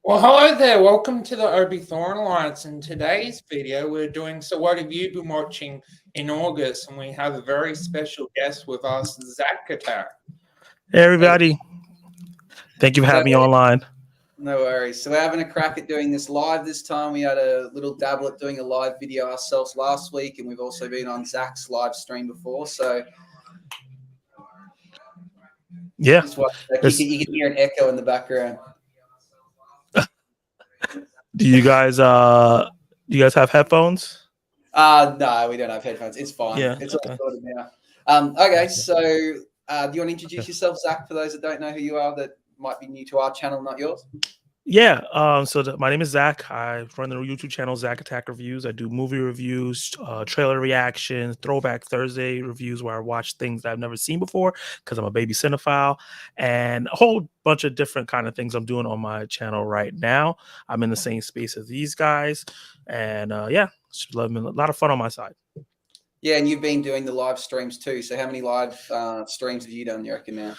Well, hello there. Welcome to the Obi Thorn Alliance. In today's video, we're doing So What Have You Been Watching in August? And we have a very special guest with us, Zach Attack. Hey, everybody. Thank you for having me online. No worries. So we're having a crack at doing this live this time. We had a little dabble at doing a live video ourselves last week, and we've also been on Zach's live stream before. So yeah, you can hear an echo in the background. Do you guys have headphones? No, we don't have headphones. It's fine. Yeah, it's all sorted now. Okay, so do you want to introduce yourself, Zach, for those that don't know who you are that might be new to our channel, not yours? Yeah. My name is Zach. I run the YouTube channel Zach Attack Reviews. I do movie reviews, trailer reactions, Throwback Thursday reviews where I watch things that I've never seen before because I'm a baby cinephile, and a whole bunch of different kind of things I'm doing on my channel right now. I'm in the same space as these guys, and it's a lot of fun on my side. Yeah, and you've been doing the live streams too. So how many live streams have you done, you reckon, now?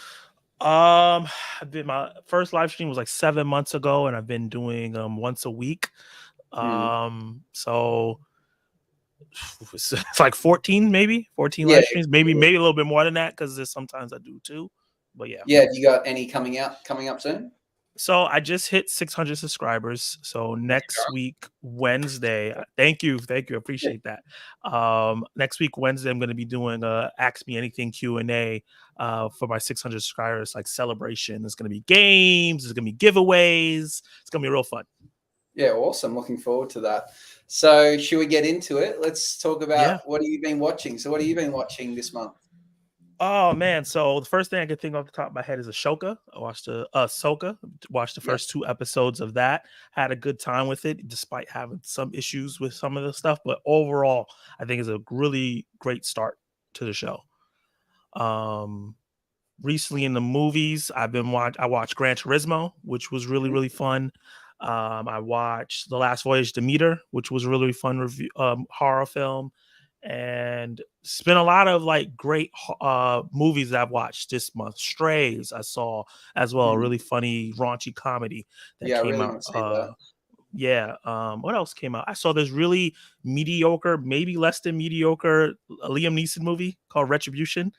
My first live stream was like 7 months ago, and I've been doing once a week. So it's like 14 live streams, maybe a little bit more than that because there's sometimes I do too. But yeah. Yeah, you got any coming up soon? So I just hit 600 subscribers. So next week, Wednesday, thank you. Appreciate that. Next week, Wednesday, I'm going to be doing a Ask Me Anything Q&A for my 600 subscribers, like celebration. There's going to be games. There's going to be giveaways. It's going to be real fun. Yeah, awesome. Looking forward to that. So should we get into it? Let's talk about what have you been watching? So what have you been watching this month? Oh man! So the first thing I could think off the top of my head is Ahsoka. I watched Ahsoka. Watched the first 2 episodes of that. Had a good time with it, despite having some issues with some of the stuff. But overall, I think it's a really great start to the show. Recently in the movies, I watched Gran Turismo, which was really fun. I watched The Last Voyage to Demeter, which was a really fun horror film. And it's been a lot of like great movies that I've watched this month. Strays I saw as well, a really funny raunchy comedy that came out. What else came out? I saw this really mediocre, maybe less than mediocre Liam Neeson movie called Retribution.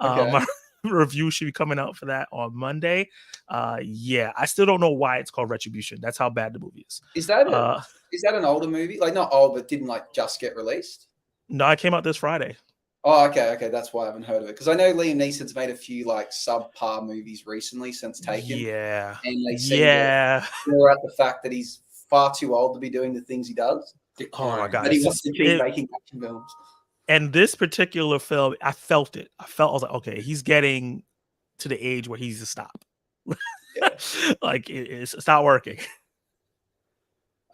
My review should be coming out for that on Monday. I still don't know why it's called Retribution. That's how bad the movie is. Is that an older movie? Like not old, but didn't like just get released? No, it came out this Friday. Oh, okay. That's why I haven't heard of it. Because I know Liam Neeson's made a few like subpar movies recently since Taken. Yeah. And they seem to more at the fact that he's far too old to be doing the things he does. Oh my God. That he wants to keep making action films. And this particular film, I felt it. I was like, okay, he's getting to the age where he's to stop. Like it's not working.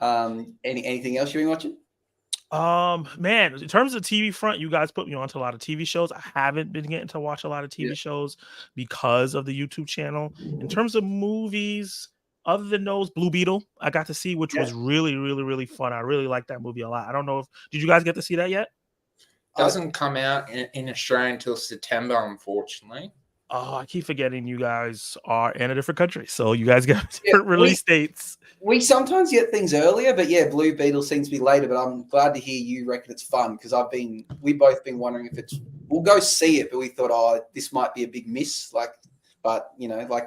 Anything else you've been watching? Man, in terms of TV front, you guys put me onto a lot of TV shows. I haven't been getting to watch a lot of TV shows because of the YouTube channel. In terms of movies, other than those, Blue Beetle, I got to see, which was really fun. I really liked that movie a lot. I don't know did you guys get to see that yet? Doesn't come out in Australia until September, unfortunately. Oh, I keep forgetting you guys are in a different country, so you guys get different release dates. We sometimes get things earlier, but Blue Beetle seems to be later. But I'm glad to hear you reckon it's fun because we've both been wondering if we'll go see it, but we thought, this might be a big miss, but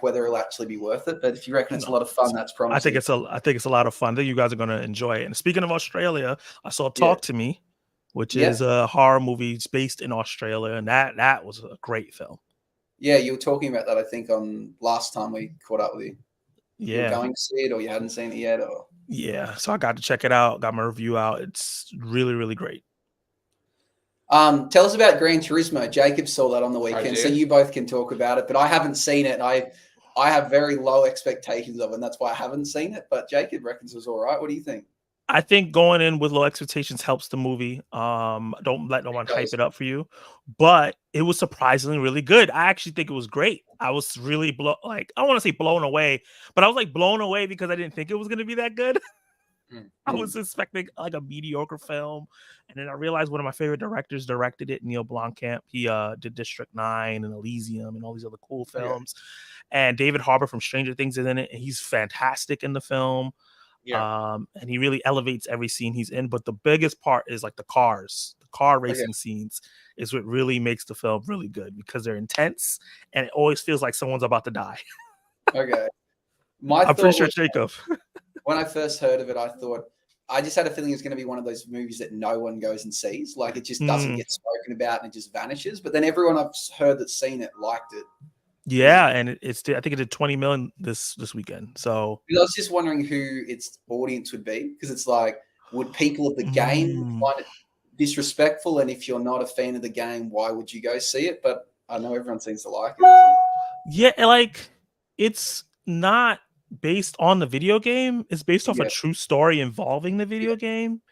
whether it'll actually be worth it. But if you reckon it's a lot of fun, that's promising. I think it's a lot of fun. I think you guys are going to enjoy it. And speaking of Australia, I saw Talk to Me, which is a horror movie based in Australia, and that was a great film. Yeah, you were talking about that, I think, on last time we caught up with you. Yeah. You were going to see it or you hadn't seen it yet? Or yeah, so I got to check it out, got my review out. It's really great. Tell us about Gran Turismo. Jacob saw that on the weekend, so you both can talk about it, but I haven't seen it. I have very low expectations of it, and that's why I haven't seen it, but Jacob reckons it was all right. What do you think? I think going in with low expectations helps the movie. Don't let no one hype it up for you, but it was surprisingly really good. I actually think it was great. I was really I don't want to say blown away, but I was like blown away because I didn't think it was going to be that good. I was expecting like a mediocre film, and then I realized one of my favorite directors directed it, Neil Blomkamp. He did District 9 and Elysium and all these other cool films. And David Harbour from Stranger Things is in it, and he's fantastic in the film. Yeah. And he really elevates every scene he's in. But the biggest part is like the car racing scenes is what really makes the film really good because they're intense and it always feels like someone's about to die. Okay. My I'm pretty thought sure was, Jacob. when I first heard of it, I just had a feeling it was going to be one of those movies that no one goes and sees. Like it just doesn't get spoken about and it just vanishes. But then everyone I've heard that's seen it liked it. Yeah, and I think it did 20 million this weekend. So I was just wondering who its audience would be because it's like, would people of the game find it disrespectful? And if you're not a fan of the game, why would you go see it? But I know everyone seems to like it. So. Yeah, like it's not based on the video game. It's based off a true story involving the video game.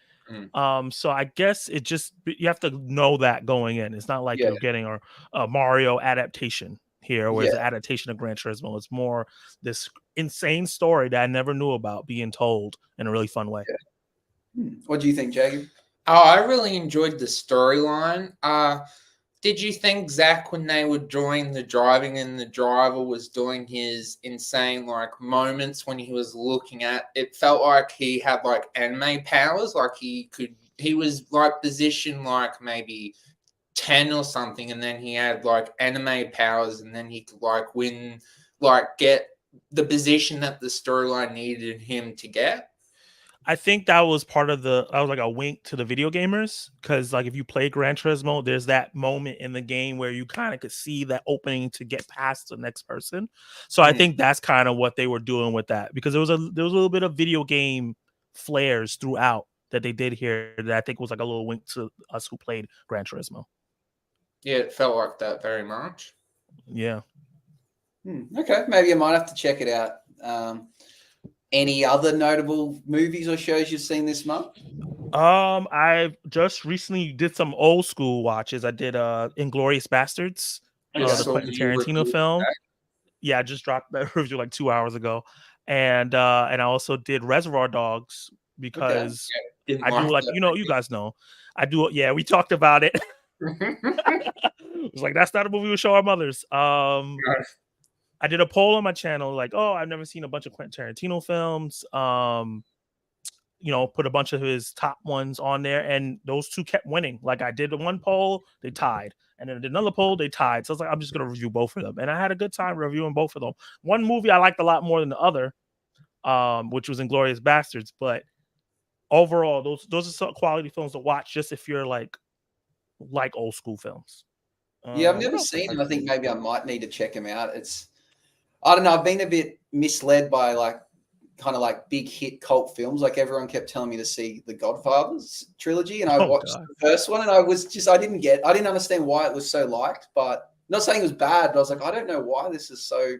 So I guess it just you have to know that going in. It's not like you're getting a Mario adaptation here, where it's an adaptation of Gran Turismo. It's more this insane story that I never knew about being told in a really fun way. What do you think, Jacob? Oh, I really enjoyed the storyline. Did you think, Zach, when they were doing the driving and the driver was doing his insane like moments when he was looking at it, felt like he had like anime powers, like he was like positioned like maybe 10 or something, and then he had like anime powers, and then he could like win, like get the position that the storyline needed him to get. I think that was part of that was like a wink to the video gamers because, like, if you play Gran Turismo, there's that moment in the game where you kind of could see that opening to get past the next person. So I think that's kind of what they were doing with that because there was a little bit of video game flares throughout that they did here that I think was like a little wink to us who played Gran Turismo. Yeah, it felt like that very much. Yeah. Okay, maybe I might have to check it out. Any other notable movies or shows you've seen this month? I just recently did some old school watches. I did Inglourious Bastards, the Quentin Tarantino film. Yeah, I just dropped that review like 2 hours ago. And I also did Reservoir Dogs because I do like, you guys know. I do, we talked about it. It was like, that's not a movie we show our mothers. I did a poll on my channel, like, oh, I've never seen a bunch of Quentin Tarantino films. Put a bunch of his top ones on there, and those two kept winning. Like I did one poll, they tied, and then I did another poll, they tied. So I was like, I'm just gonna review both of them, and I had a good time reviewing both of them. One movie I liked a lot more than the other, which was Inglourious Bastards. But overall, those are some quality films to watch, just if you're like old school films. Yeah, I've never seen them. I think maybe I might need to check them out. I don't know. I've been a bit misled by kind of like big hit cult films. Like everyone kept telling me to see the Godfather's trilogy, and I watched the first one, and I didn't understand why it was so liked. But I'm not saying it was bad, but I was like, I don't know why this is so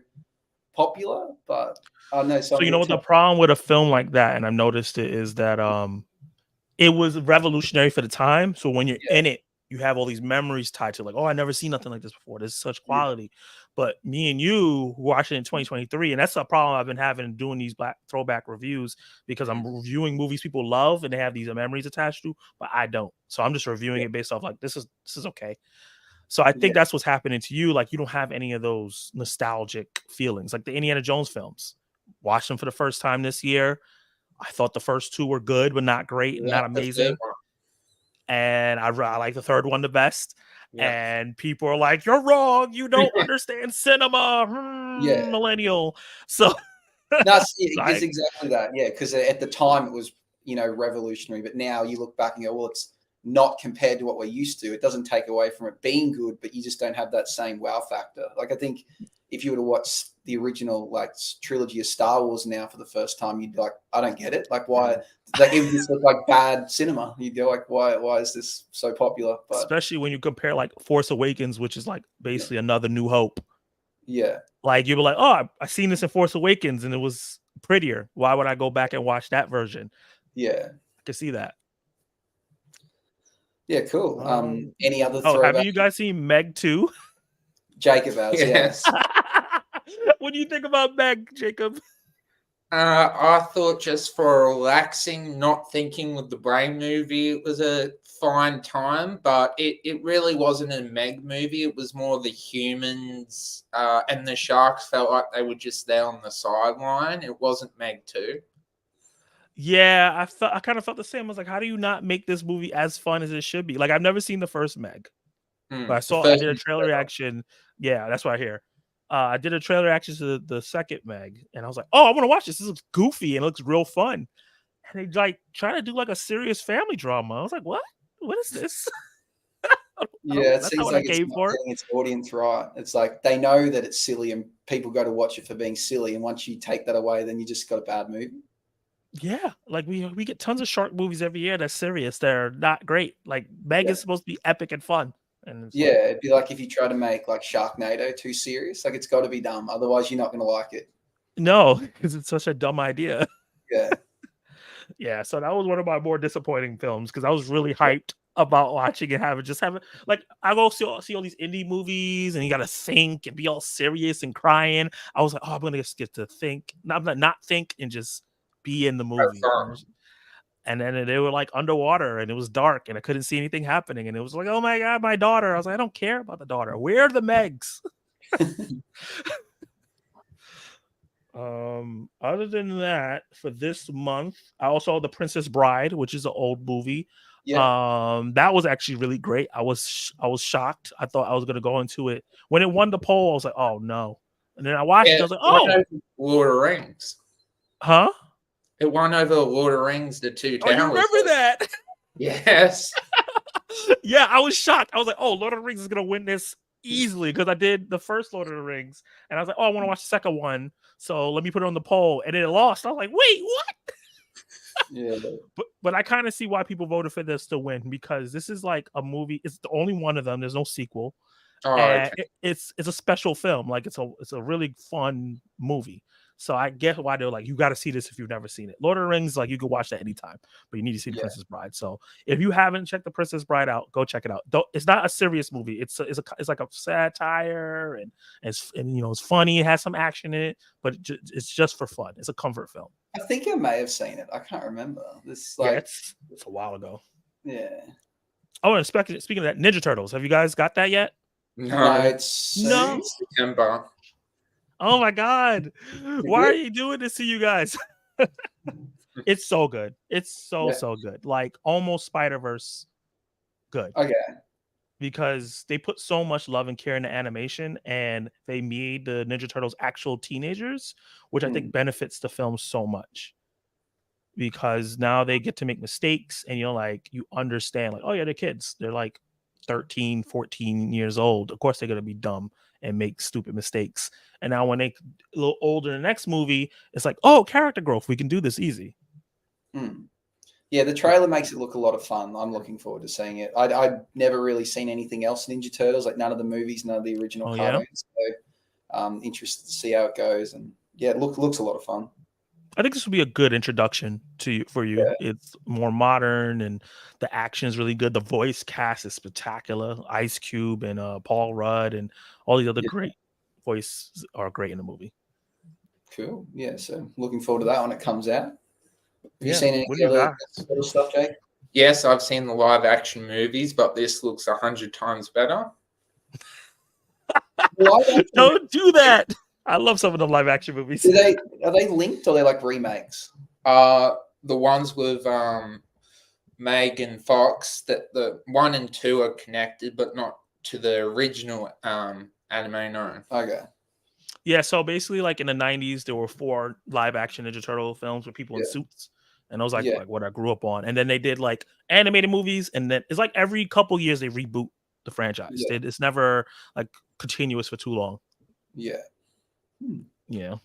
popular. But I know. So you know what the problem with a film like that, and I've noticed it, is that it was revolutionary for the time. So when you're in it, you have all these memories tied to like, oh, I never seen nothing like this before. This is such quality. But me and you who watched it in 2023, and that's a problem I've been having doing these black throwback reviews because I'm reviewing movies people love and they have these memories attached to, but I don't. So I'm just reviewing it based off like this is okay. So I think that's what's happening to you. Like you don't have any of those nostalgic feelings, like the Indiana Jones films. Watched them for the first time this year. I thought the first two were good, but not great, not amazing. And I like the third one the best. Yeah. And people are like, "You're wrong. You don't understand cinema, millennial." So no, it's exactly that. Yeah, because at the time it was revolutionary, but now you look back and go, "Well, it's not compared to what we're used to." It doesn't take away from it being good, but you just don't have that same wow factor. Like I think if you were to watch the original trilogy of Star Wars now for the first time, you'd be like, I don't get it. Like why? Like it would just look like bad cinema. You'd go like, why is this so popular? But especially when you compare like Force Awakens, which is like basically another New Hope. Yeah. Like you'd be like, oh, I seen this in Force Awakens and it was prettier. Why would I go back and watch that version? Yeah. I can see that. Yeah, cool. Any other have you guys seen Meg 2? Jacob has, yes. What do you think about Meg, Jacob? I thought just for a relaxing, not thinking with the brain movie, it was a fine time, but it really wasn't a Meg movie. It was more the humans and the sharks felt like they were just there on the sideline. It wasn't Meg 2. Yeah, I kind of felt the same. I was like, how do you not make this movie as fun as it should be? Like, I've never seen the first Meg, but The I first did a one's trailer better. reaction. Yeah, that's what I hear. I did a trailer reaction to the second Meg, and I was like, oh, I want to watch this. This looks goofy and it looks real fun. And they like try to do like a serious family drama. I was like, what? What is this? Yeah, it That's not seems what I like it's came not for. getting its audience right. It's like they know that it's silly and people go to watch it for being silly. And once you take that away, then you just got a bad movie. Yeah, like we get tons of shark movies every year that's serious. They're not great. Like Meg Yeah. is supposed to be epic and fun. And it's Yeah, like, it'd be like if you try to make like Sharknado too serious. Like it's got to be dumb. Otherwise, you're not going to like it. no, because it's such a dumb idea. Yeah. Yeah, so that was one of my more disappointing films because I was really hyped about watching it, having like I go see all these indie movies and you gotta think and be all serious and crying. I was like, oh, I'm gonna just get to think, not think and just be in the movie. fun. And then they were like underwater and it was dark and I couldn't see anything happening. And it was like, oh my God, my daughter. I was like, I don't care about the daughter. Where are the Megs? Other than that, for this month, I also saw The Princess Bride, which is an old movie. Yeah. That was actually really great. I was shocked. I thought I was gonna go into it. When it won the poll, I was like, oh no. And then I watched it, I was like, won oh, over Lord of the Rings. huh? It won over Lord of the Rings, the Two Oh, Towers. you remember that? Yes. Yeah, I was shocked. I was like, oh, Lord of the Rings is gonna win this easily because I did the first Lord of the Rings, and I was like, oh, I want to watch the second one, so let me put it on the poll, and it lost. I was like, wait, what? Yeah. But I kind of see why people voted for this to win because this is like a movie. It's the only one of them. There's no sequel, Oh, and okay. it's a special film. Like it's a really fun movie. So I get why they're like, you got to see this if you've never seen it. Lord of the Rings, like you could watch that anytime, but you need to see The Yeah. Princess Bride. So if you haven't checked The Princess Bride out, go check it out. Though it's not a serious movie. It's like a satire and it's funny. It has some action in it, but it's just for fun. It's a comfort film. I think I may have seen it. I can't remember. This Yeah, like it's a while ago. yeah. Oh, and speaking of that, Ninja Turtles. Have you guys got that yet? No, No, it's No. September. Oh my God. Why are you doing this to you guys? It's so good. It's so good. Like almost Spider-Verse good. Okay. Because they put so much love and care into animation and they made the Ninja Turtles actual teenagers, which I think benefits the film so much. Because now they get to make mistakes and you understand like, oh yeah, they're kids. They're like 13, 14 years old. Of course they're going to be dumb and make stupid mistakes. And now when they a little older in the next movie, it's like, oh, character growth. We can do this easy. Yeah, the trailer makes it look a lot of fun. I'm looking forward to seeing it. I've never really seen anything else Ninja Turtles, like none of the movies, none of the original cartoons. So interested to see how it goes. And yeah, it looks a lot of fun. I think this will be a good introduction for you. Yeah. It's more modern and the action is really good. The voice cast is spectacular. Ice Cube and Paul Rudd and all these other great voices are great in the movie. Cool. Yeah, so looking forward to that when it comes out. Have you Yeah. seen any What do you other got? sort of stuff, Jake? Yes, I've seen the live action movies, but this looks 100 times better. Don't do that. I love some of the live action movies. Are they linked or are they like remakes? The ones with Megan Fox, that the 1 and 2 are connected, but not to the original anime. No. Okay. Yeah, so basically, like in the 90s, there were 4 live action Ninja Turtle films with people in suits. And those like what I grew up on. And then they did like animated movies, and then it's like every couple years they reboot the franchise. Yeah. It's never like continuous for too long. Yeah. Yeah.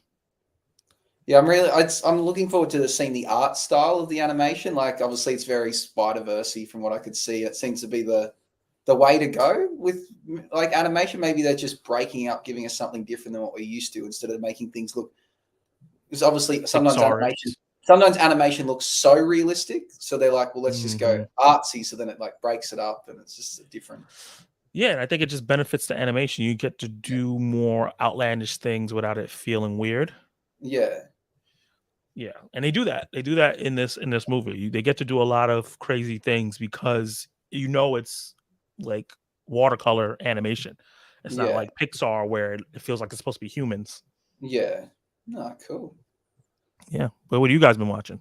Yeah, I'm looking forward to seeing the art style of the animation. Like obviously it's very Spider-Verse-y from what I could see. It seems to be the way to go with like animation. Maybe they're just breaking up, giving us something different than what we're used to instead of making things look, because obviously sometimes animation looks so realistic. So they're like, well, let's just go artsy. So then it like breaks it up and it's just a different. Yeah, and I think it just benefits the animation. You get to do more outlandish things without it feeling weird. Yeah. Yeah, and they do that. They do that in this movie. They get to do a lot of crazy things because it's like watercolor animation. It's not Yeah. like Pixar where it feels like it's supposed to be humans. Yeah. No, cool. Yeah. But what have you guys been watching?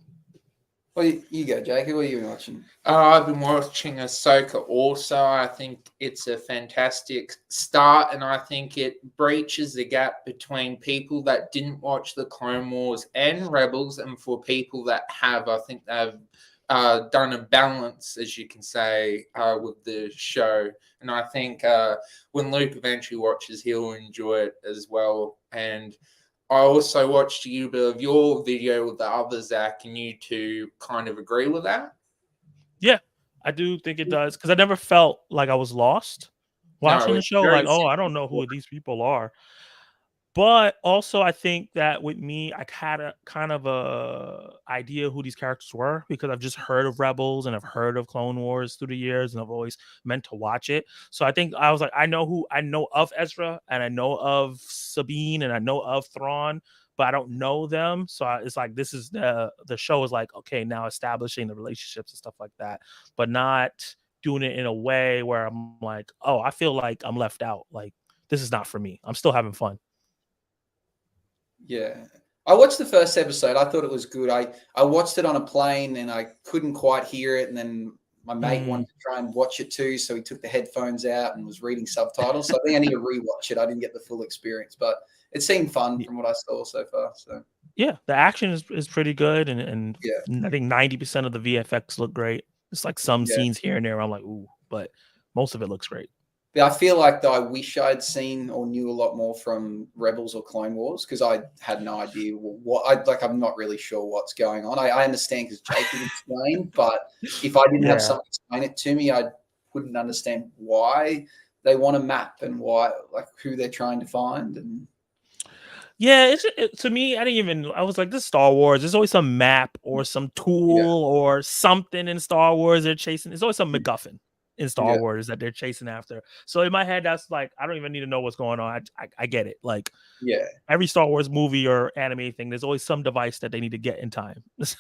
Well, you go, Jake. What are you watching? I've been watching Ahsoka also. I think it's a fantastic start, and I think it breaches the gap between people that didn't watch the Clone Wars and Rebels, and for people that have. I think they've done a balance, as you can say, with the show. And I think when Luke eventually watches, he'll enjoy it as well. And I also watched a little bit of your video with the other Zach, and you two kind of agree with that. Yeah, I do think it does because I never felt like I was lost watching the it's show. very Like, oh, I don't know simple. who these people are. But also, I think that with me, I had a kind of a idea who these characters were because I've just heard of Rebels and I've heard of Clone Wars through the years, and I've always meant to watch it. So I think I was like, I know of Ezra and I know of Sabine and I know of Thrawn, but I don't know them. So it's like this is the show is like, okay, now establishing the relationships and stuff like that, but not doing it in a way where I'm like, oh, I feel like I'm left out. Like this is not for me. I'm still having fun. Yeah. I watched the first episode. I thought it was good. I watched it on a plane and I couldn't quite hear it. And then my mate wanted to try and watch it too. So he took the headphones out and was reading subtitles. So I think I need to rewatch it. I didn't get the full experience, but it seemed fun from what I saw so far. So yeah, the action is pretty good. And yeah. I think 90% of the VFX look great. It's like some scenes here and there. I'm like, ooh, but most of it looks great. But I feel like though I wish I'd seen or knew a lot more from Rebels or Clone Wars because I had no idea I'm not really sure what's going on. I understand because Jake would explain, but if I didn't have someone explain it to me, I wouldn't understand why they want a map and why, like, who they're trying to find. And yeah, to me, I was like, this is Star Wars. There's always some map or some tool or something in Star Wars they're chasing. There's always some MacGuffin in Star Wars that they're chasing after. So in my head, that's like, I don't even need to know what's going on. I get it. Like, every Star Wars movie or anime thing, there's always some device that they need to get in time. So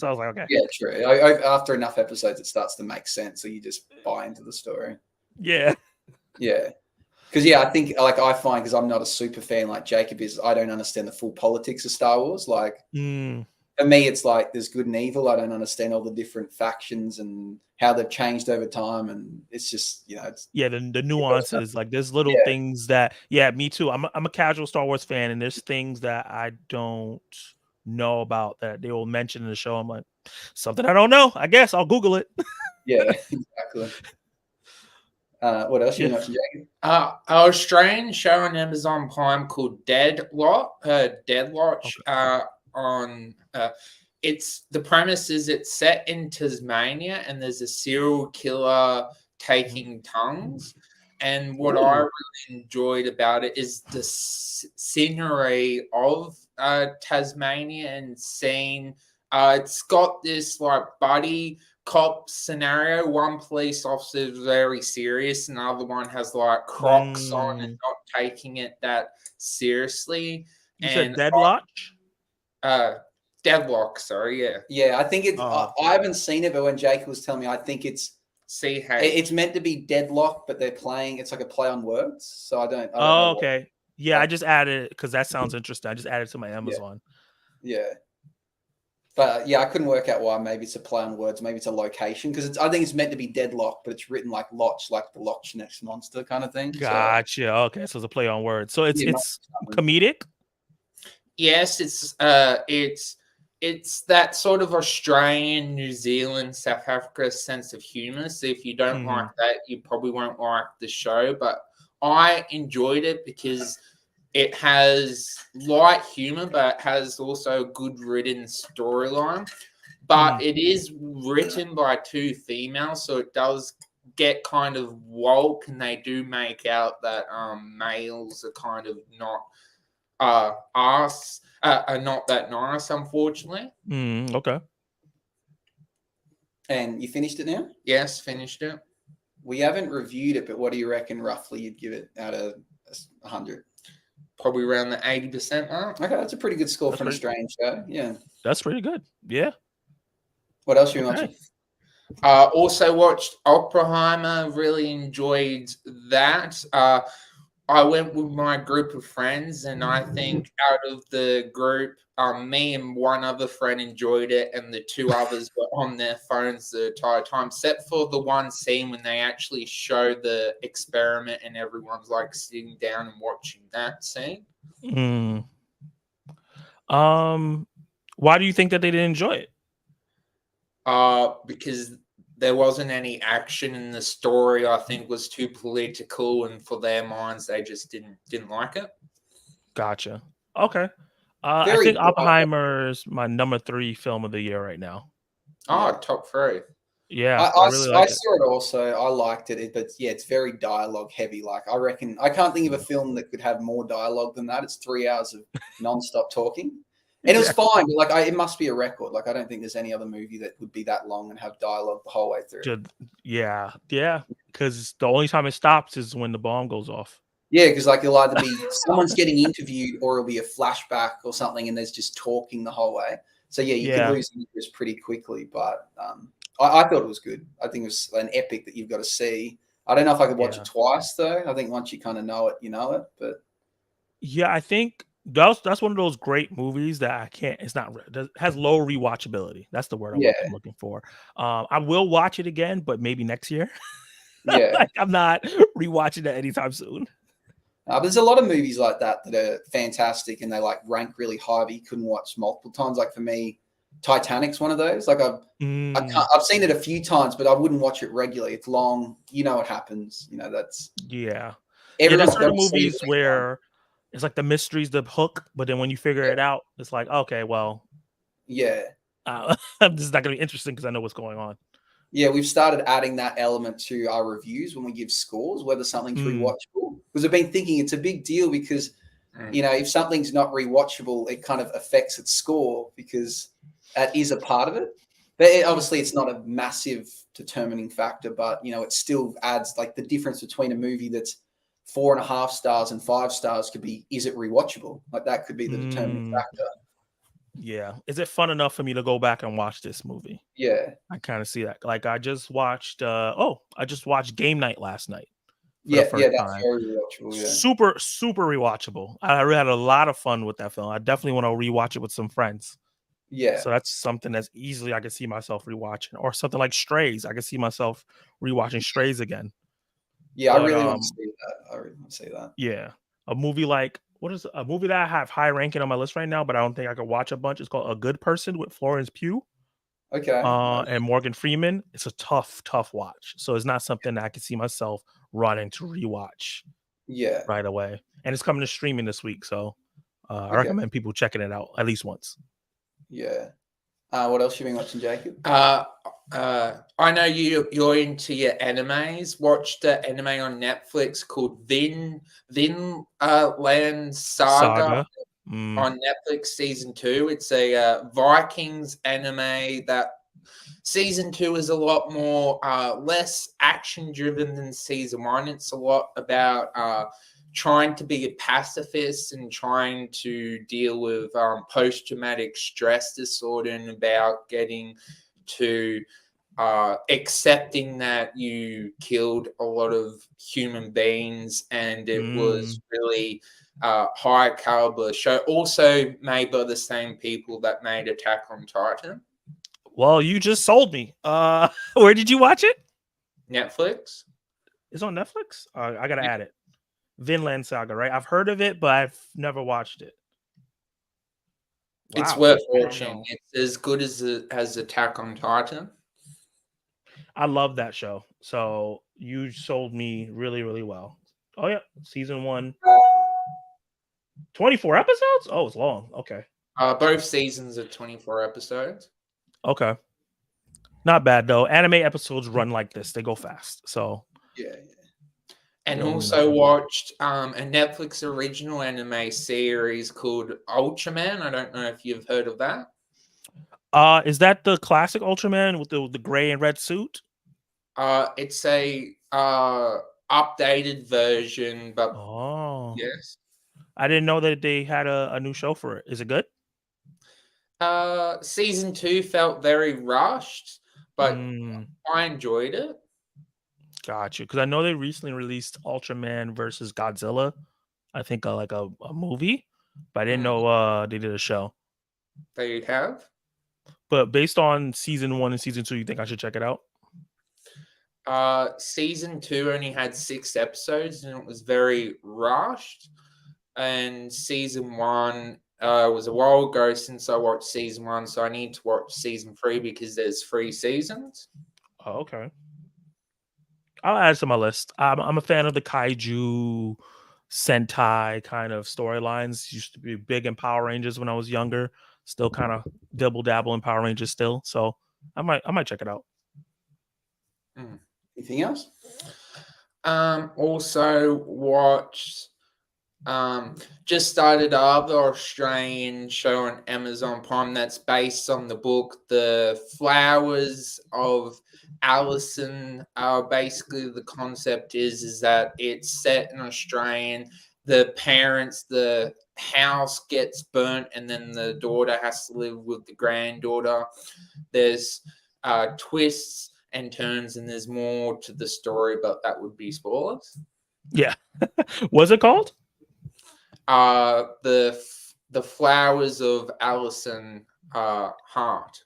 I was like, okay. Yeah, true. After enough episodes, it starts to make sense. So you just buy into the story. Yeah. Yeah. Because, I think, like, I find, because I'm not a super fan like Jacob is, I don't understand the full politics of Star Wars. Like, for me, it's like there's good and evil. I don't understand all the different factions and how they've changed over time. And it's just, it's the nuances. Like, there's little things that, me too. I'm a casual Star Wars fan, and there's things that I don't know about that they will mention in the show. I'm like, something I don't know. I guess I'll Google it. Yeah, exactly. What else you watching, Jacob? An Australian show on Amazon Prime called Deadlock. It's the premise is it's set in Tasmania and there's a serial killer taking tongues. And what I really enjoyed about it is the scenery of Tasmania and seeing it's got this like buddy cop scenario. One police officer is very serious, and the other one has like Crocs on and not taking it that seriously. You said Deadlock? Deadlock, sorry, yeah. I think it's. I haven't seen it, but when Jake was telling me, I think it's. It's meant to be Deadlock, but they're playing. It's like a play on words, so I don't know okay. Yeah, I just added it because that sounds interesting. I just added it to my Amazon. Yeah. But I couldn't work out why. Maybe it's a play on words. Maybe it's a location because I think it's meant to be Deadlock, but it's written like Loch, like the Loch Ness Monster kind of thing. Gotcha. So, okay, so it's a play on words. So it's comedic. Yes, it's that sort of Australian, New Zealand, South Africa sense of humor. So if you don't like that, you probably won't like the show. But I enjoyed it because it has light humor, but it has also a good written storyline. But it is written by two females, so it does get kind of woke, and they do make out that males are kind of not are not that nice, unfortunately. Okay. And you finished it now? Yes, finished it. We haven't reviewed it, but what do you reckon roughly you'd give it out of 100? Probably around the 80% mark. Okay, that's a pretty good score for an Australian show. Yeah. That's pretty good. Yeah. What else are you watching? Also watched Oppenheimer. Really enjoyed that. I went with my group of friends, and I think out of the group, me and one other friend enjoyed it, and the two others were on their phones the entire time, except for the one scene when they actually show the experiment and everyone's like sitting down and watching that scene. Mm. Why do you think that they didn't enjoy it? Because there wasn't any action in the story. I think was too political, and for their minds, they just didn't like it. Gotcha. Okay. I Very think dry. Oppenheimer's my number 3 film of the year right now. Oh, Yeah. top 3. Yeah, I really like I it. saw it also. I liked it, but yeah, it's very dialogue heavy. Like I reckon I can't think of a film that could have more dialogue than that. It's 3 hours of non-stop talking, and it was fine. But like, it must be a record. Like I don't think there's any other movie that would be that long and have dialogue the whole way through. Yeah, because the only time it stops is when the bomb goes off. Yeah, because like it'll either be someone's getting interviewed or it'll be a flashback or something, and there's just talking the whole way. So yeah, you could lose interest pretty quickly. But I thought it was good. I think it was an epic that you've got to see. I don't know if I could watch it twice though. I think once you kind of know it, you know it. But yeah, I think that's one of those great movies that I can't. It's not has low rewatchability. That's the word I'm looking for. I will watch it again, but maybe next year. Yeah, like, I'm not rewatching it anytime soon. There's a lot of movies like that are fantastic and they like rank really high, but you couldn't watch multiple times. Like for me, Titanic's one of those. Like I've seen it a few times, but I wouldn't watch it regularly. It's long. You know what happens. You know that's There's certain movies where it's like the mystery's the hook, but then when you figure it out, it's like okay, well, this is not gonna be interesting because I know what's going on. Yeah, we've started adding that element to our reviews when we give scores, whether something's rewatchable. Because I've been thinking it's a big deal because, you know, if something's not rewatchable, it kind of affects its score because that is a part of it. But obviously, it's not a massive determining factor, but, you know, it still adds like the difference between a movie that's 4.5 stars and 5 stars could be, is it rewatchable? Like that could be the determining factor. Yeah. Is it fun enough for me to go back and watch this movie? Yeah. I kind of see that. Like I just watched Game Night last night. That's very rewatchable. Yeah. Super, super rewatchable. I really had a lot of fun with that film. I definitely want to rewatch it with some friends. Yeah. So that's something that's easily I can see myself rewatching. Or something like Strays. I can see myself rewatching Strays again. Yeah, I really want to see that. I really want to see that. Yeah. A movie like what is a movie that I have high ranking on my list right now, but I don't think I could watch a bunch. It's called A Good Person with Florence Pugh. Okay. And Morgan Freeman. It's a tough watch. So it's not something that I can see myself running to rewatch. Yeah. Right away. And it's coming to streaming this week. So I recommend people checking it out at least once. Yeah. What else you been watching, Jacob? I know you're into your animes. Watched an anime on Netflix called Vinland Saga. On Netflix season 2. It's a Vikings anime that season 2 is a lot more less action driven than season 1. It's a lot about trying to be a pacifist and trying to deal with post-traumatic stress disorder and about getting to accepting that you killed a lot of human beings, and it was really high caliber show, also made by the same people that made Attack on Titan. Well, you just sold me. Where did you watch it? Netflix. It's on Netflix. I gotta add it. Vinland Saga, right? I've heard of it, but I've never watched it. Wow. It's worth watching. It's as good as Attack on Titan. I love that show. So you sold me really, really well. Oh yeah, season 1. 24 episodes? Oh, it's long. Okay. Both seasons are 24 episodes. Okay. Not bad though. Anime episodes run like this. They go fast. So yeah. And also watched a Netflix original anime series called Ultraman. I don't know if you've heard of that. Is that the classic Ultraman with the gray and red suit? It's a updated version, but yes. I didn't know that they had a new show for it. Is it good? Season 2 felt very rushed, but Mm, I enjoyed it. got you. Because I know they recently released Ultraman versus Godzilla. I think like a movie, but I didn't Mm, know they did a show. they have. But based on season 1 and season 2, you think I should check it out? Season 2 only had 6 episodes and it was very rushed. And season 1 was a while ago since I watched season 1, so I need to watch season 3 because there's 3 seasons. Oh, okay. I'll add it to my list. I'm a fan of the kaiju Sentai kind of storylines. Used to be big in Power Rangers when I was younger. Still kind of double dabble in Power Rangers still. So I might check it out. Anything else? Also watched just started up the Australian show on Amazon Prime that's based on the book The Flowers of Allison. Basically the concept is that it's set in Australian. The house gets burnt and then the daughter has to live with the granddaughter. There's twists and turns and there's more to the story, but that would be spoilers. Yeah. What's it called? The Flowers of Allison Hart.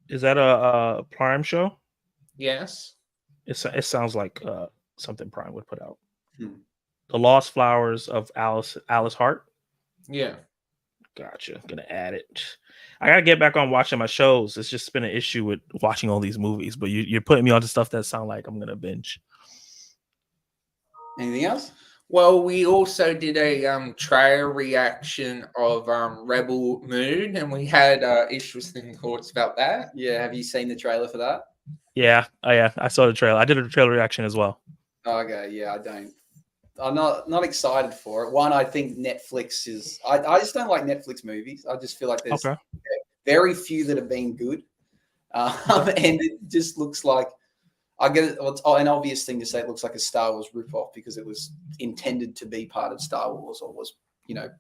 Is that a Prime show? Yes. It sounds like something Prime would put out. Hmm. The Lost Flowers of Alice Hart. Yeah. Gotcha. Gonna add it. I gotta get back on watching my shows. It's just been an issue with watching all these movies, but you're putting me onto stuff that sound like I'm gonna binge. Anything else? Well, we also did a trailer reaction of Rebel Moon, and we had interesting thoughts about that. Yeah. Have you seen the trailer for that? Yeah. Oh yeah. I saw the trailer. I did a trailer reaction as well. Okay. Yeah, I don't. I'm not excited for it. One, I think Netflix is. I just don't like Netflix movies. I just feel like there's Okay. very few that have been good, and it just looks like. I get it. It's an obvious thing to say. It looks like a Star Wars ripoff because it was intended to be part of Star Wars, or was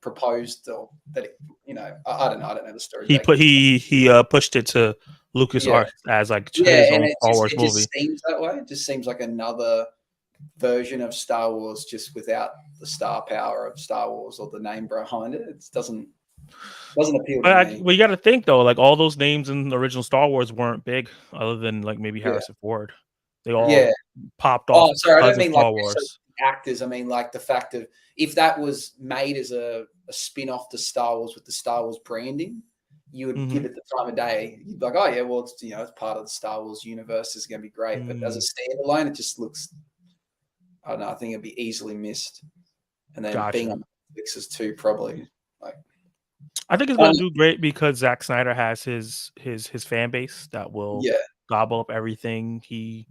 proposed, or that it, I don't know. I don't know the story. He pushed it to LucasArts as like his own Star Wars movie. It just seems that way. It just seems like another version of Star Wars, just without the star power of Star Wars or the name behind it. It doesn't appeal to me. Well, you got to think though, like all those names in the original Star Wars weren't big, other than like maybe Harrison Ford. They all popped off. Oh, sorry, I don't mean Star like Wars actors. I mean like the fact of if that was made as a spin-off to Star Wars with the Star Wars branding, you would give it the time of day. You'd be like, oh yeah, well it's it's part of the Star Wars universe. It's going to be great. But as a standalone, it just looks. I don't know. I think it'd be easily missed. And then being on Netflix is too probably like. I think it's going to do great because Zack Snyder has his fan base that will gobble up everything he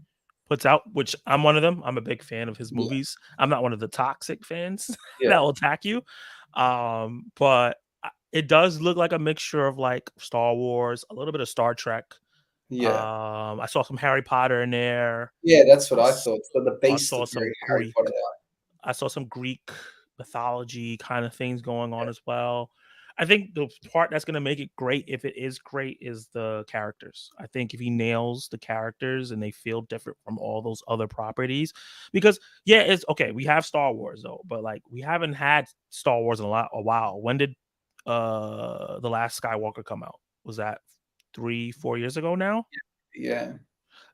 puts out, which I'm one of them. I'm a big fan of his movies. I'm not one of the toxic fans that will attack you. But it does look like a mixture of like Star Wars, a little bit of Star Trek. Yeah. I saw some Harry Potter in there. Yeah, that's what I thought. So the beast I saw some Harry Potter. I saw some Greek mythology kind of things going on as well. I think the part that's going to make it great, if it is great, is the characters. I think if he nails the characters and they feel different from all those other properties, because it's okay. We have Star Wars though, but like we haven't had Star Wars in a while. When did The Last Skywalker come out? Was that 3-4 years ago now? Yeah.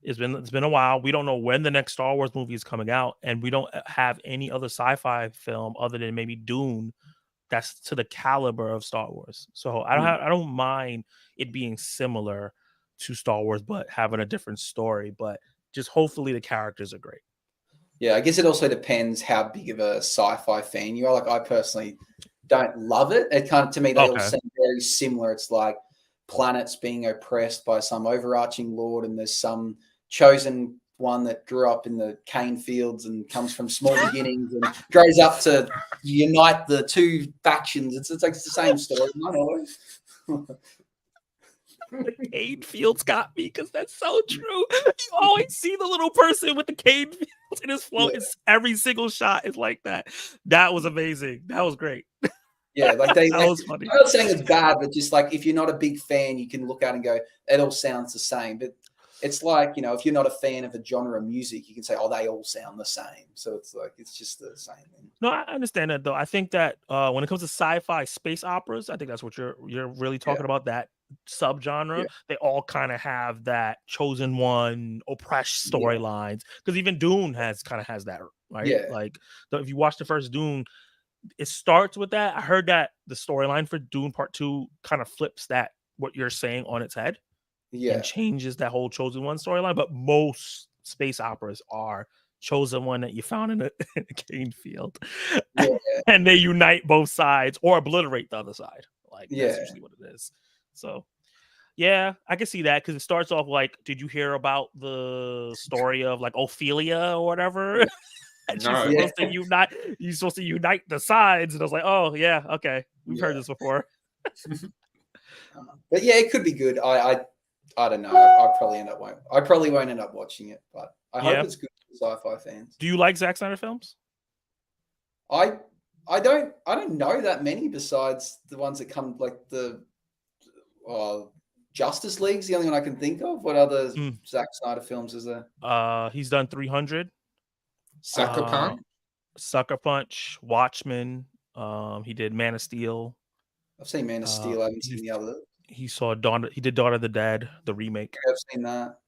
It's been a while. We don't know when the next Star Wars movie is coming out, and we don't have any other sci-fi film other than maybe Dune that's to the caliber of Star Wars. So I don't mind it being similar to Star Wars, but having a different story. But just hopefully the characters are great. Yeah, I guess it also depends how big of a sci-fi fan you are. Like I personally don't love it. It kind of, to me, they all seem very similar. It's like planets being oppressed by some overarching lord, and there's some chosen one that grew up in the cane fields and comes from small beginnings and grows up to unite the two factions. It's like it's the same story. The cane fields got me because that's so true. You always see the little person with the cane fields in his float. It's every single shot is like that. That was amazing. That was great. Yeah, like that was funny. I'm not saying it's bad, but just like if you're not a big fan, you can look at it and go, it all sounds the same. But it's like, if you're not a fan of a genre of music, you can say, oh, they all sound the same. So it's like, it's just the same thing. No, I understand that though. I think that when it comes to sci-fi space operas, I think that's what you're really talking about. That subgenre, Yeah. they all kind of have that chosen one, oppressed Yeah. storylines. Because even Dune has that, right? Yeah. Like if you watch the first Dune, it starts with that. I heard that the storyline for Dune Part 2 kind of flips that what you're saying on its head Yeah. and changes that whole chosen one storyline. But most space operas are chosen one that you found in a cane field, Yeah. and they unite both sides or obliterate the other side. Like that's Yeah. usually what it is. So yeah, I can see that because it starts off like, did you hear about the story of like Ophelia or whatever? And she's No. supposed to unite. You're supposed to unite the sides, and I was like, oh yeah, okay, we've heard Yeah. this before. But yeah, it could be good. I don't know. I probably won't end up watching it, but I hope Yeah. it's good for sci-fi fans. Do you like Zack Snyder films? I don't know that many besides the ones that come like the Justice League's the only one I can think of. What other Zack Snyder films is there? He's done 300, Sucker Punch. Sucker Punch, Watchmen. He did Man of Steel. I've seen Man of Steel. I haven't seen the other. He saw Dawn. He did Dawn of the Dead, the remake. Yeah, I've seen that.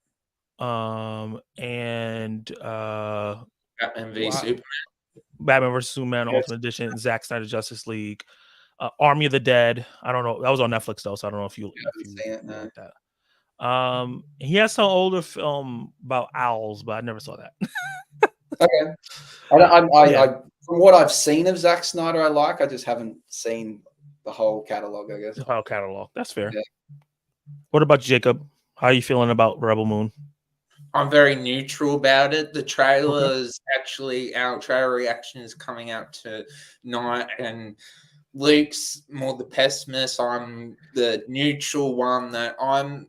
And Batman v Superman. Batman vs Superman Ultimate Edition, Zack Snyder Justice League, Army of the Dead. I don't know. That was on Netflix though, so I don't know if you seen it, no. like that. He has some older film about owls, but I never saw that. Okay. I from what I've seen of Zack Snyder, I just haven't seen the whole catalog, I guess. The whole catalog. That's fair. Yeah. What about Jacob? How are you feeling about Rebel Moon? I'm very neutral about it. The trailers our trailer reaction is coming out tonight, and Luke's more the pessimist. I'm the neutral one that I'm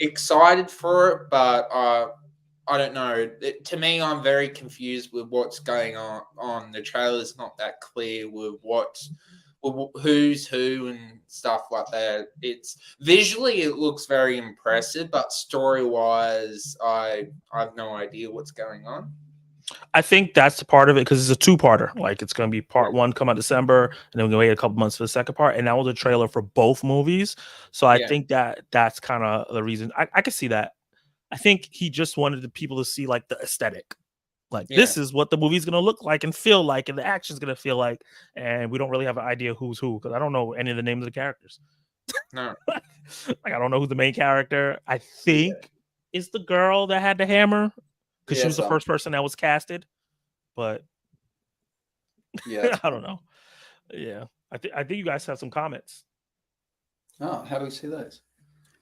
excited for it, but I don't know. To me, I'm very confused with what's going on. The trailer's not that clear with who's who and stuff like that. It's visually it looks very impressive, but story wise, I have no idea what's going on. I think that's part of it because it's a two-parter. Like it's going to be part one come out December, and then we're going to wait a couple months for the second part. And that was a trailer for both movies, so I think that's kind of the reason. I can see that. I think he just wanted the people to see like the aesthetic. Like this is what the movie's gonna look like and feel like, and the action's gonna feel like, and we don't really have an idea who's who because I don't know any of the names of the characters. No, like I don't know who the main character. I think is the girl that had the hammer because she was the first person that was casted, but I don't know. Yeah, I think you guys have some comments. Oh, how do we see those?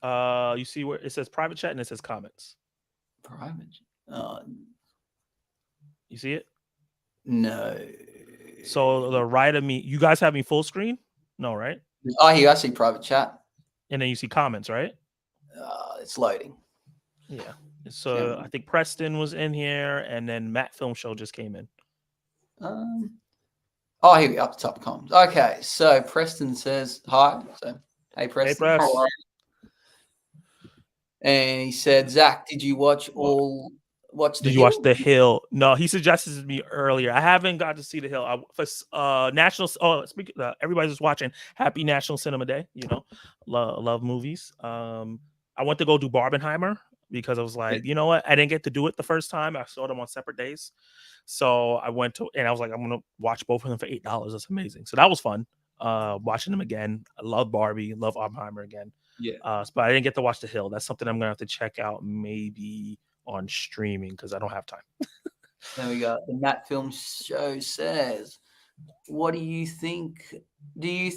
You see where it says private chat and it says comments. Private. You see it? No. So the right of me, you guys have me full screen? No, right? Oh, here I see private chat. And then you see comments, right? It's loading. Yeah. So I think Preston was in here, and then Matt Film Show just came in. Oh, here we go, up the top comments. Okay, so Preston says hi. So hey, Preston. Hey, Press. And he said, Zach, did you watch Did you watch The Hill? No, he suggested to me earlier. I haven't got to see The Hill. Everybody's just watching. Happy National Cinema Day. You know, love movies. I went to go do Barbenheimer because I was like, you know what? I didn't get to do it the first time. I saw them on separate days. So I went to, and I was like, I'm going to watch both of them for $8. That's amazing. So that was fun. Watching them again. I love Barbie. Love Oppenheimer again. Yeah. But I didn't get to watch The Hill. That's something I'm going to have to check out maybe on streaming because I don't have time. There we go. The Matt Film Show says, what do you think? Do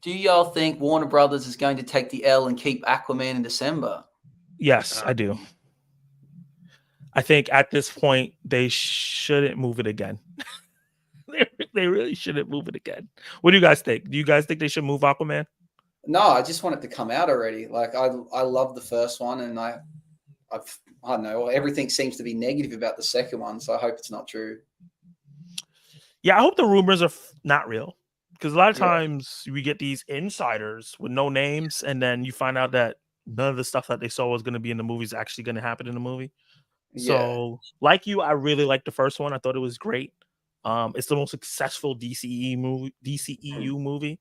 y'all think Warner Brothers is going to take the L and keep Aquaman in December? Yes, I do. I think at this point they shouldn't move it again. They really shouldn't move it again. What do you guys think? Do you guys think they should move Aquaman? No, I just want it to come out already. Like I love the first one, and I don't know. Everything seems to be negative about the second one, so I hope it's not true. Yeah, I hope the rumors are not real because a lot of times we get these insiders with no names, and then you find out that none of the stuff that they saw was going to be in the movie is actually going to happen in the movie. Yeah. So, like you, I really liked the first one. I thought it was great. It's the most successful DCEU movie.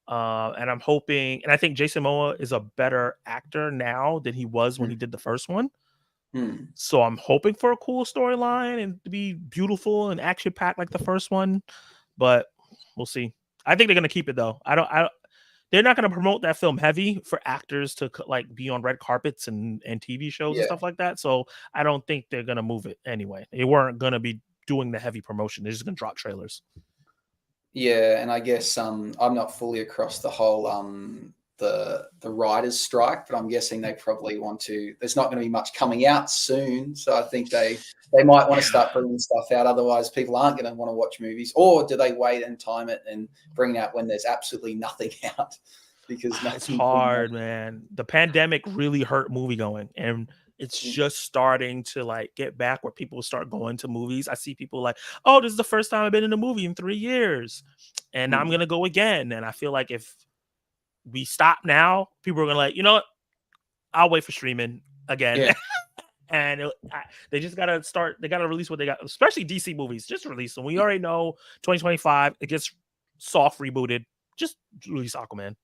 And I'm hoping, and I think Jason Momoa is a better actor now than he was when he did the first one. So I'm hoping for a cool storyline and to be beautiful and action packed like the first one, but we'll see. I think they're gonna keep it though. They're not gonna promote that film heavy for actors to like be on red carpets and TV shows and Yeah. stuff like that. So I don't think they're gonna move it anyway. They weren't gonna be doing the heavy promotion. They're just gonna drop trailers. Yeah, and I guess I'm not fully across the whole the writers' strike, but I'm guessing they probably want to. There's not going to be much coming out soon, so I think they might want to start bringing stuff out. Otherwise, people aren't going to want to watch movies. Or do they wait and time it and bring it out when there's absolutely nothing out? Because It's hard, man. The pandemic really hurt movie going, and it's just starting to like get back where people start going to movies. I see people like, oh, this is the first time I've been in a movie in 3 years, and now I'm gonna go again. And I feel like if we stop now, people are gonna like, you know what? I'll wait for streaming again. Yeah. And they just gotta start. They gotta release what they got, especially DC movies. Just release them. We already know 2025 it gets soft rebooted. Just release Aquaman.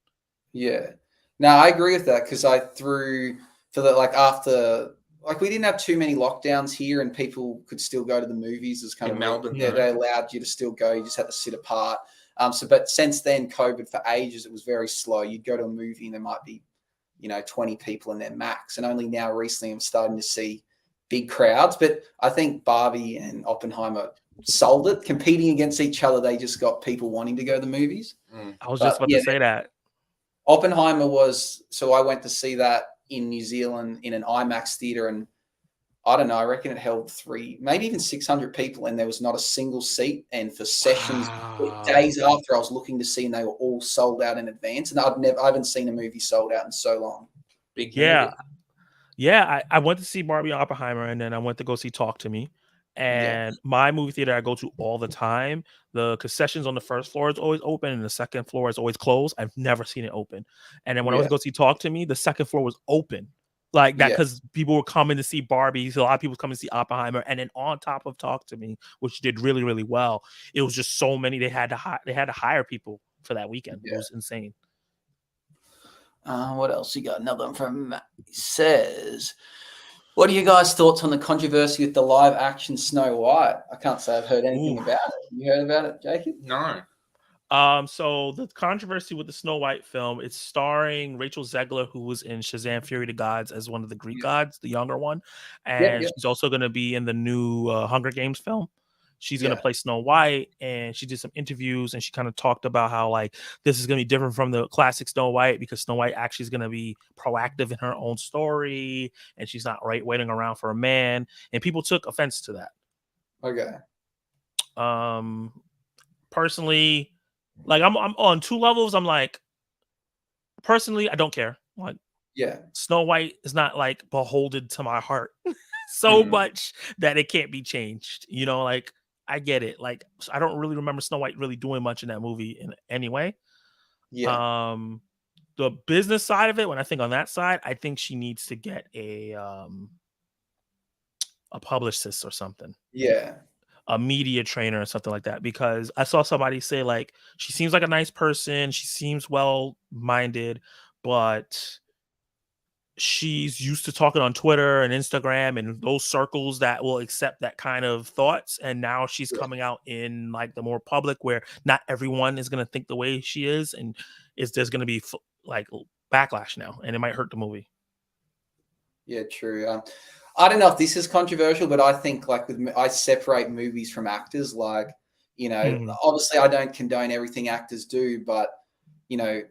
Yeah. No, I agree with that because I threw for the after we didn't have too many lockdowns here and people could still go to the movies. It's kind In of Melbourne, yeah, right? they allowed you to still go. You just had to sit apart. But since then, COVID for ages, it was very slow. You'd go to a movie and there might be, 20 people in their max. And only now recently I'm starting to see big crowds. But I think Barbie and Oppenheimer sold it, competing against each other. They just got people wanting to go to the movies. I was just about to say that. Oppenheimer so I went to see that in New Zealand in an IMAX theater, and I don't know, I reckon it held maybe even 600 people, and there was not a single seat. And for sessions, days after, I was looking to see, and they were all sold out in advance. And I haven't seen a movie sold out in so long. Big Yeah. Yeah, I went to see Barbie and Oppenheimer, and then I went to go see Talk to Me. And my movie theater I go to all the time, the concessions on the first floor is always open and the second floor is always closed. I've never seen it open. And then when I went to go see Talk to Me, the second floor was open. Like that, because people were coming to see Barbie. So a lot of people coming to see Oppenheimer. And then on top of Talk to Me, which did really, really well, it was just so many. They had to hire people for that weekend. It was insane. What else you got? Another one from Matt. He says, what are you guys' thoughts on the controversy with the live action Snow White? I can't say I've heard anything about it. You heard about it, Jacob? No. So the controversy with the Snow White film, it's starring Rachel Zegler, who was in Shazam: Fury of the Gods as one of the Greek gods, the younger one, and she's also going to be in the new Hunger Games film. She's going to play Snow White, and she did some interviews, and she kind of talked about how like this is going to be different from the classic Snow White because Snow White actually is going to be proactive in her own story, and she's not waiting around for a man. And people took offense to that. Okay. Personally, like I'm on two levels. I'm like, personally, I don't care. Like, Snow White is not like beholden to my heart so much that it can't be changed. Like I get it. Like I don't really remember Snow White really doing much in that movie in any way. Yeah. The business side of it, when I think on that side, I think she needs to get a publicist or something. Yeah. A media trainer or something like that, because I saw somebody say like she seems like a nice person, she seems well-minded, but she's used to talking on Twitter and Instagram and those circles that will accept that kind of thoughts, and now she's coming out in like the more public where not everyone is going to think the way she is, and there's going to be like backlash now, and it might hurt the movie. Yeah, true. I don't know if this is controversial, but I think I separate movies from actors. Like, obviously I don't condone everything actors do, but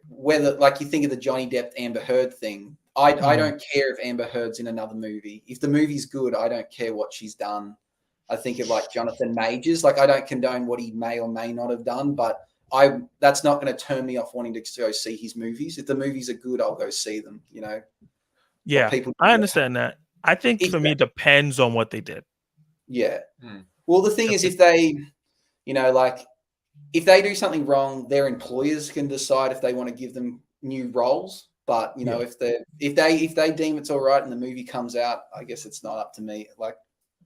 whether like you think of the Johnny Depp Amber Heard thing, I don't care if Amber Heard's in another movie. If the movie's good, I don't care what she's done. I think of like Jonathan Majors. Like I don't condone what he may or may not have done, but that's not going to turn me off wanting to go see his movies. If the movies are good, I'll go see them. Yeah, I understand that. I think for me, it depends on what they did. Yeah. Well, the thing is, if they, if they do something wrong, their employers can decide if they want to give them new roles. But Yeah. if they deem it's all right and the movie comes out, I guess it's not up to me. Like,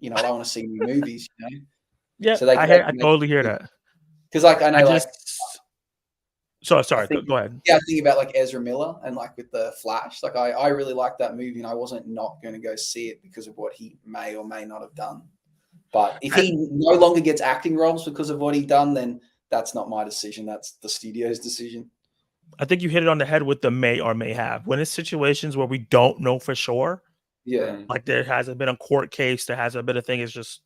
I don't want to see new movies, Yeah, So they I totally hear that. because like I I know like just sorry. think Go ahead. I think about like Ezra Miller and like with the Flash. Like I really like that movie and I wasn't not going to go see it because of what he may or may not have done. But if he no longer gets acting roles because of what he done, then that's not my decision. That's the studio's decision. I think you hit it on the head with the may or may have. When it's situations where we don't know for sure, Yeah. like there hasn't been a court case, there hasn't been a thing, it's just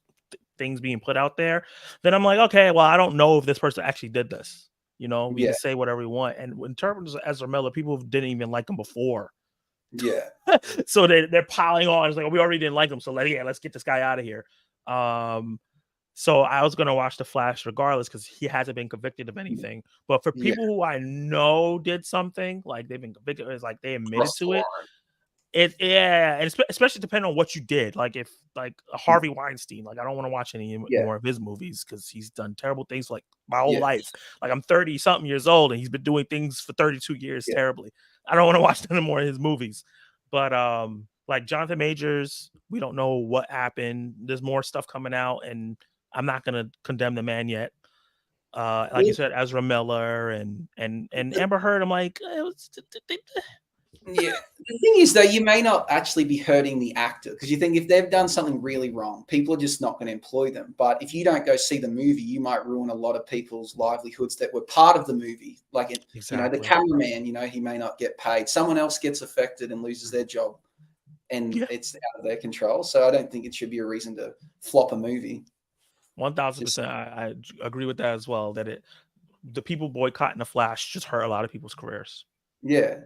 things being put out there, then I'm like, okay, well, I don't know if this person actually did this. We Yeah. can say whatever we want. And in terms of Ezra Miller, people didn't even like him before. Yeah. So they're piling on. It's like, we already didn't like him. So let's get this guy out of here. So I was going to watch The Flash regardless because he hasn't been convicted of anything. But for people who I know did something, like they've been convicted, it's like they admitted to it. And especially depending on what you did. Like if like Harvey Weinstein, like I don't want to watch any more of his movies because he's done terrible things like my whole life. Like I'm 30 something years old and he's been doing things for 32 years terribly. I don't want to watch any more of his movies. But like Jonathan Majors, we don't know what happened. There's more stuff coming out, and I'm not gonna condemn the man yet. Like you said, Ezra Miller and Amber Heard. I'm like, Yeah. The thing is, though, you may not actually be hurting the actor because you think if they've done something really wrong, people are just not going to employ them. But if you don't go see the movie, you might ruin a lot of people's livelihoods that were part of the movie. Like, the cameraman, he may not get paid. Someone else gets affected and loses their job, and it's out of their control. So I don't think it should be a reason to flop a movie. 1000%. I agree with that as well. That the people boycotting The Flash just hurt a lot of people's careers. Yeah.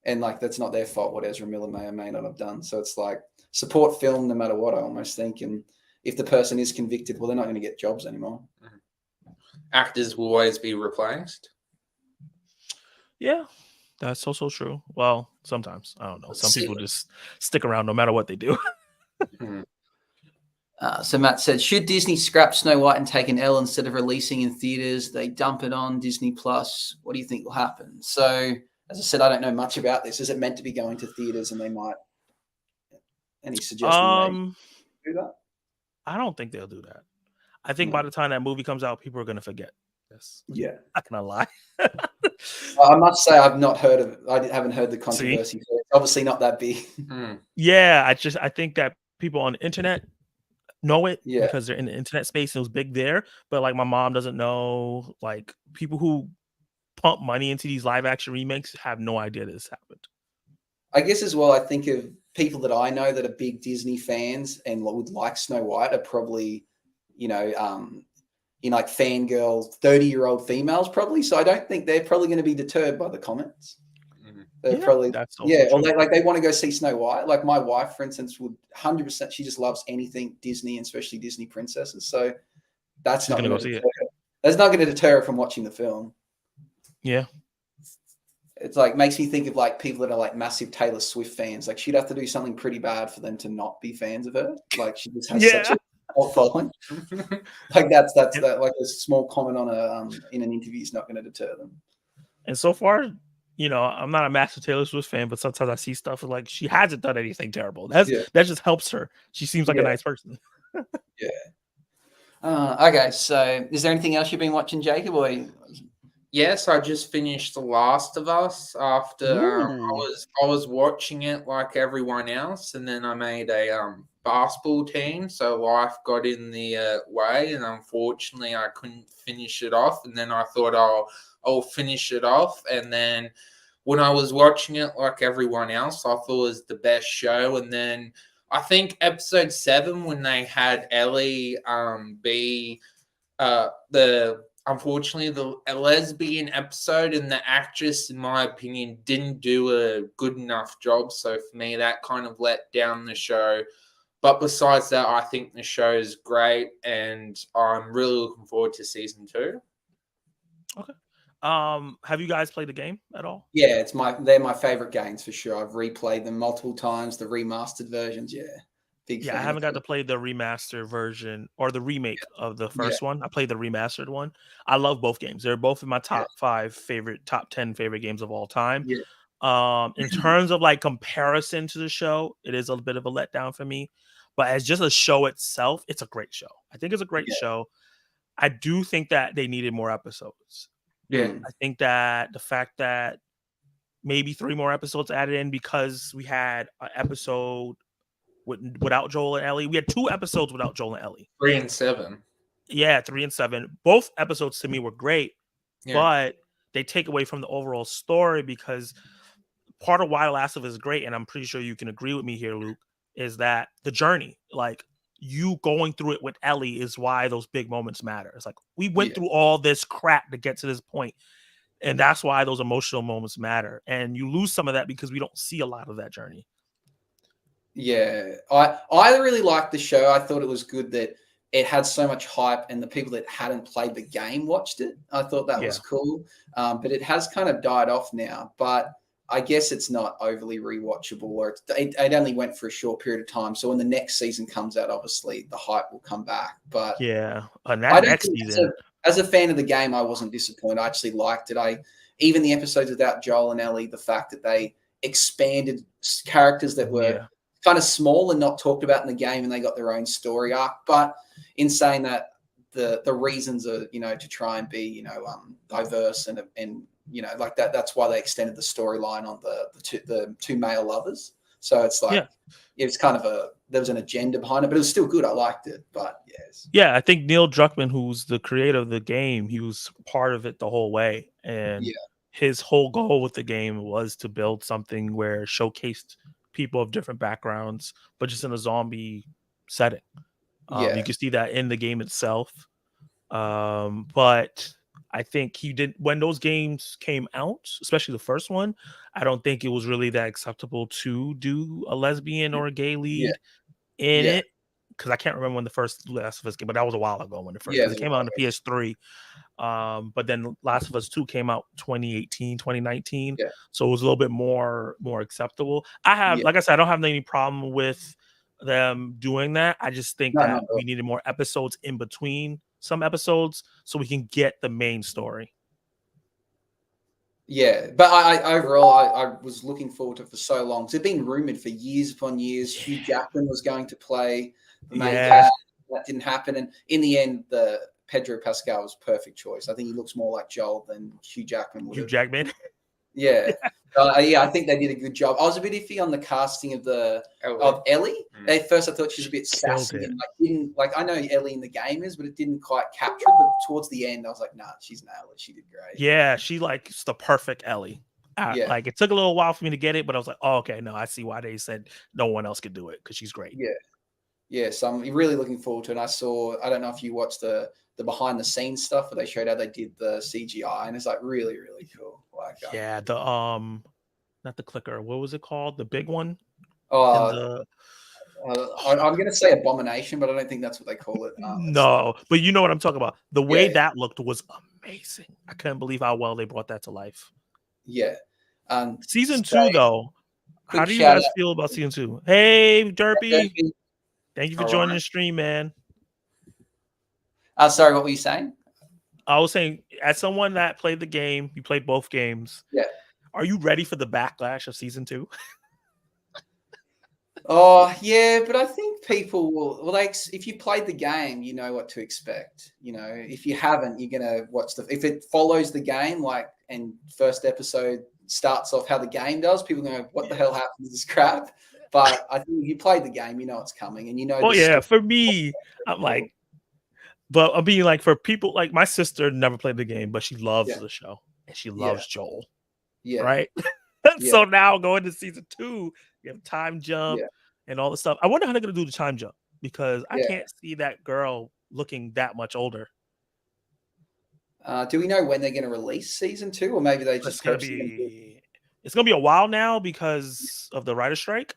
And like that's not their fault what Ezra Miller may or may not have done. So it's like support film no matter what, I almost think. And if the person is convicted, well, they're not going to get jobs anymore. Actors will always be replaced. Yeah, that's also true. Well, sometimes I don't know. Some people just stick around no matter what they do. So Matt said, should Disney scrap Snow White and take an L instead of releasing in theaters? They dump it on Disney Plus. What do you think will happen? So, as I said, I don't know much about this. Is it meant to be going to theaters and they might? Any suggestion? They do that? I don't think they'll do that. I think by the time that movie comes out, people are going to forget this. Yeah. Not going to lie. I must say I've not heard of it. I haven't heard the controversy. So it's obviously not that big. Yeah, I think that people on the internet know it because they're in the internet space and it was big there. But like my mom doesn't know. Like people who pump money into these live action remakes have no idea this happened. I guess as well, I think of people that I know that are big Disney fans and would like Snow White are probably, like fangirl 30-year-old females probably. So I don't think they're probably going to be deterred by the comments. They're probably or they want to go see Snow White. Like my wife, for instance, would 100%. She just loves anything Disney, and especially Disney princesses. So that's not going to deter her. That's not going to deter her from watching the film. Yeah. It's like makes me think of like people that are like massive Taylor Swift fans. Like she'd have to do something pretty bad for them to not be fans of her. Like she just has such a cult following. Like that's like a small comment on a in an interview is not going to deter them. And so far, I'm not a massive Taylor Swift fan, but sometimes I see stuff like she hasn't done anything terrible. That just helps her. She seems like a nice person. Okay, so is there anything else you've been watching, Jacob? Or yes, I just finished The Last of Us after I was watching it like everyone else, and then I made a basketball team, so life got in the way, and unfortunately I couldn't finish it off. And then I thought I'll finish it off, and then when I was watching it like everyone else, I thought it was the best show. And then I think episode 7 when they had Ellie be unfortunately the lesbian episode, and the actress, in my opinion, didn't do a good enough job. So for me, that kind of let down the show. But besides that, I think the show is great, and I'm really looking forward to season 2. Okay. Have you guys played the game at all? Yeah, they're my favorite games for sure. I've replayed them multiple times. The remastered versions, big. I haven't got to play the remastered version or the remake of the first one. I played the remastered one. I love both games. They're both in my top 10 favorite games of all time. In terms of like comparison to the show, it is a bit of a letdown for me. But as just a show itself, it's a great show. I think it's a great show. I do think that they needed more episodes. Yeah. I think that the fact that maybe 3 more episodes added in because we had an episode without Joel and Ellie. We had 2 episodes without Joel and Ellie. 3 and 7. Yeah, 3 and 7. Both episodes to me were great, Yeah. but they take away from the overall story because part of why The Last of Us is great, and I'm pretty sure you can agree with me here, Luke, is that the journey, like you going through it with Ellie, is why those big moments matter. It's like we went through all this crap to get to this point, and that's why those emotional moments matter. And you lose some of that because we don't see a lot of that journey. Yeah, I really liked the show. I thought it was good that it had so much hype, and the people that hadn't played the game watched it. I thought that was cool, but it has kind of died off now. But I guess it's not overly rewatchable, or it only went for a short period of time. So when the next season comes out, obviously the hype will come back. But yeah, and I that don't next think season, as a fan of the game, I wasn't disappointed. I actually liked it. Even the episodes without Joel and Ellie, the fact that they expanded characters that were kind of small and not talked about in the game, and they got their own story arc. But in saying that, the reasons are, to try and be, diverse and like that. That's why they extended the storyline on the two male lovers. So it's like it was kind of there was an agenda behind it, but it was still good. I liked it. But yes, I think Neil Druckmann, who's the creator of the game, he was part of it the whole way, and his whole goal with the game was to build something where it showcased people of different backgrounds, but just in a zombie setting. You can see that in the game itself. But I think he did, when those games came out, especially the first one, I don't think it was really that acceptable to do a lesbian or a gay lead in it. Because I can't remember when the first Last of Us game, but that was a while ago when it came out on the PS3. But then Last of Us 2 came out 2018, 2019. So it was a little bit more acceptable. Like I said, I don't have any problem with them doing that. I just think that we needed more episodes in between some episodes so we can get the main story. Yeah, but I overall I was looking forward to it for so long. It's been rumored for years upon years. Hugh Jackman was going to play the main character. That didn't happen, and in the end, the Pedro Pascal was perfect choice. I think he looks more like Joel than Hugh Jackman would. Hugh Jackman. Yeah. I think they did a good job. I was a bit iffy on the casting of Ellie. At first, I thought she was a bit sassy. And I know Ellie in the game is, but it didn't quite capture it. But towards the end, I was like, nah, she's nailed it. She did great. Yeah, she it's the perfect Ellie. Like it took a little while for me to get it, but I was like, oh, okay, no, I see why they said no one else could do it because she's great. Yeah. So I'm really looking forward to it. I don't know if you watched the behind the scenes stuff where they showed how they did the CGI, and it's like really, really cool. Like the not the clicker. What was it called? The big one. I'm going to say Abomination, but I don't think that's what they call it. No, but you know what I'm talking about. The way that looked was amazing. I couldn't believe how well they brought that to life. Yeah. Season 2, though. How do you guys feel about season 2? Hey, Derpy. Thank you for joining the stream, man. Sorry, what were you saying? I was saying, as someone that played the game, you played both games. Yeah. Are you ready for the backlash of season 2? Oh, yeah, but I think people will, if you played the game, you know what to expect. If you haven't, you're going to watch if it follows the game, and first episode starts off how the game does, people are going to go, what the hell happened to this crap? But I think if you played the game, you know it's coming, and you know. Well, yeah, for me, I'm like, but I'm being like, for people, like my sister never played the game, but she loves the show, and she loves Joel. Yeah. Right? So now going to season 2, you have time jump and all the stuff. I wonder how they're going to do the time jump, because I can't see that girl looking that much older. Do we know when they're going to release season 2, or maybe they just it's going to be a while now because of the writer strike.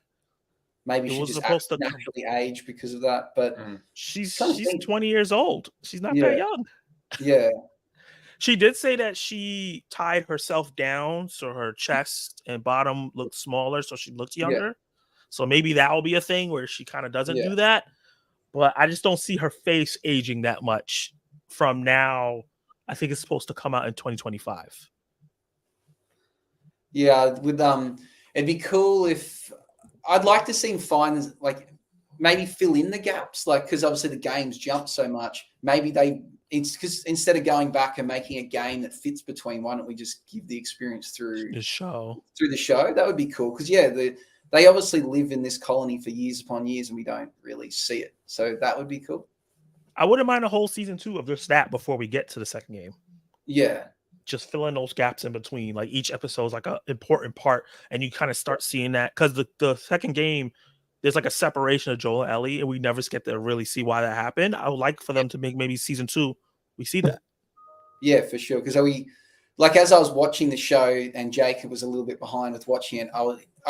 Maybe she was supposed to naturally age because of that, but she's 20 years old. She's not that young. Yeah. She did say that she tied herself down so her chest and bottom looked smaller, so she looks younger. So maybe that will be a thing where she kind of doesn't do that. But I just don't see her face aging that much from now. I think it's supposed to come out in 2025. Yeah, with it'd be cool if I'd like to see him find like maybe fill in the gaps, like because obviously the games jump so much. Maybe it's because instead of going back and making a game that fits between, why don't we just give the experience through The show. the show? That would be cool because they obviously live in this colony for years upon years, and we don't really see it. So that would be cool. I wouldn't mind a whole season 2 of just that before we get to the second game. Yeah, Just fill in those gaps in between. Like each episode is like an important part, and you kind of start seeing that because the second game, there's like a separation of Joel and Ellie, and we never get to really see why that happened. I would like for them to make maybe season 2. We see that. yeah, for sure. Because as I was watching the show, and Jacob was a little bit behind with watching it,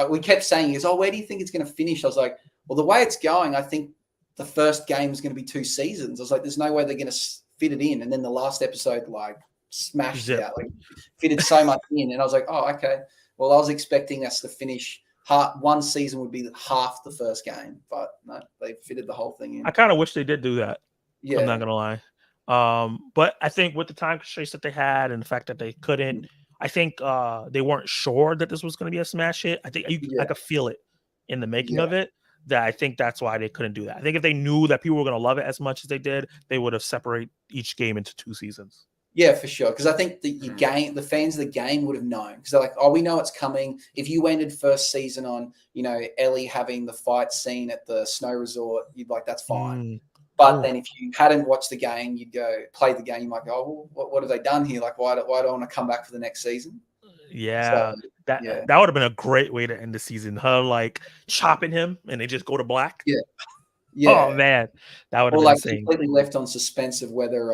we kept saying, "Is where do you think it's going to finish?" I was like, "Well, the way it's going, I think the first game is going to be 2 seasons." I was like, "There's no way they're going to fit it in," and then the last episode like smashed it out, like fitted so much in, and I was like, "Oh, okay." Well, I was expecting us to finish one season would be half the first game, but no, they fitted the whole thing in. I kind of wish they did do that. Yeah, I'm not gonna lie. But I think with the time constraints that they had and the fact that they couldn't, I think they weren't sure that this was going to be a smash hit. I think I could feel it in the making of it. That I think that's why they couldn't do that. I think if they knew that people were going to love it as much as they did, they would have separated each game into 2 seasons. Yeah, for sure. Because I think the fans of the game would have known. Because they're like, "Oh, we know it's coming." If you ended first season on, Ellie having the fight scene at the snow resort, you'd like, that's fine. But then if you hadn't watched the game, you'd go play the game. You might go, "Oh, well, what have they done here? Like, why do I want to come back for the next season?" Yeah, so, that would have been a great way to end the season. Her like chopping him, and they just go to black. Yeah. Oh man, that would have been insane. Completely left on suspense of whether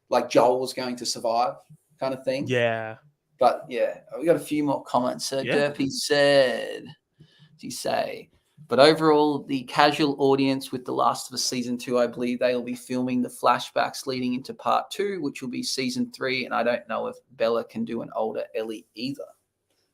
like Joel was going to survive, kind of thing. Yeah. But yeah, we got a few more comments. So Derpy said, "Do you say?" But overall, the casual audience with The Last of Us Season 2, I believe they will be filming the flashbacks leading into Part 2, which will be Season 3. And I don't know if Bella can do an older Ellie either.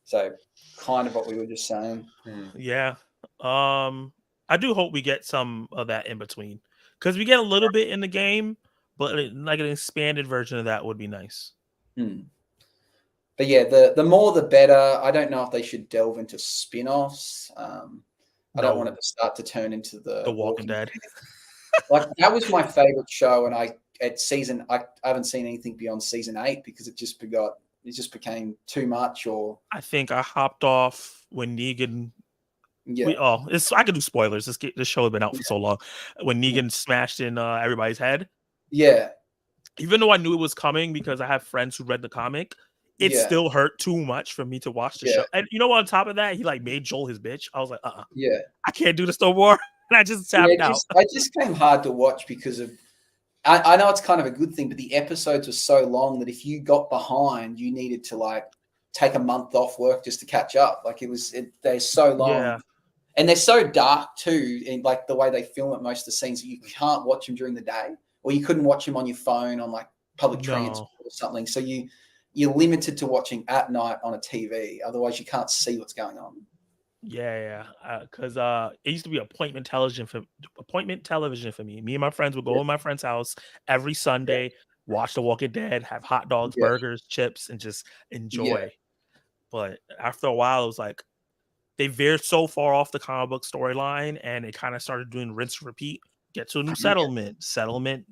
So kind of what we were just saying. Yeah. I do hope we get some of that in between. Because we get a little bit in the game, but like an expanded version of that would be nice. But yeah, the more the better. I don't know if they should delve into spin-offs. I don't want it to start to turn into the Walking Dead. Like that was my favorite show, and I haven't seen anything beyond season 8 because it just became too much. Or I think I hopped off when Negan. Yeah. I could do spoilers. This show has been out for so long. When Negan smashed in everybody's head. Yeah. Even though I knew it was coming because I have friends who read the comic. It still hurt too much for me to watch the show. And on top of that, he like made Joel his bitch. I was like, yeah, I can't do this no more. And I just tapped out. I just came hard to watch because of, I know it's kind of a good thing, but the episodes were so long that if you got behind, you needed to like take a month off work just to catch up. Like they're so long and they're so dark too. In like the way they film it, most of the scenes, you can't watch them during the day, or you couldn't watch them on your phone on like public transport or something. So you're limited to watching at night on a TV. Otherwise, you can't see what's going on. Yeah. Because it used to be appointment television for me. Me and my friends would go to my friend's house every Sunday, watch The Walking Dead, have hot dogs, burgers, chips, and just enjoy. Yeah. But after a while, it was like they veered so far off the comic book storyline, and it kind of started doing rinse and repeat. Get to a new settlement. Settlement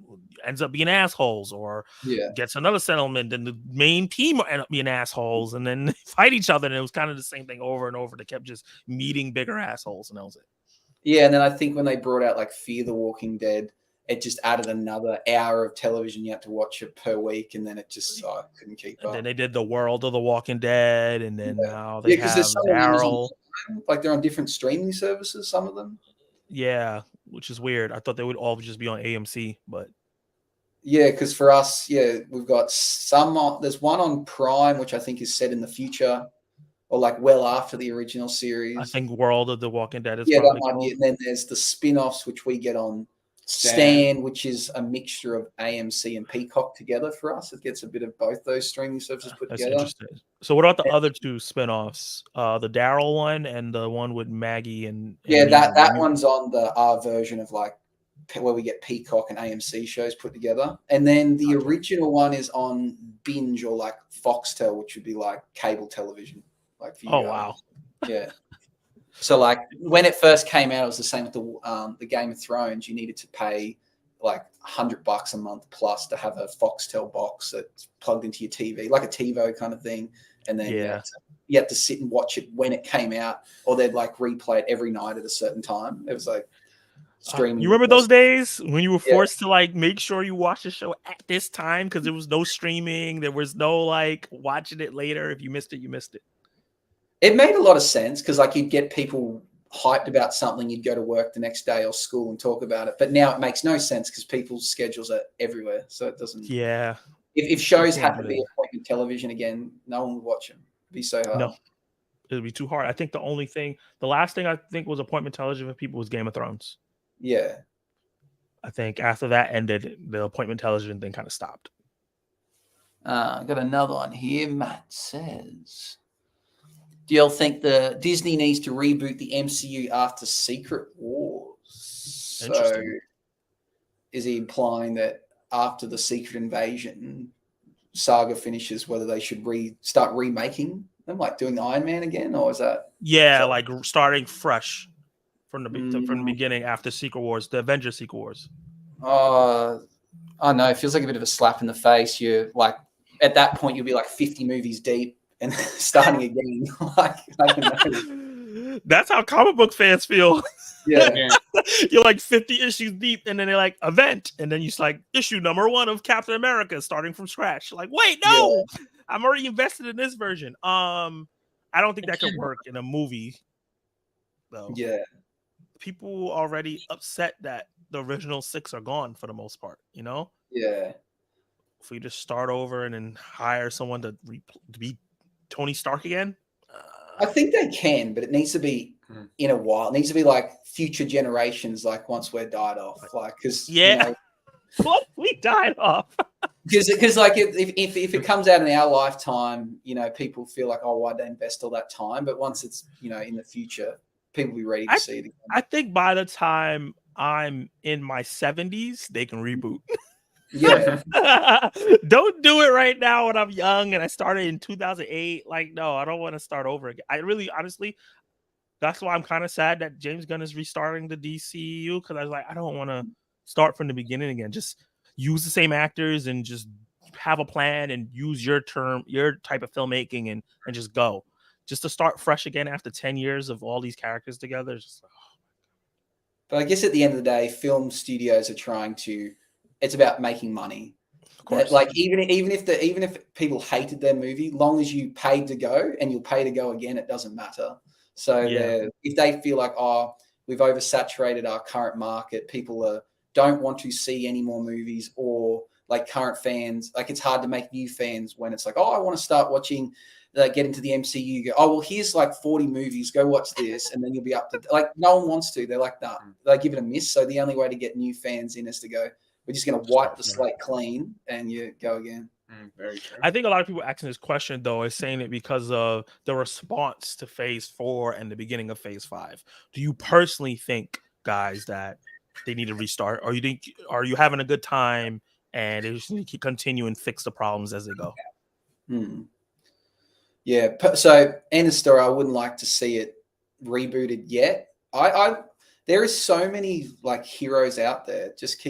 ends up being assholes, or gets another settlement, and the main team end up being assholes, and then they fight each other. And it was kind of the same thing over and over. They kept just meeting bigger assholes, and that was it. Yeah, and then I think when they brought out like Fear the Walking Dead, it just added another hour of television you had to watch it per week, and then it just couldn't keep up. Then they did the World of the Walking Dead, and then now they have Daryl. Like they're on different streaming services, some of them. Yeah, which is weird. I thought they would all just be on AMC, but because for us, we've got some. There's one on Prime, which I think is set in the future, or like well after the original series. I think World of the Walking Dead is that might be. And then there's the spin-offs, which we get on Stan, which is a mixture of AMC and Peacock together for us. It gets a bit of both those streaming services put together. Interesting. So what about the other 2 spin-offs? The Daryl one and the one with Maggie and that one's on our version of like where we get Peacock and AMC shows put together. And then the original one is on Binge or like Foxtel, which would be like cable television. like for you Oh guys. wow. Yeah. So like when it first came out, it was the same with the Game of Thrones. You needed to pay like $100 a month plus to have a Foxtel box that's plugged into your TV, like a TiVo kind of thing. And then you had to sit and watch it when it came out, or they'd like replay it every night at a certain time. It was like streaming. You remember those days when you were Yeah. forced to like make sure you watch the show at this time because there was no streaming, there was no like watching it later. If you missed it, you missed it. It made a lot of sense because like you'd get people hyped about something, you'd go to work the next day or school and talk about it. But now it makes no sense because people's schedules are everywhere, so it doesn't. Yeah. If shows had to do be that. appointment television again, no one would watch them. It'd be so hard. No, it'd be too hard. I think the last thing I think was appointment television for people was Game of Thrones. Yeah. I think after that ended, the appointment television thing kind of stopped. I got another one here. Matt says, do you all think the Disney needs to reboot the MCU after Secret Wars? So Interesting. is he implying that after the Secret Invasion saga finishes, whether they should start remaking them, like doing Iron Man again, or is that? Yeah, like starting fresh from the beginning after Secret Wars, the Avengers Secret Wars. I don't know. It feels like a bit of a slap in the face. You're like, at that point, you'll be like 50 movies deep and starting again. Like, I don't know. That's how comic book fans feel. Yeah. You're like 50 issues deep, and then they're like event, and then you like issue number 1 of Captain America starting from scratch. Like, wait, no, I'm already invested in this version. I don't think that could work in a movie, though. Yeah. People already upset that the original 6 are gone for the most part, you know? Yeah. If we just start over and then hire someone to be Tony Stark again. I think they can, but it needs to be in a while. It needs to be like future generations, like once we're died off. Like, because, What? We died off. Because like if it comes out in our lifetime, people feel like, oh, why'd they invest all that time? But once it's, in the future, people will be ready to see it again. I think by the time I'm in my 70s, they can reboot. Yeah. Don't do it right now when I'm young and I started in 2008. Like, no, I don't want to start over again. I really, honestly, that's why I'm kind of sad that James Gunn is restarting the DCU, because I was like, I don't want to start from the beginning again. Just use the same actors and just have a plan and use your type of filmmaking and just go. Just to start fresh again after 10 years of all these characters together. But I guess at the end of the day, film studios are trying to. It's about making money. Of course. Like even if people hated their movie, long as you paid to go and you'll pay to go again, it doesn't matter. So if they feel like, oh, we've oversaturated our current market, people don't want to see any more movies, or like current fans, like it's hard to make new fans when it's like, oh, I want to start watching. Get into the MCU. Go, oh well, here's like 40 movies. Go watch this, and then you'll be up to. Like no one wants to. They're like, nah. They give it a miss. So the only way to get new fans in is to go. We're just going to wipe the slate clean, and you go again. Very true. I think a lot of people asking this question though is saying it because of the response to Phase 4 and the beginning of Phase 5. Do you personally think, guys, that they need to restart, or are you having a good time and they just need to continue and fix the problems as they go? Yeah. So end of story. I wouldn't like to see it rebooted yet. There is so many like heroes out there. Just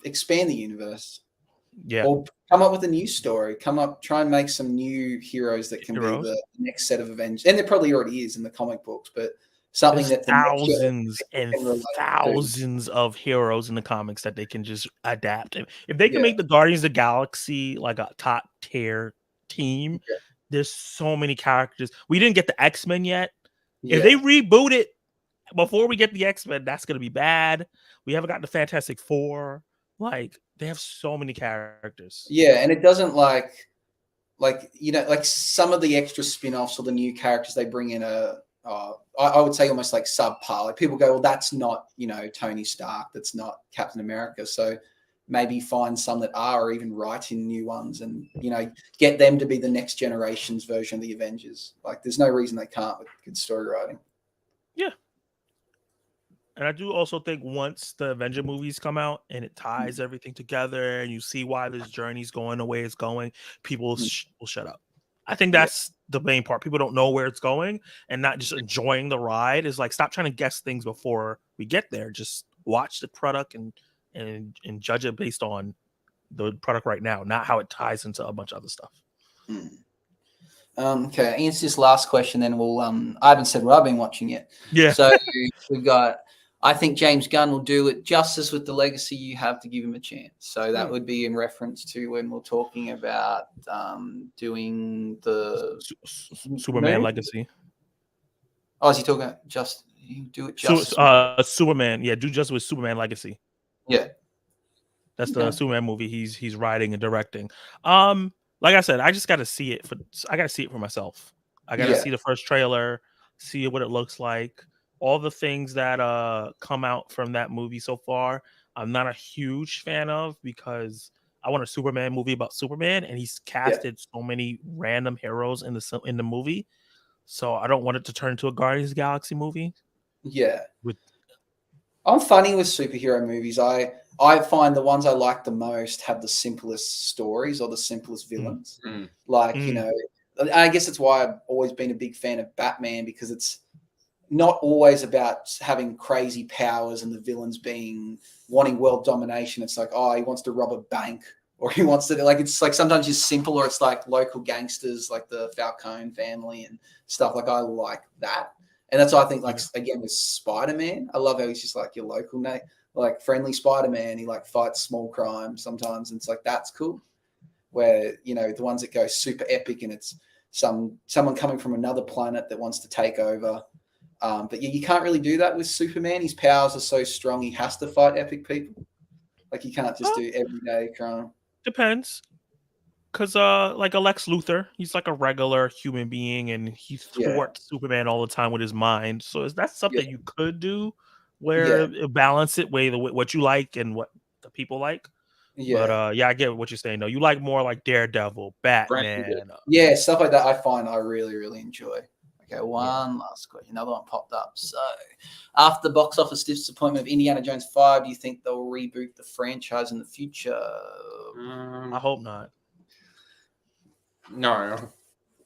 expand the universe. Yeah. Or come up with a new story. Try and make some new heroes that can be the next set of Avengers. And there probably already is in the comic books, but something There's that thousands and thousands of heroes in the comics that they can just adapt. If they can make the Guardians of the Galaxy like a top tier team, there's so many characters. We didn't get the X-Men yet. If they reboot it before we get the X-Men, that's going to be bad. We haven't got the Fantastic Four. Like, they have so many characters. Yeah, and it doesn't like some of the extra spin-offs or the new characters they bring in I would say almost like subpar. Like people go, well, that's not, Tony Stark. That's not Captain America. So maybe find some that are, or even write in new ones and, get them to be the next generation's version of the Avengers. Like there's no reason they can't with good story writing. Yeah. And I do also think once the Avenger movies come out and it ties everything together and you see why this journey's going the way it's going, people will shut up. I think that's the main part. People don't know where it's going and not just enjoying the ride. Is like, stop trying to guess things before we get there. Just watch the product and judge it based on the product right now, not how it ties into a bunch of other stuff. Okay, answer this last question, then we'll. I haven't said what I've been watching yet. Yeah. So we've got. I think James Gunn will do it justice with the legacy. You have to give him a chance. So that would be in reference to when we're talking about doing the Superman movie? Legacy. Oh, is he talking about just you do it justice? Superman. Yeah, do just with Superman Legacy. Yeah. That's the Superman movie he's writing and directing. Like I said, I just got to see it for myself. I got to see the first trailer, see what it looks like. All the things that come out from that movie so far, I'm not a huge fan of because I want a Superman movie about Superman, and he's casted so many random heroes in the movie. So I don't want it to turn into a Guardians of the Galaxy movie. Yeah. I'm funny with superhero movies. I find the ones I like the most have the simplest stories or the simplest villains. Like, you know, I guess that's why I've always been a big fan of Batman, because it's not always about having crazy powers and the villains wanting world domination. It's like, oh, he wants to rob a bank, or he wants to, like, it's like sometimes it's simple, or it's like local gangsters like the Falcone family and stuff. Like, I like that. And that's why I think, like, again, with Spider-Man, I love how he's just like your local like friendly Spider-Man. He like fights small crime sometimes. And it's like, that's cool. Where, you know, the ones that go super epic and it's someone coming from another planet that wants to take over. But yeah, you can't really do that with Superman. His powers are so strong, he has to fight epic people. Like, you can't just do everyday crime. Depends. Because like Lex Luthor, he's like a regular human being, and he thwarts Superman all the time with his mind. So that's something you could do, where balance it, weigh what you like and what the people like. Yeah. But I get what you're saying. though. You like more like Daredevil, Batman. Yeah, stuff like that I find I really, really enjoy. Okay, one last question. Another one popped up. So, after the box office disappointment of Indiana Jones 5, do you think they'll reboot the franchise in the future? I hope not. No.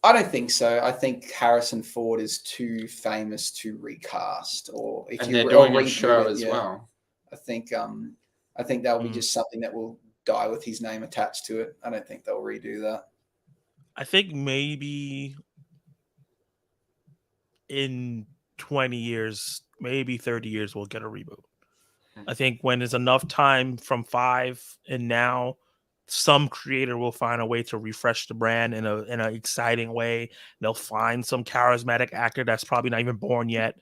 I don't think so. I think Harrison Ford is too famous to recast, they're doing a show as well. I think that'll be just something that will die with his name attached to it. I don't think they'll redo that. I think maybe in 20 years, maybe 30 years, we'll get a reboot. I think when there's enough time from 5 and now, some creator will find a way to refresh the brand in an exciting way. They'll find some charismatic actor that's probably not even born yet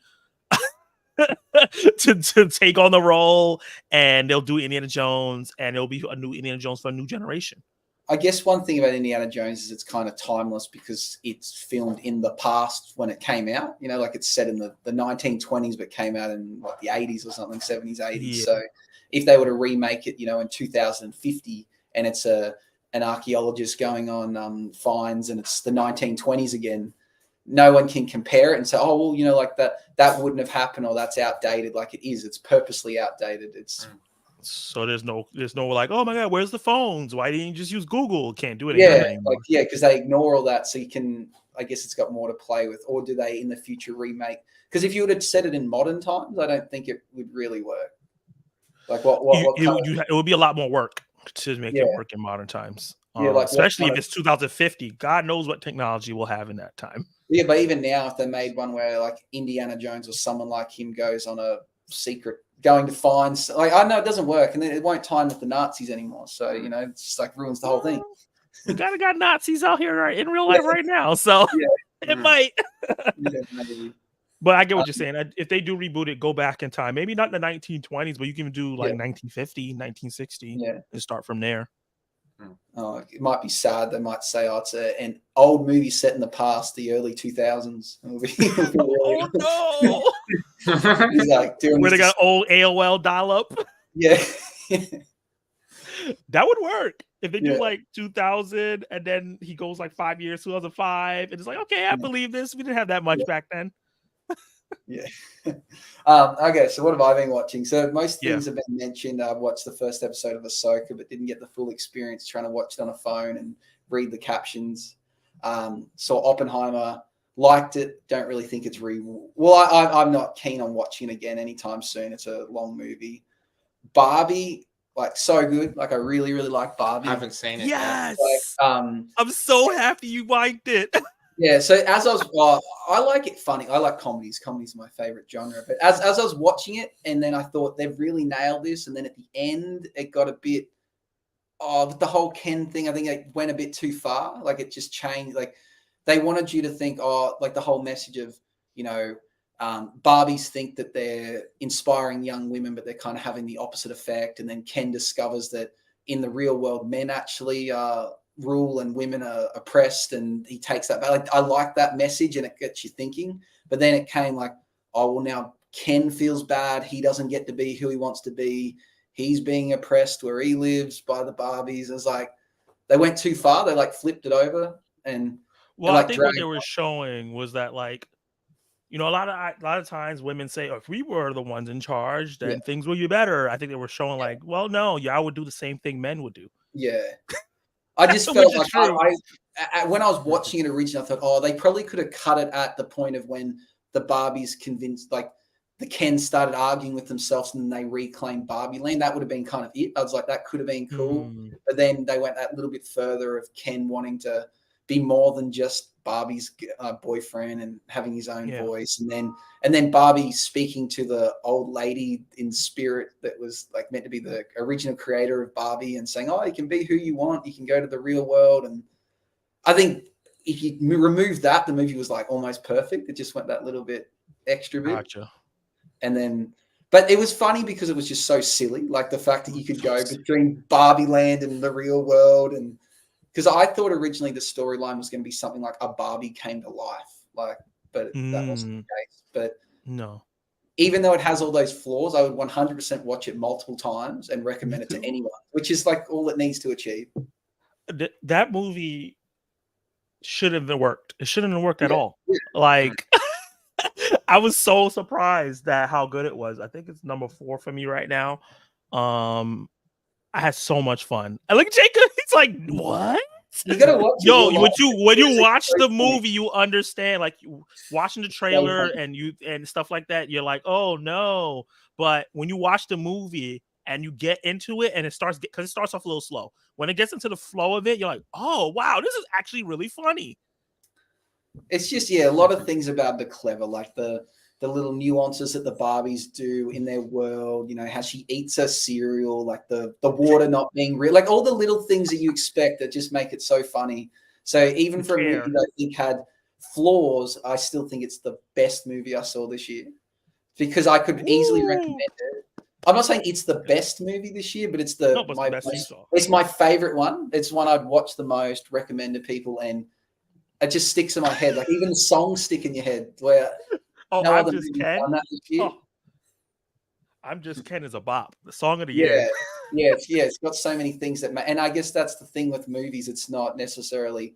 to take on the role, and they'll do Indiana Jones, and it'll be a new Indiana Jones for a new generation. I guess one thing about Indiana Jones is it's kind of timeless because it's filmed in the past when it came out. You know, like it's set in the 1920s, but came out in the 80s or something, 70s, 80s. Yeah. So if they were to remake it, you know, in 2050, and it's an archaeologist going on finds, and it's the 1920s again, no one can compare it and say, oh, well, you know, like that wouldn't have happened, or that's outdated. Like it is. It's purposely outdated. It's so there's no like, oh my God, where's the phones? Why didn't you just use Google? Can't do it anymore. Because they ignore all that. So you can, I guess it's got more to play with. Or do they in the future remake? Because if you would have said it in modern times, I don't think it would really work. Like it would be a lot more work to make it work in modern times. Especially if it's 2050. God knows what technology we'll have in that time. Yeah, but even now, if they made one where like Indiana Jones or someone like him goes on a secret, going to find, like, I know it doesn't work, and then it won't time with the Nazis anymore. So, you know, it's just like ruins the whole thing. We got Nazis out here in real life right now, so it might. Maybe. But I get what you're saying. If they do reboot it, go back in time. Maybe not in the 1920s, but you can do like 1950, 1960, and start from there. Oh, it might be sad. They might say, oh, it's an old movie set in the past, the early 2000s. Oh, no. He's like doing where they got old AOL dial-up. Yeah. That would work. If they do like 2000 and then he goes like 5 years, 2005, and it's like, okay, I believe this. We didn't have that much back then. Yeah. Okay, so what have I been watching? So most things have been mentioned. I've watched the first episode of Ahsoka, but didn't get the full experience trying to watch it on a phone and read the captions. Saw Oppenheimer, liked it. Don't really think it's well. I'm not keen on watching it again anytime soon. It's a long movie. Barbie, like so good. Like I really like Barbie. I haven't seen it. Yes. Like, I'm so happy you liked it. yeah. So as I was, I like it funny. I like comedies. Comedy's my favorite genre. But as I was watching it, and then I thought they've really nailed this, and then at the end it got a bit. Oh, with the whole Ken thing, I think it went a bit too far. Like it just changed. Like they wanted you to think, like the whole message of, Barbies think that they're inspiring young women, but they're kind of having the opposite effect. And then Ken discovers that in the real world, men actually rule and women are oppressed. And he takes that back. Like, I like that message and it gets you thinking. But then it came like, oh, well, now Ken feels bad. He doesn't get to be who he wants to be. He's being oppressed where he lives by the Barbies. It's like they went too far. They like flipped it over. And well, like I think what they were showing was that, like, a lot of times women say, oh, if we were the ones in charge, then things would be better. I think they were showing like, well, no, I would do the same thing men would do. Yeah. I just felt like when I was watching it originally, I thought, oh, they probably could have cut it at the point of when the Barbies convinced, like, the Ken started arguing with themselves and then they reclaimed Barbie Land. That would have been kind of it. I was like, that could have been cool. But then they went that little bit further of Ken wanting to be more than just Barbie's boyfriend and having his own voice. And then Barbie speaking to the old lady in spirit that was like meant to be the original creator of Barbie and saying, oh, you can be who you want. You can go to the real world. And I think if you remove that, the movie was like almost perfect. It just went that little bit extra bit. Gotcha. And then, but it was funny because it was just so silly. Like the fact that you could go between Barbie Land and the real world. And because I thought originally the storyline was going to be something like a Barbie came to life, but that wasn't the case. But no, even though it has all those flaws, I would 100% watch it multiple times and recommend it to anyone, which is like all it needs to achieve. That movie shouldn't have worked. It shouldn't have worked at all. Yeah. Like, I was so surprised at how good it was. I think it's number 4 for me right now. I had so much fun. And look, Jacob, he's like, what? You gotta watch it. Yo, when you watch the movie, you understand. Like, you watching the trailer and stuff like that, you're like, oh no. But when you watch the movie and you get into it, and it starts because it starts off a little slow. When it gets into the flow of it, you're like, oh wow, this is actually really funny. It's just a lot of things about the clever, like the little nuances that the Barbies do in their world, how she eats her cereal, like the water not being real, like all the little things that you expect that just make it so funny. So even for a movie that I think had flaws, I still think it's the best movie I saw this year because I could easily recommend it. I'm not saying it's the best movie this year, but it's it's my favorite one. It's one I'd watch the most, recommend to people, and it just sticks in my head. Like even the songs stick in your head where I'm Just Ken. I'm Just Ken is a bop. The song of the year. It's got so many things that and I guess that's the thing with movies. It's not necessarily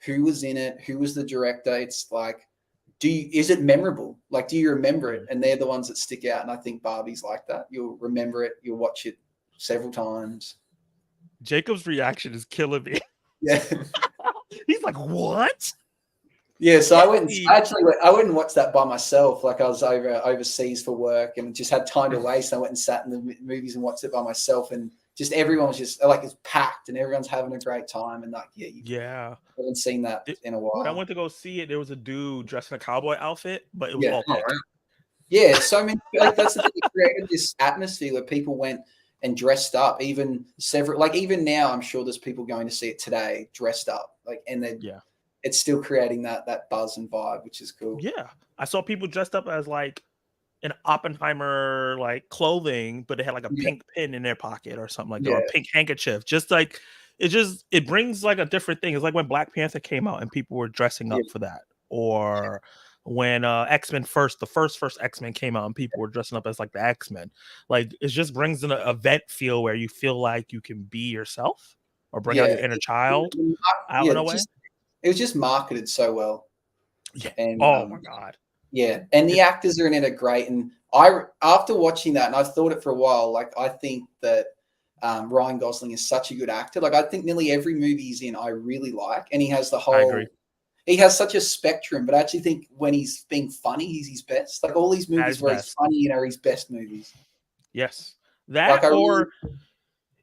who was in it, who was the director. It's like, is it memorable? Like, do you remember it? And they're the ones that stick out. And I think Barbie's like that. You'll remember it. You'll watch it several times. Jacob's reaction is killing me. Yeah. He's like, what? Yeah, so I went and watched that by myself. Like I was overseas for work and just had time to waste. I went and sat in the movies and watched it by myself, and just everyone was just like, it's packed and everyone's having a great time. And like, I haven't seen that in a while. When I went to go see it, there was a dude dressed in a cowboy outfit, but it was all pink. Yeah, so many. Like that's the thing. It created this atmosphere where people went and dressed up. Even now, I'm sure there's people going to see it today dressed up. Like, and then it's still creating that buzz and vibe, which is cool. Yeah, I saw people dressed up as like an Oppenheimer like clothing, but they had like a pink pin in their pocket or something like that, or a pink handkerchief. Just like it brings like a different thing. It's like when Black Panther came out and people were dressing up for that, or when X-Men the first X-Men came out and people were dressing up as like the X-Men. Like it just brings an event feel where you feel like you can be yourself or bring out your inner child out in a way. It was just marketed so well. Yeah. And, my God. Yeah. And the actors are in it great. And after watching that, and I've thought it for a while, like I think that Ryan Gosling is such a good actor. Like I think nearly every movie he's in, I really like. And he has the whole he has such a spectrum, but I actually think when he's being funny, he's his best. Like all these movies where he's funny, are his best movies. Yes, that Like or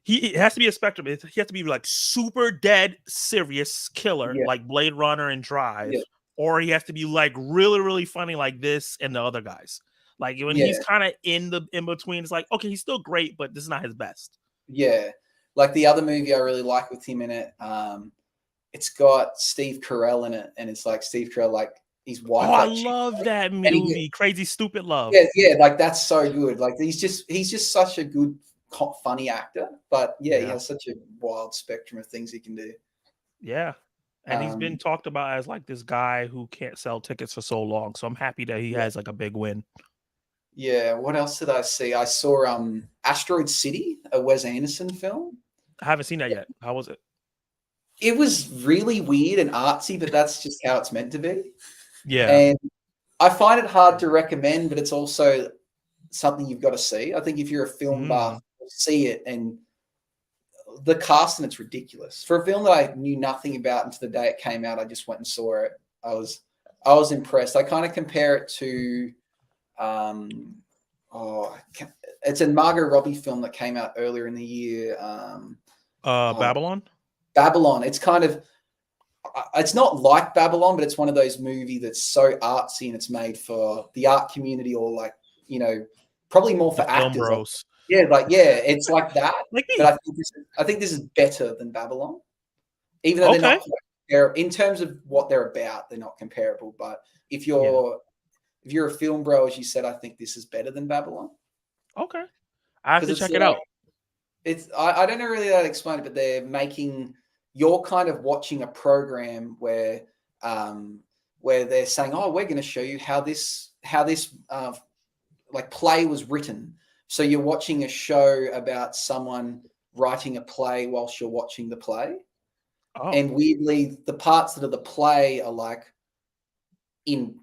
it has to be a spectrum. He has to be like super dead serious killer, like Blade Runner and Drive, or he has to be like really really funny like this and the other guys. Like when he's kind of in between, it's like okay, he's still great, but this is not his best. Yeah, like the other movie I really like with him in it. It's got Steve Carell in it, and it's like Steve Carell, like his wife. Oh, I love that movie, Crazy Stupid Love. Yeah, like that's so good. Like he's just such a good, funny actor. But he has such a wild spectrum of things he can do. Yeah, and he's been talked about as like this guy who can't sell tickets for so long. So I'm happy that he has like a big win. Yeah. What else did I see? I saw Asteroid City, a Wes Anderson film. I haven't seen that yet. How was it? It was really weird and artsy, but that's just how it's meant to be. Yeah. And I find it hard to recommend, but it's also something you've got to see. I think if you're a film buff, see it. And the cast in it's ridiculous. For a film that I knew nothing about until the day it came out, I just went and saw it. I was impressed. I kind of compare it to it's a Margot Robbie film that came out earlier in the year. Babylon? Babylon. It's kind of, it's not like Babylon, but it's one of those movies that's so artsy and it's made for the art community or like, probably more for actors. Bros. It's like that. Like me. But I think this is better than Babylon. Even though they're not, in terms of what they're about, they're not comparable. But if you're a film bro, as you said, I think this is better than Babylon. Okay. I have to check it out. I don't know really how to explain it, but you're kind of watching a program where they're saying, oh, we're going to show you how this like play was written. So you're watching a show about someone writing a play whilst you're watching the play. Oh. And weirdly, the parts that are the play are like in,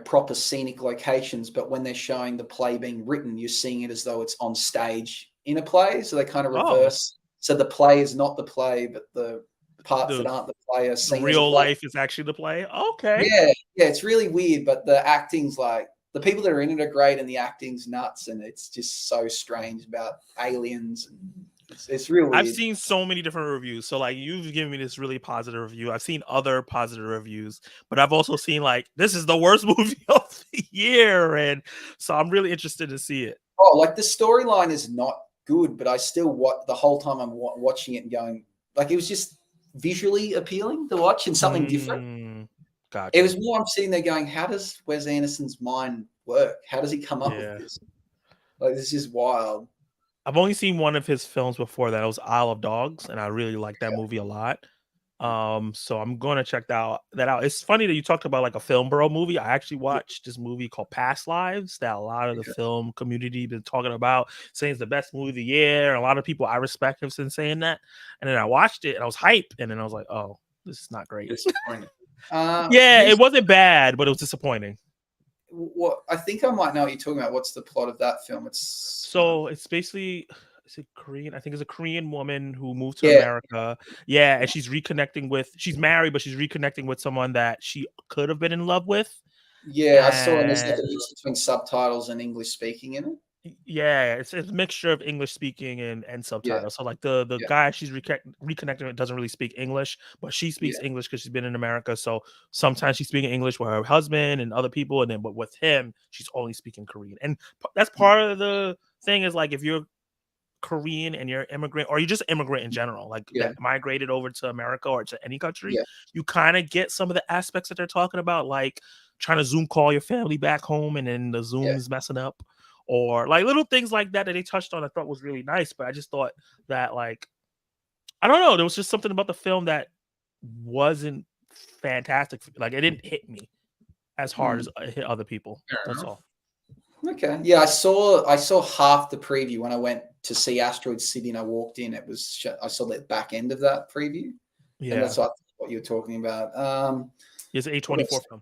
proper scenic locations. But when they're showing the play being written, you're seeing it as though it's on stage in a play. So they kind of reverse. So the play is not the play, but the parts that aren't the play are seen. Real life is actually the play. Okay. Yeah, it's really weird, but the acting's like, the people that are in it are great and the acting's nuts, and it's just so strange about aliens. And it's real weird. I've seen so many different reviews. So like you've given me this really positive review. I've seen other positive reviews, but I've also seen like this is the worst movie of the year. And so I'm really interested to see it. Oh, like the storyline is not good, but I still the whole time I'm watching it and going, like, it was just visually appealing to watch and something different. Gotcha. It was more I'm sitting there going, how does Wes Anderson's mind work? How does he come up with this? Like, this is wild. I've only seen one of his films before that. It was Isle of Dogs, and I really liked that movie a lot. So I'm going to check that out. It's funny that you talked about like a film bro movie. I actually watched this movie called Past Lives that a lot of the film community been talking about, saying it's the best movie of the year. And a lot of people I respect have been saying that. And then I watched it and I was hyped, and then I was like, oh, this is not great. It wasn't bad, but it was disappointing. What I think I might know what you're talking about. What's the plot of that film? It's basically, is it Korean? I think it's a Korean woman who moved to America. Yeah, and she's married, but she's reconnecting with someone that she could have been in love with. Yeah, I saw there's like a mix between subtitles and English speaking in it. Yeah, it's a mixture of English speaking and subtitles. So like the guy she's reconnecting with doesn't really speak English, but she speaks English because she's been in America. So sometimes she's speaking English with her husband and other people, and then but with him, she's only speaking Korean. And that's part of the thing is like if you're Korean and you're immigrant, or you're just immigrant in general, like that migrated over to America or to any country, you kind of get some of the aspects that they're talking about, like trying to Zoom call your family back home and then the Zoom is messing up. Or like little things like that they touched on, I thought was really nice. But I just thought that, like, I don't know, there was just something about the film that wasn't fantastic. Like, it didn't hit me as hard as it hit other people. That's all. Okay. Yeah, I saw half the preview when I went to see Asteroid City, and I walked in. I saw the back end of that preview. Yeah, and that's what you were talking about. It's an A24 film.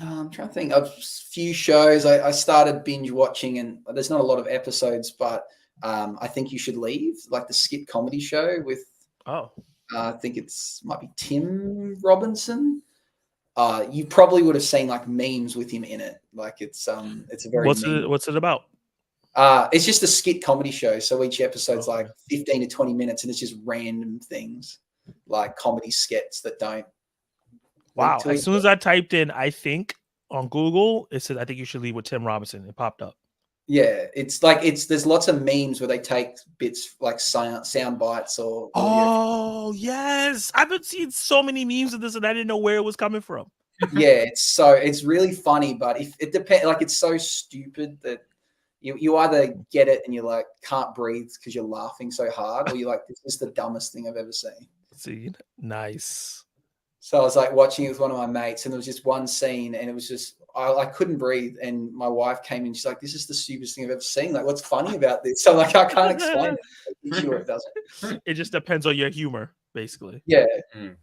I'm trying to think of a few shows. I started binge watching, and there's not a lot of episodes, but I Think You Should Leave, like the skit comedy show with, I think might be Tim Robinson. You probably would have seen like memes with him in it. Like it's a very What's it about? It's just a skit comedy show. So each episode's Okay. like 15 to 20 minutes, and it's just random things like comedy skits that don't. Wow. link to As each soon as I typed in, I think on Google, it said, I think you should leave with Tim Robinson. It popped up. Yeah, it's like there's lots of memes where they take bits like sound bites or audio. Oh, yes. I've been seeing so many memes of this and I didn't know where it was coming from. Yeah, it's really funny, but if it depends, like it's so stupid that you either get it and you like can't breathe because you're laughing so hard, or you're like, this is the dumbest thing I've ever seen. See, nice. So I was like watching it with one of my mates, and there was just one scene, and it was just I couldn't breathe. And my wife came in, she's like, "This is the stupidest thing I've ever seen. Like, what's funny about this?" So like, I can't explain it. I'm sure it doesn't. It just depends on your humor, basically. Yeah, Mm.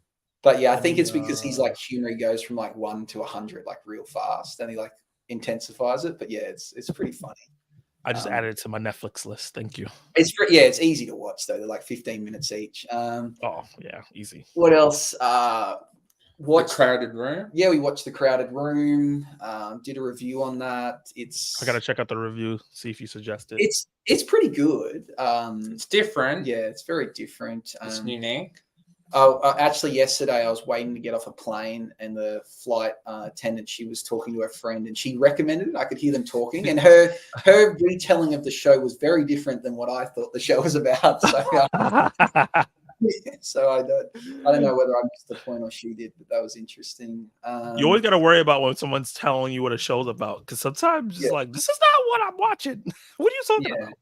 but yeah, I think it's because he's like humor. He goes from like 1 to 100 like real fast, and he like intensifies it. But yeah, it's pretty funny. I just added it to my Netflix list. Thank you. It's easy to watch though. They're like 15 minutes each. Oh, yeah, easy. What else? The Crowded Room. Yeah, we watched The Crowded Room. Did a review on that. I gotta check out the review, see if you suggest it. It's pretty good. It's different. Yeah, it's very different. It's unique. Actually, yesterday I was waiting to get off a plane, and the flight attendant, she was talking to her friend, and she recommended it. I could hear them talking, and her retelling of the show was very different than what I thought the show was about. So I don't know whether I missed the point or she did, but that was interesting. You always got to worry about when someone's telling you what a show's about, because sometimes it's like, this is not what I'm watching. What are you talking about?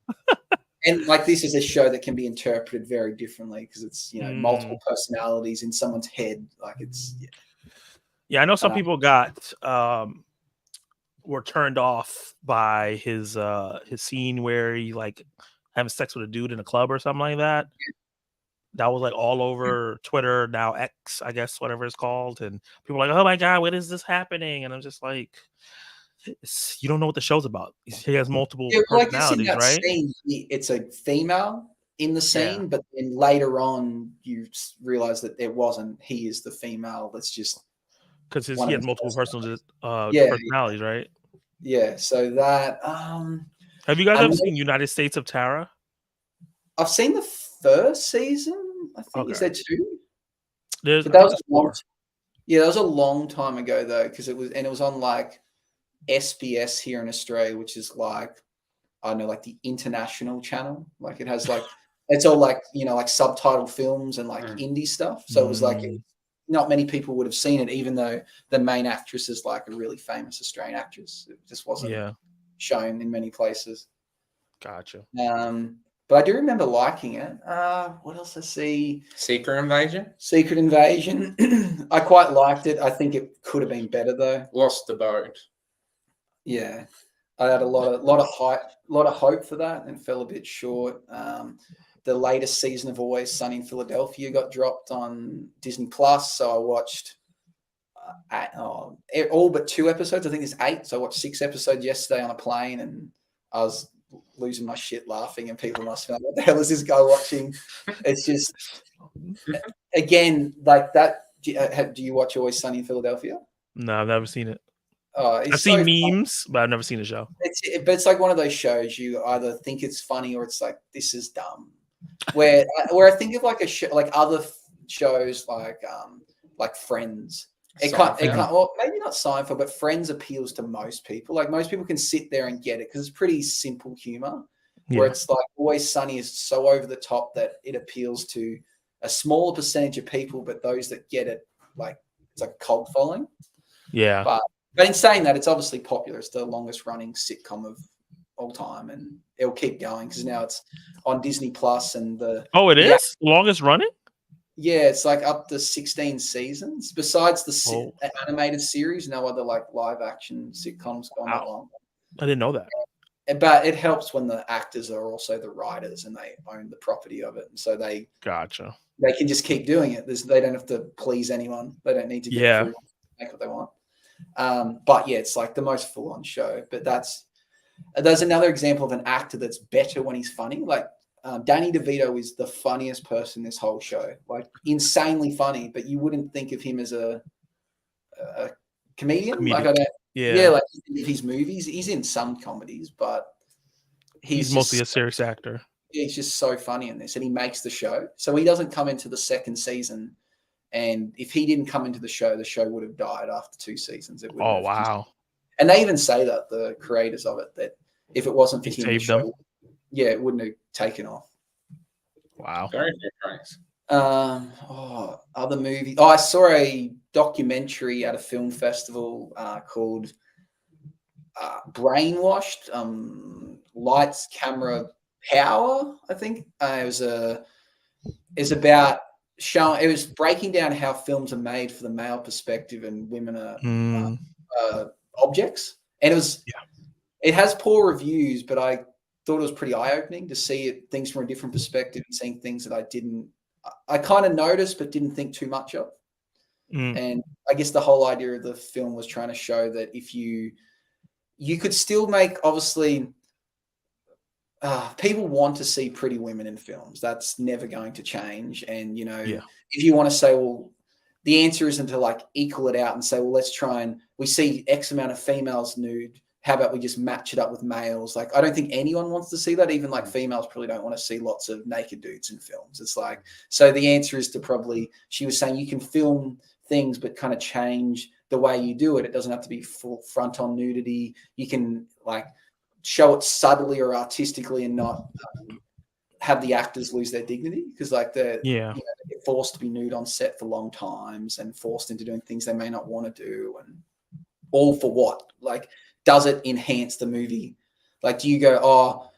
And like this is a show that can be interpreted very differently because it's multiple personalities in someone's head. Like it's yeah. I know some people were turned off by his scene where he like having sex with a dude in a club or something like that. That was like all over Twitter, now X, I guess, whatever it's called. And people are like, oh my God, what is this happening? And I'm just like, you don't know what the show's about. He has multiple personalities, right? Scene, it's a female in the scene, but then later on you realize that it wasn't. He is the female. That's just because he had multiple personalities, right? Yeah. So that. Have you guys ever seen United States of Tara? I've seen the first season. I think is there two? That was a long time ago though, because it was on like SBS here in Australia, which is like I don't know, like the international channel. Like it has like it's all like like subtitled films and like indie stuff. So it was like not many people would have seen it, even though the main actress is like a really famous Australian actress. It just wasn't shown in many places. Gotcha. But I do remember liking it. What else I see? Secret Invasion. Secret Invasion. I quite liked it. I think it could have been better though. Lost the boat. Yeah, I had a lot of hope for that, and fell a bit short. The latest season of Always Sunny in Philadelphia got dropped on Disney Plus, so I watched all but 2 episodes. I think there's 8, so I watched 6 episodes yesterday on a plane, and I was losing my shit laughing, and people must be like, what the hell is this guy watching? It's just again like that. Do you watch Always Sunny in Philadelphia? No, I've never seen it. I've seen memes, but I've never seen the show. It's like one of those shows you either think it's funny or it's like, this is dumb. Where I think of like a show, like other shows like Friends. Well, maybe not Seinfeld, but Friends appeals to most people. Like most people can sit there and get it because it's pretty simple humor. Where it's like Always Sunny is so over the top that it appeals to a smaller percentage of people, but those that get it, like it's like a cult following. Yeah. But in saying that, it's obviously popular. It's the longest running sitcom of all time, and it'll keep going because now it's on Disney Plus and it is longest running. Yeah, it's like up to 16 seasons. Besides the animated series, no other like live action sitcoms gone that long. I didn't know that. But it helps when the actors are also the writers and they own the property of it, and so they can just keep doing it. They don't have to please anyone. They don't need to make what they want. But yeah, it's like the most full-on show. But there's another example of an actor that's better when he's funny. Like Danny DeVito is the funniest person in this whole show, like insanely funny. But you wouldn't think of him as a a comedian. Like Comedic. I don't. Yeah. Yeah, like his movies. He's in some comedies, but He's just, mostly a serious actor. he's just so funny in this, and he makes the show. So he doesn't come into the second season, and if he didn't come into the show would have died after 2 seasons. It wouldn't Oh have wow. And they even say that, the creators of it, that if it wasn't for He him, the saved them. show, yeah, it wouldn't have taken off. Wow. Very nice. Other movie. Oh, I saw a documentary at a film festival called Brainwashed. Lights, Camera, Power. I think it's about showing. It was breaking down how films are made for the male perspective and women are objects. And it has poor reviews, but I thought it was pretty eye-opening to see things from a different perspective and seeing things that I kind of noticed but didn't think too much of. And I guess the whole idea of the film was trying to show that if you could still make, obviously, people want to see pretty women in films. That's never going to change. And, if you want to say, well, the answer isn't to like equal it out and say, well, let's try and we see X amount of females nude. How about we just match it up with males? Like, I don't think anyone wants to see that. Even like females probably don't want to see lots of naked dudes in films. It's like, so the answer is to probably, she was saying you can film things, but kind of change the way you do it. It doesn't have to be full front on nudity. You can like show it subtly or artistically and not have the actors lose their dignity, because like they get forced to be nude on set for long times and forced into doing things they may not want to do, and all for what? Like, does it enhance the movie? Like, do you go, oh,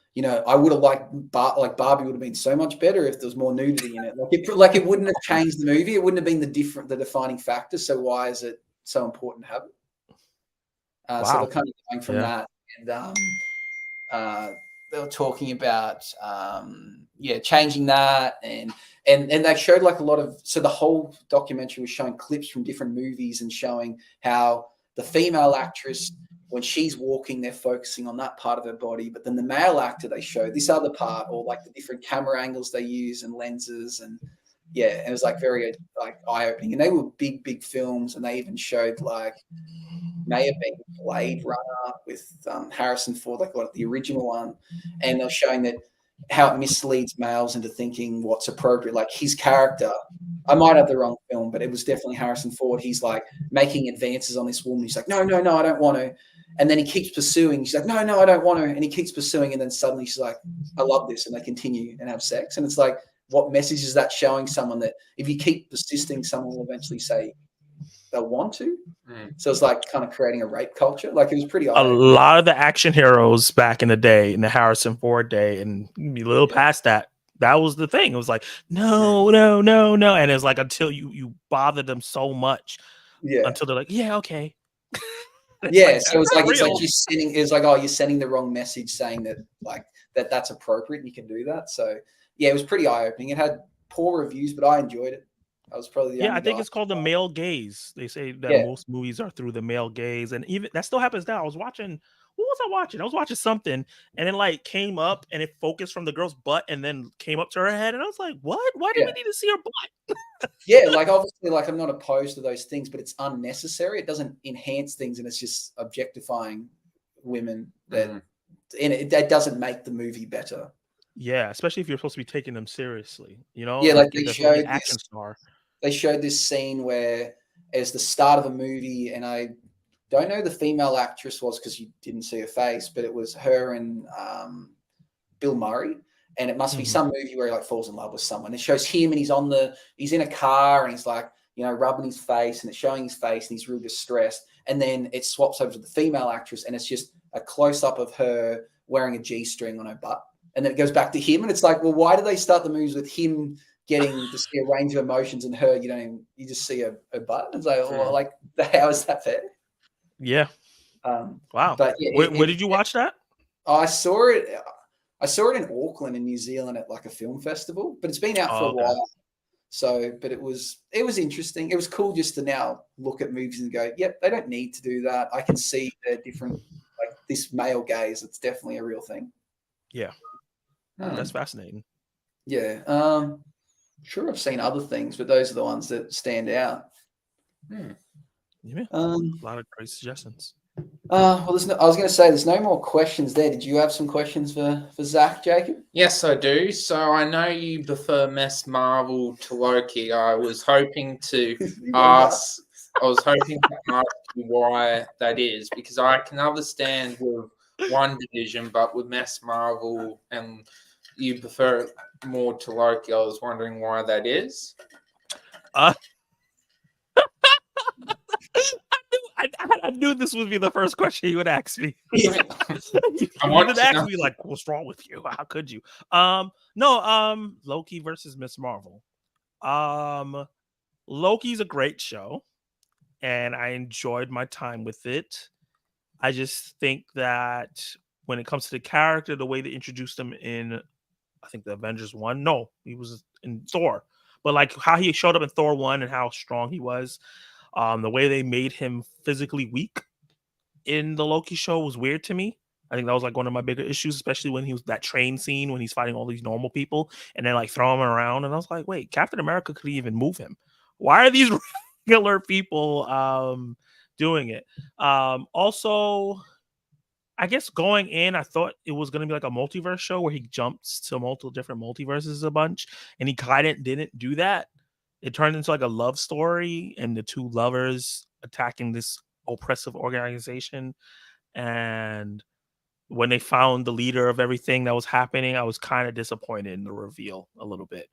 I would have liked Barbie would have been so much better if there was more nudity in it. Like it wouldn't have changed the movie. It wouldn't have been the defining factor. So why is it so important to have it? Wow. So they're kind of going from that, and they were talking about changing that, and they showed like a lot of, so the whole documentary was showing clips from different movies and showing how the female actress, when she's walking, they're focusing on that part of her body, but then the male actor, they show this other part, or like the different camera angles they use and lenses, and it was like very like eye-opening. And they were big films, and they even showed like, may have been Blade Runner with Harrison Ford, like what the original one, and they're showing that how it misleads males into thinking what's appropriate. Like his character, I might have the wrong film, but it was definitely Harrison Ford. He's like making advances on this woman. He's like, no, I don't want to. And then he keeps pursuing. She's like, no, I don't want to. And he keeps pursuing. And then suddenly she's like, I love this. And they continue and have sex. And it's like, what message is that showing someone, that if you keep persisting, someone will eventually say they'll want to? So it's like kind of creating a rape culture. Like it was pretty a lot of the action heroes back in the day, in the Harrison Ford day, and a little past that, that was the thing. It was like, no. And it was like, until you bother them so much, until they're like, yeah, okay. Like, so it's like you're sending the wrong message, saying that like that's appropriate and you can do that. So it was pretty eye-opening. It had poor reviews, but I enjoyed it. I was probably the I think it's called the male gaze. They say that most movies are through the male gaze, and even that still happens now. I was watching, what was I watching? I was watching something, and it like came up and it focused from the girl's butt and then came up to her head, and I was like, what? Why do we need to see her butt? Like obviously, like I'm not opposed to those things, but it's unnecessary. It doesn't enhance things, and it's just objectifying women. That that doesn't make the movie better. Yeah, especially if you're supposed to be taking them seriously, like they showed an action star. They showed this scene where it's the start of a movie, and I don't know who the female actress was because you didn't see her face, but it was her and Bill Murray, and it must be some movie where he like falls in love with someone. It shows him, and he's in a car, and he's like, rubbing his face, and it's showing his face, and he's real distressed. And then it swaps over to the female actress, and it's just a close up of her wearing a G-string on her butt, and then it goes back to him, and it's like, well, why do they start the movies with him getting to see a range of emotions, and her, you just see a butt? It's like, well, like, how is that fair? Yeah. Wow. But where did you watch that? I saw it. I saw it in Auckland, in New Zealand, at like a film festival, but it's been out for a while. So, but it was interesting. It was cool just to now look at movies and go, yep, they don't need to do that. I can see they're different. Like this male gaze, it's definitely a real thing. Yeah. That's fascinating. Yeah. Sure, I've seen other things, but those are the ones that stand out. Yeah, Um, a lot of great suggestions. well, I was going to say there's no more questions there. Did you have some questions for Zach, Jacob? Yes, I do. So I know you prefer Miss Marvel to Loki. I was hoping to ask. I was hoping to ask you why that is, because I can understand with one division, but with Miss Marvel and you prefer it more to Loki. I was wondering why that is. Uh, I knew this would be the first question you would ask me. I You want didn't to ask know. me like, what's wrong with you? How could you? No, Loki versus Miss Marvel. Loki's a great show, and I enjoyed my time with it. I just think that when it comes to the character, the way they introduced him in, I think the Avengers 1, no, he was in Thor, but like how he showed up in Thor 1 and how strong he was, the way they made him physically weak in the Loki show was weird to me. I think that was like one of my bigger issues, especially when he was that train scene when he's fighting all these normal people and then like throw him around. And I was like, wait, Captain America could even move him. Why are these regular people doing it? Also, I guess going in, I thought it was gonna be like a multiverse show where he jumps to multiple different multiverses a bunch, and he kind of didn't do that. It turned into like a love story, and the two lovers attacking this oppressive organization. And when they found the leader of everything that was happening, I was kind of disappointed in the reveal a little bit.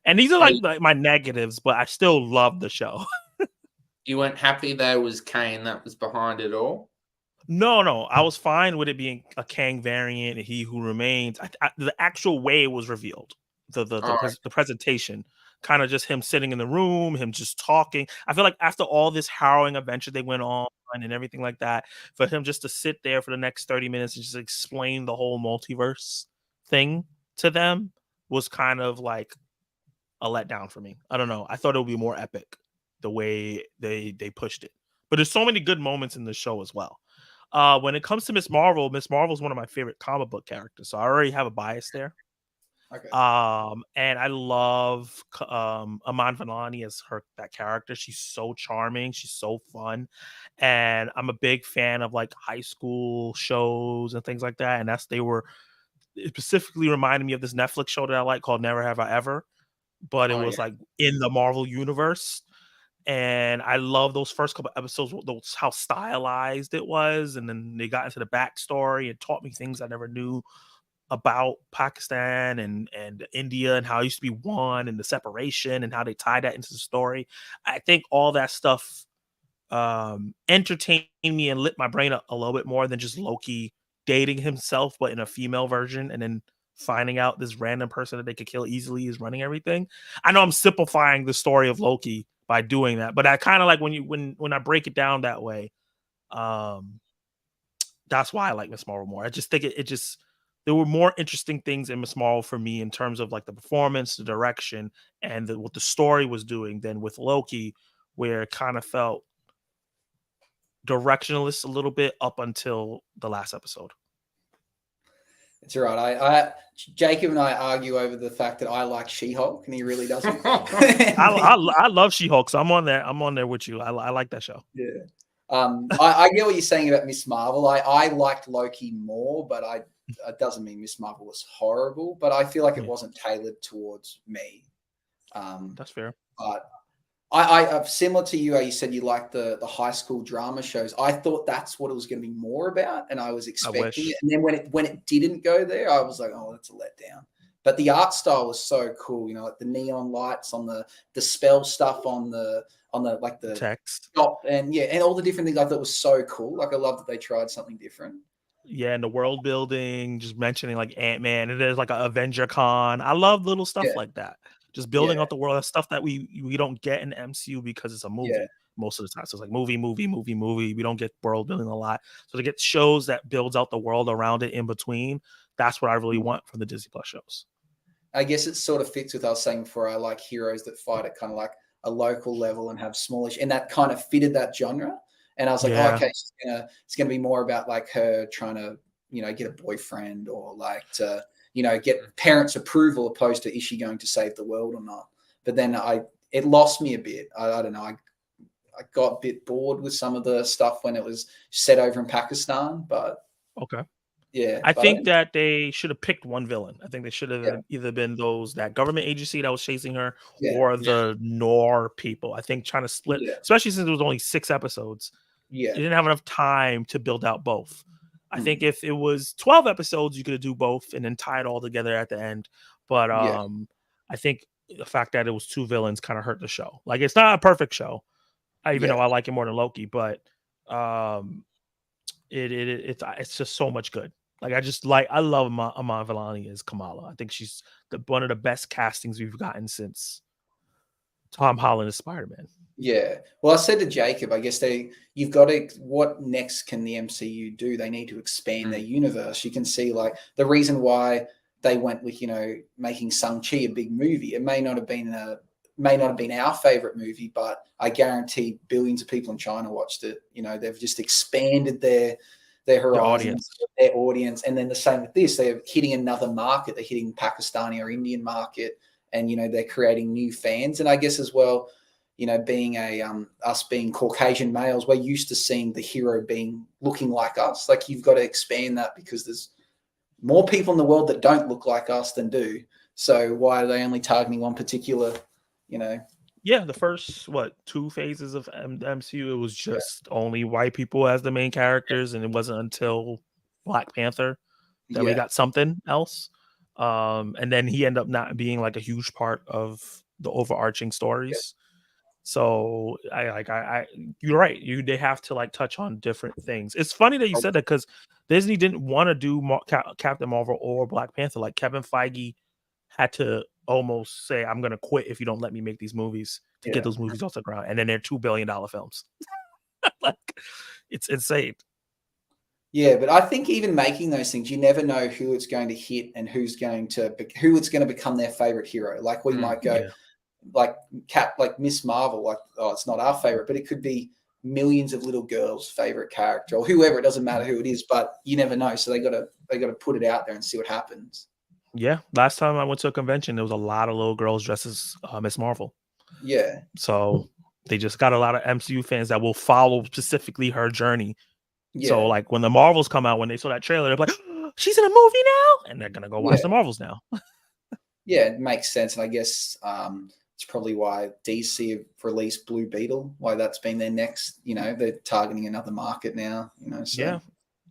And these are So like my negatives, but I still love the show. you weren't happy there was Kane that was behind it all? No, I was fine with it being a Kang variant, He Who Remains. The actual way it was revealed, Oh, the presentation, kind of just him sitting in the room, him just talking. I feel like after all this harrowing adventure they went on and everything like that, for him just to sit there for the next 30 minutes and just explain the whole multiverse thing to them was kind of like a letdown for me. I don't know. I thought it would be more epic the way they pushed it. But there's so many good moments in the show as well. When it comes to Miss Marvel is one of my favorite comic book characters, so I already have a bias there. Okay. And I love Aman Vellani as that character. She's so charming, she's so fun, and I'm a big fan of like high school shows and things like that. And it specifically reminded me of this Netflix show that I like called Never Have I Ever, but it oh was yeah. like in the Marvel universe. And I love those first couple episodes, how stylized it was, and then they got into the backstory and taught me things I never knew about Pakistan and India and how it used to be one and the separation and how they tie that into the story. I think all that stuff entertained me and lit my brain up a little bit more than just Loki dating himself, but in a female version, and then finding out this random person that they could kill easily is running everything. I know I'm simplifying the story of Loki by doing that, but I kind of like when I break it down that way. Um, that's why I like Miss Marvel more. I just think it just there were more interesting things in Miss Marvel for me in terms of like the performance, the direction, and what the story was doing than with Loki, where it kind of felt directionless a little bit up until the last episode. It's all right. Jacob and I argue over the fact that I like She-Hulk and he really doesn't. I love She-Hulk, so I'm on there with you. I like that show. Yeah. I get what you're saying about Miss Marvel. I liked Loki more, but it doesn't mean Miss Marvel was horrible. But I feel like it wasn't tailored towards me. That's fair. But I similar to you, how you said you liked the high school drama shows. I thought that's what it was going to be more about, and I was expecting it. And then when it didn't go there, I was like, oh, that's a letdown. But the art style was so cool, like the neon lights on the spell stuff on the like the text shop, and all the different things I thought was so cool. Like I love that they tried something different. Yeah, and the world building, just mentioning like Ant-Man, and there's like an Avenger Con. I love little stuff like that. Just building out the world. That's stuff that we don't get in MCU because it's a movie most of the time. So it's like movie. We don't get world building a lot. So to get shows that builds out the world around it in between, that's what I really want from the Disney Plus shows. I guess it sort of fits with what I was saying before. I like heroes that fight at kind of like a local level and have smallish, and that kind of fitted that genre. And I was like, oh, okay, it's gonna be more about like her trying to, get a boyfriend or like to, get parents' approval opposed to is she going to save the world or not. But then it lost me a bit. I don't know. I got a bit bored with some of the stuff when it was set over in Pakistan. But Okay. yeah, I but think that they should have picked one villain. I think they should yeah, have either been that government agency that was chasing her yeah, or the Nor people. I think trying to split, yeah, especially since it was only 6 episodes, yeah, you didn't have enough time to build out both. I think mm, if it was 12 episodes, you could do both and then tie it all together at the end. But yeah, I think the fact that it was 2 villains kind of hurt the show. Like it's not a perfect show. Even yeah. though I like it more than Loki, but um it's just so much good. Like I love Aman Vellani as Kamala. I think she's one of the best castings we've gotten since Tom Holland as Spider-Man. Yeah. Well, I said to Jacob, I guess you've got to, what next can the MCU do? They need to expand their universe. You can see like the reason why they went with, making Shang-Chi a big movie. It may not have been our favorite movie, but I guarantee billions of people in China watched it. They've just expanded their horizons, their audience. And then the same with this, they're hitting another market. They're hitting Pakistani or Indian market, and, they're creating new fans. And I guess as well, being us being Caucasian males, we're used to seeing the hero looking like us. Like you've got to expand that because there's more people in the world that don't look like us than do. So why are they only targeting one particular, Yeah, the first 2 phases of MCU, it was just only white people as the main characters, and it wasn't until Black Panther that we got something else. And then he ended up not being like a huge part of the overarching stories. So you're right. They have to like touch on different things. It's funny that you said that because Disney didn't want to do Captain Marvel or Black Panther. Like Kevin Feige had to almost say, "I'm going to quit if you don't let me make these movies to get those movies off the ground." And then they're $2 billion films. Like it's insane. Yeah, but I think even making those things, you never know who it's going to hit and who it's going to become their favorite hero. Like we might go. Like Miss Marvel, like, oh, it's not our favorite, but it could be millions of little girls' favorite character or whoever. It doesn't matter who it is, but you never know. So they got to put it out there and see what happens. Yeah, last time I went to a convention, there was a lot of little girls dressed as Miss Marvel. Yeah. So they just got a lot of MCU fans that will follow specifically her journey. Yeah. So like when the Marvels come out, when they saw that trailer, they're like, oh, "She's in a movie now," and they're gonna go watch the Marvels now. Yeah, it makes sense, and I guess it's probably why DC have released Blue Beetle, why that's been their next, they're targeting another market now, So. Yeah.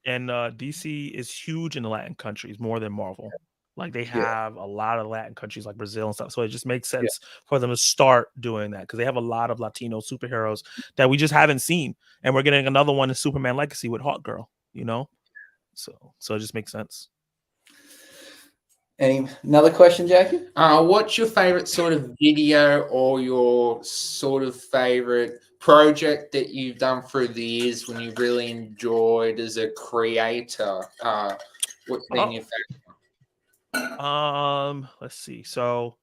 And DC is huge in the Latin countries, more than Marvel. Like they have a lot of Latin countries like Brazil and stuff. So it just makes sense for them to start doing that because they have a lot of Latino superheroes that we just haven't seen. And we're getting another one in Superman Legacy with Hawkgirl, So it just makes sense. Another question, Jackie? What's your favorite sort of video or your sort of favorite project that you've done through the years when you really enjoyed as a creator? What's been your favorite? Let's see. So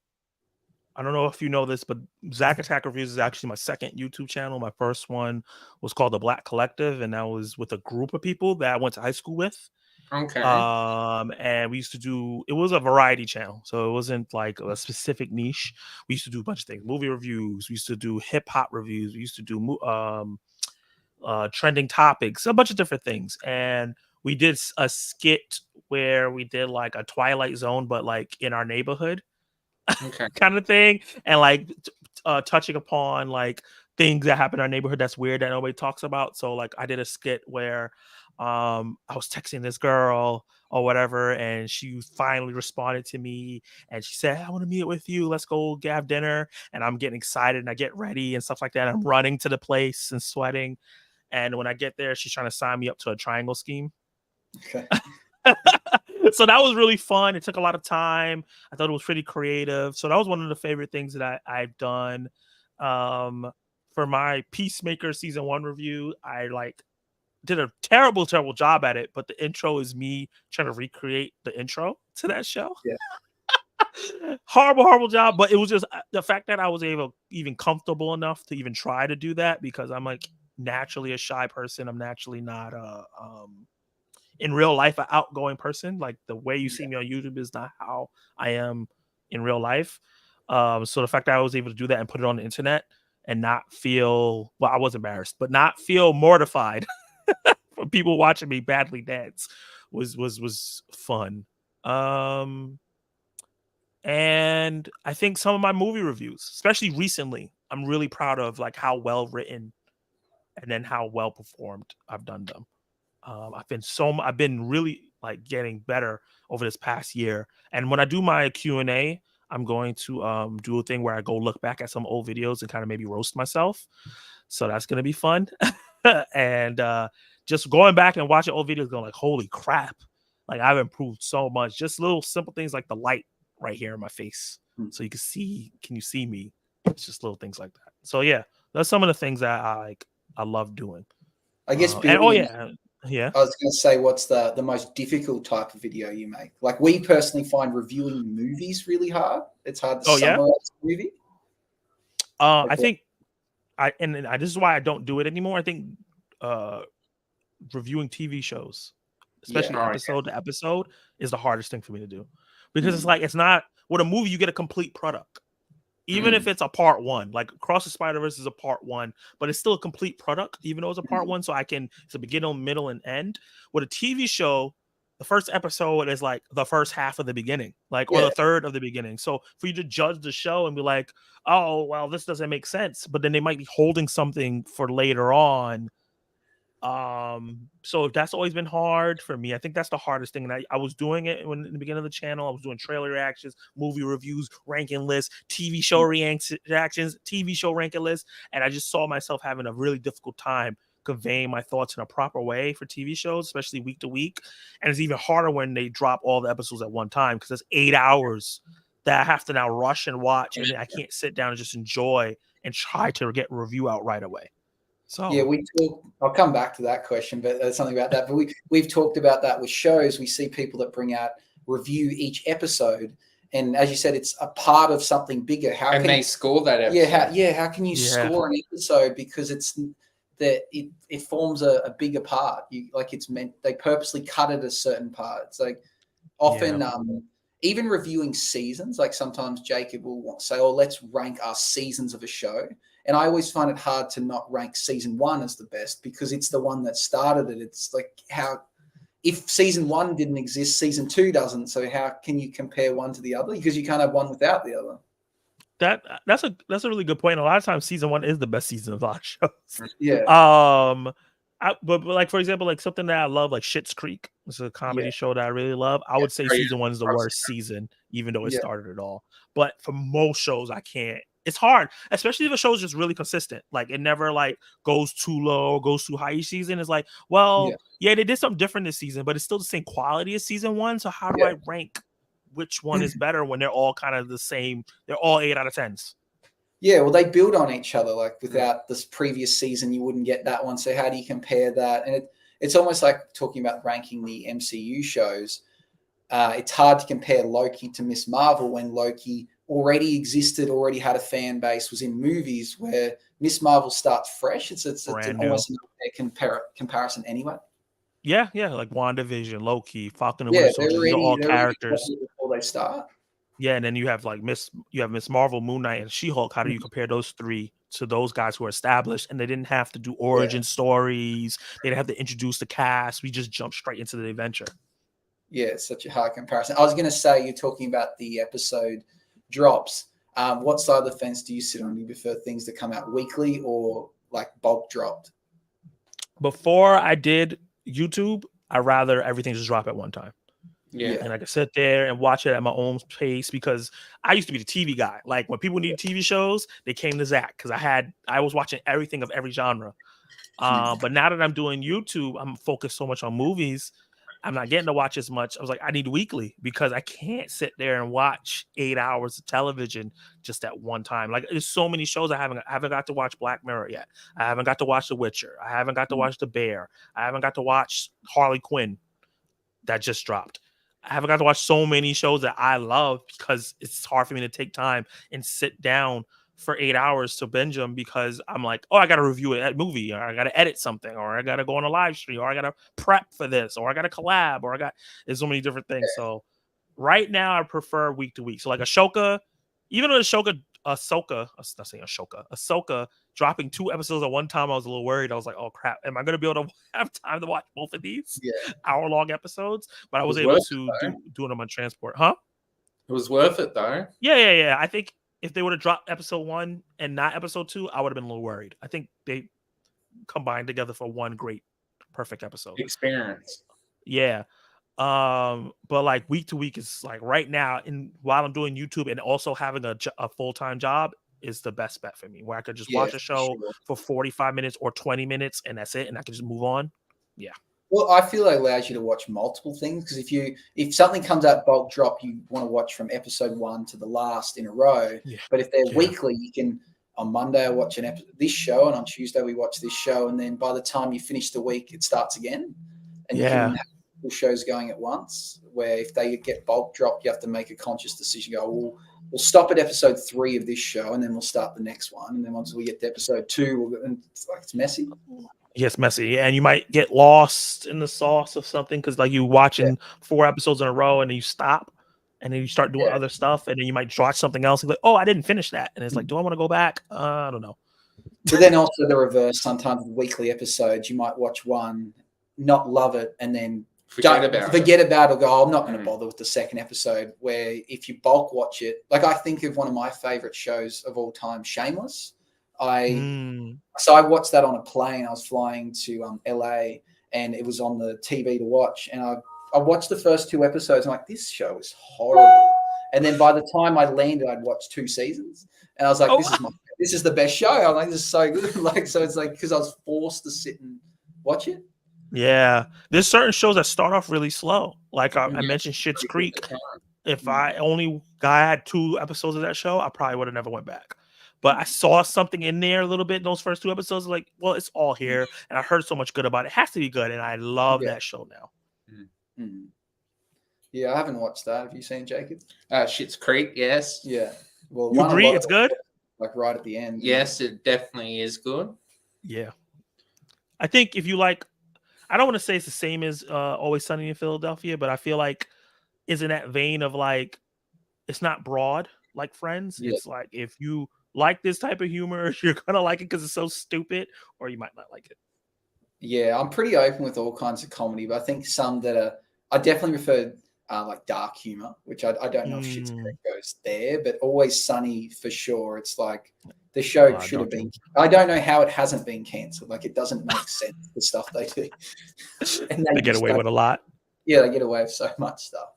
I don't know if you know this, but Zach Attack Reviews is actually my second YouTube channel. My first one was called The Black Collective, and that was with a group of people that I went to high school with. Okay. And we used to do, it was a variety channel. So it wasn't like a specific niche. We used to do a bunch of things, movie reviews. We used to do hip hop reviews. We used to do trending topics, a bunch of different things. And we did a skit where we did like a Twilight Zone, but like in our neighborhood kind of thing. And like touching upon like things that happen in our neighborhood that's weird that nobody talks about. So like I did a skit where I was texting this girl or whatever, and she finally responded to me and she said, "I want to meet with you. Let's go have dinner." And I'm getting excited and I get ready and stuff like that. I'm running to the place and sweating. And when I get there, she's trying to sign me up to a triangle scheme. Okay. So that was really fun. It took a lot of time. I thought it was pretty creative. So that was one of the favorite things that I've done. For my Peacemaker season 1 review, I did a terrible job at it, but the intro is me trying to recreate the intro to that show. Yeah. horrible job, but it was just the fact that I was even comfortable enough to even try to do that because I'm like naturally a shy person. I'm naturally not in real life an outgoing person. Like the way you see me on YouTube is not how I am in real life. So the fact that I was able to do that and put it on the internet and not feel, well, I was embarrassed, but not feel mortified for people watching me badly dance was fun. And I think some of my movie reviews, especially recently, I'm really proud of like how well written and then how well performed I've done them. I've been really like getting better over this past year. And when I do my Q&A, I'm going to do a thing where I go look back at some old videos and kind of maybe roast myself. So that's gonna be fun. And just going back and watching old videos, going like, holy crap! Like I've improved so much. Just little simple things like the light right here in my face, so you can see. Can you see me? It's just little things like that. So yeah, that's some of the things that I love doing. I guess And building. Yeah. I was going to say, what's the most difficult type of video you make? Like we personally find reviewing movies really hard. It's hard to summarize a movie. I think this is why I don't do it anymore. I think reviewing TV shows, especially episode to episode, is the hardest thing for me to do, because it's like, it's not with a movie you get a complete product. Even if it's a part one, like Across the Spider-Verse is a part one, but it's still a complete product, even though it's a part one. So it's a beginning, middle, and end. With a TV show, the first episode is like the first half of the beginning, or the third of the beginning. So for you to judge the show and be like, oh, well, this doesn't make sense, but then they might be holding something for later on. So that's always been hard for me. I think that's the hardest thing. And I was doing it in the beginning of the channel. I was doing trailer reactions, movie reviews, ranking lists, TV show reactions, TV show ranking lists. And I just saw myself having a really difficult time conveying my thoughts in a proper way for TV shows, especially week to week. And it's even harder when they drop all the episodes at one time, because it's 8 hours that I have to now rush and watch. And I can't sit down and just enjoy and try to get a review out right away. So yeah, I'll come back to that question, but there's something about that. But we've talked about that with shows. We see people that bring out review each episode, and as you said, it's a part of something bigger. How can they score that episode? How can you score an episode, because it's that it forms a bigger part. They purposely cut it a certain part. It's like often even reviewing seasons, like sometimes Jacob will say, oh, let's rank our seasons of a show. And I always find it hard to not rank season 1 as the best, because it's the one that started it. It's like, if season 1 didn't exist, season 2 doesn't. So how can you compare one to the other? Because you can't have one without the other. That's a really good point. A lot of times season 1 is the best season of our shows. Yeah. But like, for example, like something that I love, like Schitt's Creek. It's a comedy show that I really love. I would say season 1 is the worst season, even though it started it all. But for most shows, I can't. It's hard, especially if a show is just really consistent. Like it never like goes too low or goes too high each season. It's like, well, they did something different this season, but it's still the same quality as season 1. So how do I rank which one is better when they're all kind of the same? They're all 8 out of 10s. Yeah, well, they build on each other. Like without this previous season, you wouldn't get that one. So how do you compare that? And it's almost like talking about ranking the MCU shows. It's hard to compare Loki to Miss Marvel when Loki already existed, already had a fan base, was in movies, where Miss Marvel starts fresh. It's almost a comparison anyway. Yeah, like WandaVision, Loki, Falcon and Winter Soldier. They're all characters before they start. Yeah, and then you have like Miss Marvel, Moon Knight, and She-Hulk. How do you compare those three to those guys who are established, and they didn't have to do origin stories? They didn't have to introduce the cast. We just jumped straight into the adventure. Yeah, it's such a hard comparison. I was going to say, you're talking about the episode drops. What side of the fence do you sit on? Do you prefer things to come out weekly or like bulk dropped? Before I did YouTube, I rather everything just drop at one time. Yeah. And I could sit there and watch it at my own pace, because I used to be the TV guy. Like when people needed TV shows, they came to Zach, because I was watching everything of every genre. But now that I'm doing YouTube, I'm focused so much on movies. I'm not getting to watch as much. I was like, I need weekly, because I can't sit there and watch 8 hours of television just at one time. Like there's so many shows I haven't got to watch. Black Mirror yet. I haven't got to watch The Witcher. I haven't got to watch The Bear. I haven't got to watch Harley Quinn that just dropped. I haven't got to watch so many shows that I love, because it's hard for me to take time and sit down for 8 hours to binge them, because I'm like, oh, I got to review a movie, or I got to edit something, or I got to go on a live stream, or I got to prep for this, or I got to collab, or there's so many different things. So right now I prefer week to week. So like Ahsoka, even though Ahsoka Ahsoka, not saying Ahsoka dropping 2 episodes at one time, I was a little worried. I was like, oh crap, am I going to be able to have time to watch both of these Yeah. hour-long episodes? But I was It able was to worth it, do them on transport. Huh? It was worth it though. Yeah. I think if they would have dropped episode 1 and not episode 2, I would have been a little worried. I think they combined together for one great, perfect episode. Experience. Yeah. But like week to week is like right now, and while I'm doing YouTube and also having a full-time job is the best bet for me, where I could just watch a show for 45 minutes or 20 minutes and that's it, and I can just move on. Yeah. Well, I feel it allows you to watch multiple things, because if something comes out bulk drop, you want to watch from episode 1 to the last in a row. Yeah. But if they're weekly, you can, on Monday I watch this show, and on Tuesday we watch this show, and then by the time you finish the week, it starts again. And you can have shows going at once, where if they get bulk dropped, you have to make a conscious decision. We'll stop at episode 3 of this show, and then we'll start the next one. And then once we get to episode 2, and it's messy. Yes, messy, and you might get lost in the sauce of something, because like you watching 4 episodes in a row, and then you stop, and then you start doing other stuff, and then you might watch something else. And like, oh, I didn't finish that, and it's like, do I want to go back? I don't know. But then also the reverse. Sometimes with weekly episodes, you might watch one, not love it, and then forget about it. Or go, oh, I'm not going to bother with the second episode. Where if you bulk watch it, like I think of one of my favorite shows of all time, Shameless. So I watched that on a plane. I was flying to LA, and it was on the TV to watch. And I watched the first 2 episodes. I'm like, this show is horrible. And then by the time I landed, I'd watched 2 seasons, and I was like, this is the best show. I'm like, this is so good. Like, so it's like, because I was forced to sit and watch it. Yeah, there's certain shows that start off really slow. Like I mentioned, Schitt's Creek. If I had 2 episodes of that show, I probably would have never went back. But I saw something in there a little bit in those first 2 episodes. Like, well, it's all here, and I heard so much good about it. It has to be good, and I love that show now. Mm-hmm. Yeah, I haven't watched that. Have you seen, Jacob? Schitt's Creek, yes. Yeah. Well, you agree it's good? Like right at the end. Yes, it definitely is good. Yeah. I think if you like, I don't want to say it's the same as Always Sunny in Philadelphia, but I feel like it's in that vein of like, it's not broad like Friends. Yeah. It's like, if you like this type of humor, you're going to like it because it's so stupid, or you might not like it. Yeah, I'm pretty open with all kinds of comedy, but I think some that I definitely prefer like dark humor, which I don't know if Schitt's Creek goes there, but Always Sunny for sure. It's like the show should have been. I don't know how it hasn't been cancelled. Like, it doesn't make sense, the stuff they do. And they get away with a lot. Yeah, they get away with so much stuff.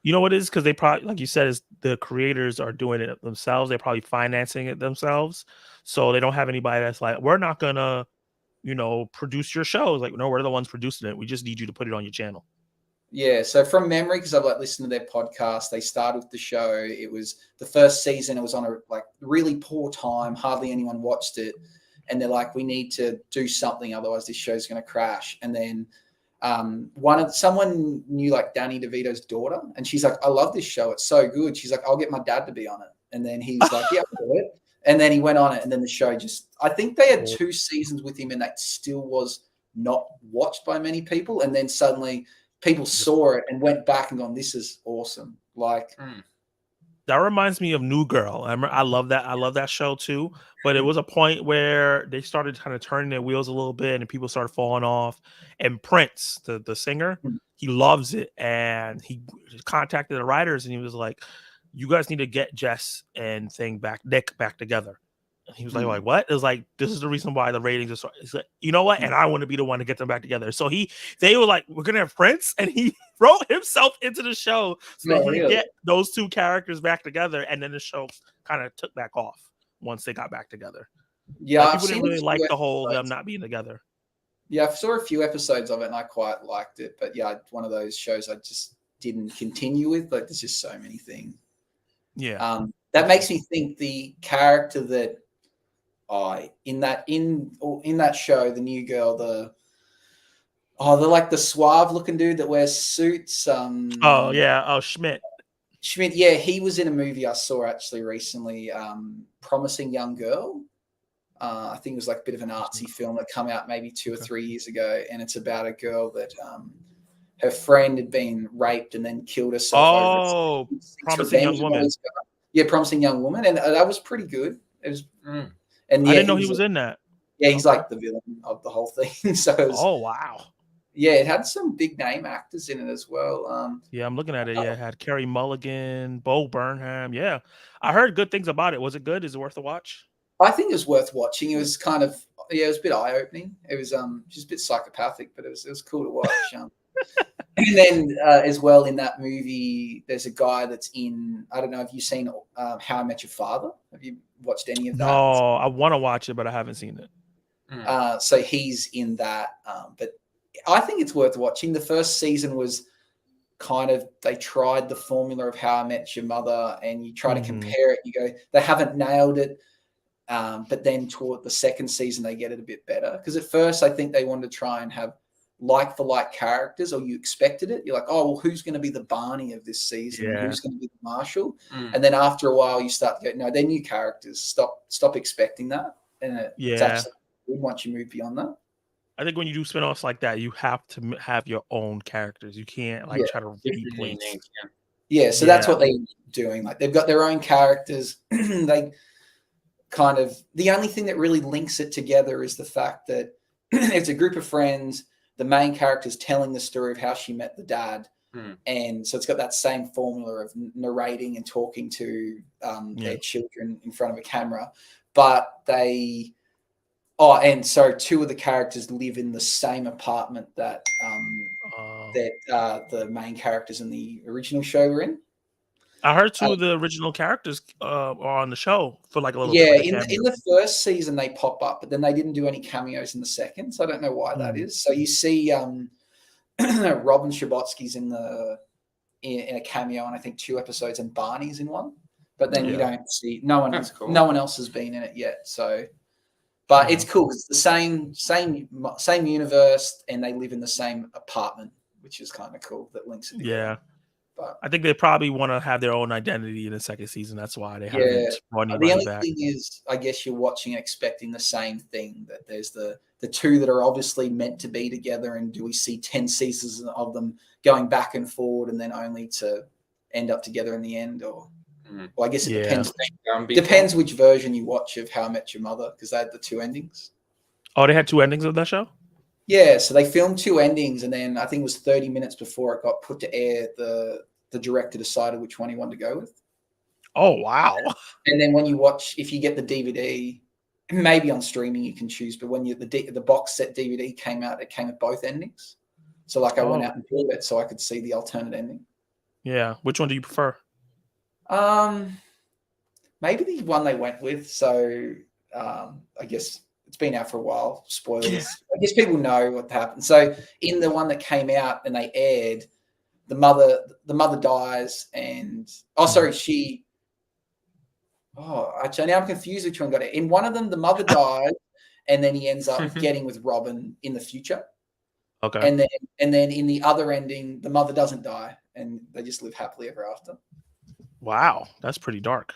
You know what it is? Because they probably, like you said, is the creators are doing it themselves. They're probably financing it themselves. So they don't have anybody that's like, we're not going to, produce your shows. Like, no, we're the ones producing it. We just need you to put it on your channel. Yeah. So from memory, because I've listened to their podcast, they started with the show. It was the first season. It was on a really poor time. Hardly anyone watched it. And they're like, we need to do something. Otherwise this show's going to crash. And then someone knew Danny DeVito's daughter, and she's like, I love this show, it's so good. She's like, I'll get my dad to be on it. And then he's like, yeah, I'll do it. And then he went on it, and then the show I think they had 2 seasons with him, and that still was not watched by many people. And then suddenly people saw it and went back and gone, this is awesome. That reminds me of New Girl. I love that. I love that show too. But it was a point where they started kind of turning their wheels a little bit, and people started falling off. And Prince, the singer, he loves it, and he contacted the writers, and he was like, "You guys need to get Jess and Nick back together." And he was like, what? It was like, this is the reason why the ratings are so. He's like, you know what? And I want to be the one to get them back together. So they were like, we're gonna have Prince, and he wrote himself into the show so that he could get those 2 characters back together, and then the show kind of took back off once they got back together. Yeah, people didn't really like the whole them not being together. Yeah, I saw a few episodes of it, and I quite liked it. But yeah, one of those shows I just didn't continue with. Like, there's just so many things. Yeah. That makes me think the character that in that show, the New Girl, they're like the suave looking dude that wears suits. Schmidt. Schmidt, yeah, he was in a movie I saw actually recently, Promising Young Girl. I think it was like a bit of an artsy film that came out maybe 2 or 3 years ago, and it's about a girl that her friend had been raped and then killed herself. Promising Young Woman. Yeah, Promising Young Woman, and that was pretty good. It was, Mm. and I yeah, didn't know he was in that. yeah, he's Okay. like the villain of the whole thing. So it was, Oh wow. yeah, it had some big name actors in it as well. Yeah, I'm looking at it. Yeah, it had Carrie Mulligan, Bo Burnham. Yeah, I heard good things about it. Was it good? Is it worth a watch? I think it was worth watching. It was kind of, yeah, it was a bit eye opening. It was just a bit psychopathic, but it was cool to watch. And then as well in that movie, there's a guy that's in. I don't know if you've seen How I Met Your Father. Have you watched any of that? No, I want to watch it, but I haven't seen it. So he's in that, but I think it's worth watching. The first season was kind of, they tried the formula of How I Met Your Mother, and you try to compare it. You go, they haven't nailed it, but then toward the second season they get it a bit better. Because at first I think they wanted to try and have like for like characters, or you expected it. You're like, oh, well, who's going to be the Barney of this season? Yeah. Who's going to be the Marshall? And then after a while, you start to go, no, they're new characters. Stop expecting that. And it's actually good once you move beyond that. I think when you do spinoffs like that, you have to have your own characters. You can't like try to replace. Yeah, so that's what they're doing. Like they've got their own characters. They kind of, the only thing that really links it together is the fact that it's a group of friends. The main character is telling the story of how she met the dad. And so it's got that same formula of narrating and talking to their children in front of a camera. But they, and so two of the characters live in the same apartment that the main characters in the original show were in. I heard two of the original characters are on the show for like a little bit. Yeah, in the first season they pop up, but then they didn't do any cameos in the second, so I don't know why that is. So you see Robin Scherbatsky's in a cameo in I think 2 episodes, and Barney's in one, but then you don't see no one else has been in it yet. So, but it's cool. It's the same universe, and they live in the same apartment, which is kind of cool. That links it together. Yeah. I think they probably want to have their own identity in the second season. That's why they haven't brought anybody the only back. thing is, I guess you're watching expecting the same thing, that there's the two that are obviously meant to be together, and do we see 10 seasons of them going back and forward and then only to end up together in the end? Or well, I guess it depends which version you watch of How I Met Your Mother, because they had the 2 endings. Oh, they had 2 endings of that show? Yeah, so they filmed 2 endings, and then I think it was 30 minutes before it got put to air, the director decided which one he wanted to go with. Oh, wow. And then when you watch, if you get the DVD, maybe on streaming you can choose, but when the box set DVD came out, it came with both endings. So like I went out and bought it so I could see the alternate ending. Yeah. Which one do you prefer? Maybe the one they went with. So I guess it's been out for a while. Spoilers. Yeah. I guess people know what happened. So in the one that came out and they aired, the mother dies, and actually now I'm confused which one got it. In one of them, the mother dies, and then he ends up getting with Robin in the future. Okay. And then in the other ending, the mother doesn't die, and they just live happily ever after. Wow, that's pretty dark.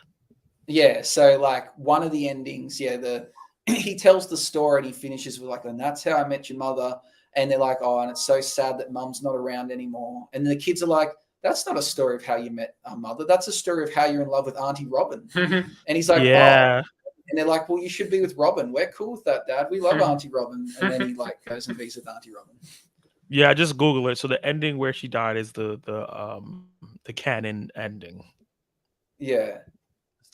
Yeah. So like one of the endings, he tells the story and he finishes with like, and that's how I met your mother. And they're like, oh, and it's so sad that mum's not around anymore. And the kids are like, that's not a story of how you met our mother. That's a story of how you're in love with Auntie Robin. And he's like, yeah. Oh. And they're like, well, you should be with Robin. We're cool with that, Dad. We love Auntie Robin. And then he like goes and be with Auntie Robin. Yeah, I just Google it. So the ending where she died is the canon ending. Yeah.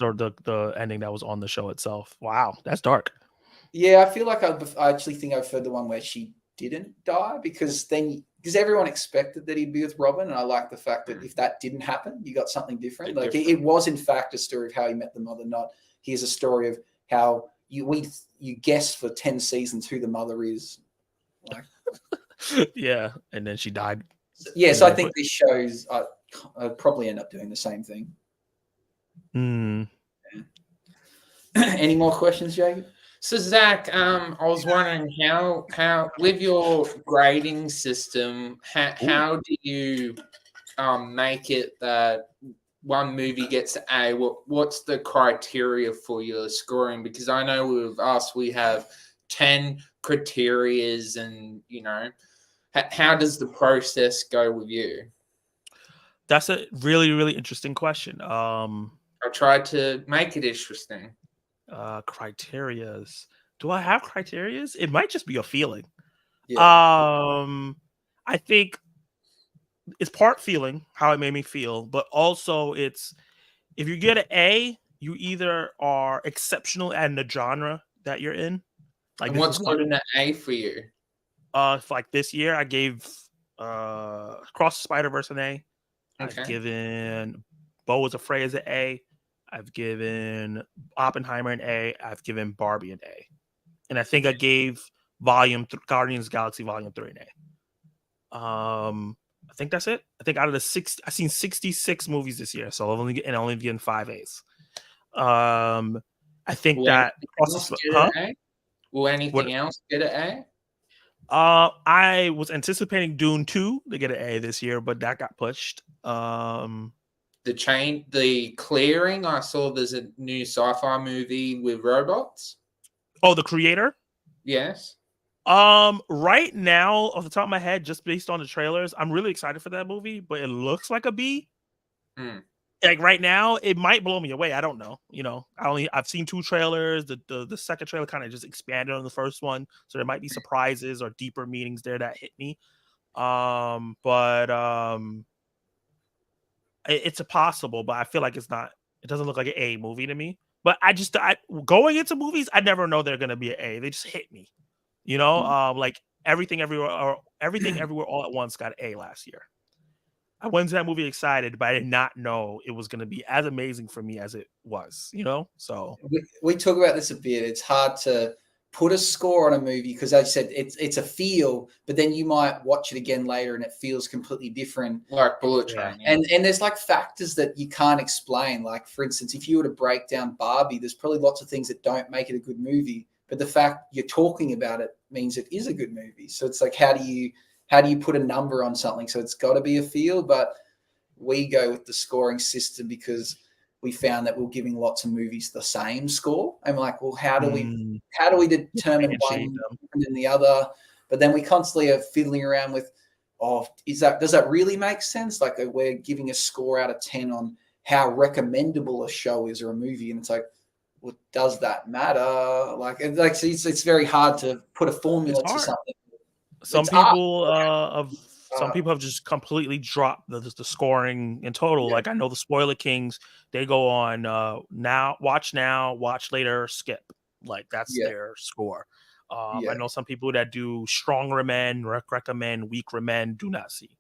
Or the ending that was on the show itself. Wow, that's dark. Yeah, I feel like I actually think I preferred the one where she didn't die, because everyone expected that he'd be with Robin, and I like the fact that if that didn't happen, you got something different. Like it was in fact a story of how he met the mother, not here's a story of how you guess for 10 seasons who the mother is. Like, yeah, and then she died. Yeah, so I think these shows probably end up doing the same thing. Any more questions, Jacob? So Zach, I was wondering how with your grading system, how do you make it that one movie gets an A? What's the criteria for your scoring? Because I know with us we have 10 criterias, and how does the process go with you? That's a really, really interesting question. tried to make it interesting. Criterias. Do I have criterias? It might just be a feeling. Yeah. I think it's part feeling, how it made me feel, but also it's if you get an A, you either are exceptional at the genre that you're in. Like And this what's is what good in an A for you? like this year I gave Cross the Spider-Verse an A. I've Okay. given Beau is Afraid as an A. I've given Oppenheimer an A. I've given Barbie an A. And I think I gave Guardians of the Galaxy Volume 3 an A. I think that's it. I think out of the 6 I've seen 66 movies this year, so I've only given 5 A's. I think Will that anything else get an A? Will anything else get an A? I was anticipating Dune 2 to get an A this year, but that got pushed. The Clearing. I saw there's a new sci-fi movie with robots. Oh, The Creator? Yes. Right now, off the top of my head, just based on the trailers, I'm really excited for that movie, but it looks like a B. Like right now, it might blow me away. I don't know. You know, I've seen 2 trailers. The second trailer kind of just expanded on the first one, so there might be surprises or deeper meanings there that hit me. It's a possible, but I feel like it's not. It doesn't look like an A movie to me. But going into movies, I never know they're gonna be an A. They just hit me. You know, like Everything Everywhere All at Once got an A last year. I went to that movie excited, but I did not know it was going to be as amazing for me as it was, you know? So we talk about this a bit. It's hard to put a score on a movie because, as you said, it's a feel, but then you might watch it again later and it feels completely different. Like Bullet Train. Yeah. And there's like factors that you can't explain. Like, for instance, if you were to break down Barbie, there's probably lots of things that don't make it a good movie, but the fact you're talking about it means it is a good movie. So it's like, how do you put a number on something? So it's got to be a feel, but we go with the scoring system because we found that we're giving lots of movies the same score. And we're like, well, how do we determine one than the other? But then we constantly are fiddling around with, does that really make sense? Like we're giving a score out of 10 on how recommendable a show is or a movie. And it's like, well, does that matter? Like it's very hard to put a formula to something. Some people have just completely dropped the scoring in total. Yeah. Like I know the Spoiler Kings, they go on now, watch later, skip. Like that's their score. I know some people that do stronger men, recommend, weaker men, do not see.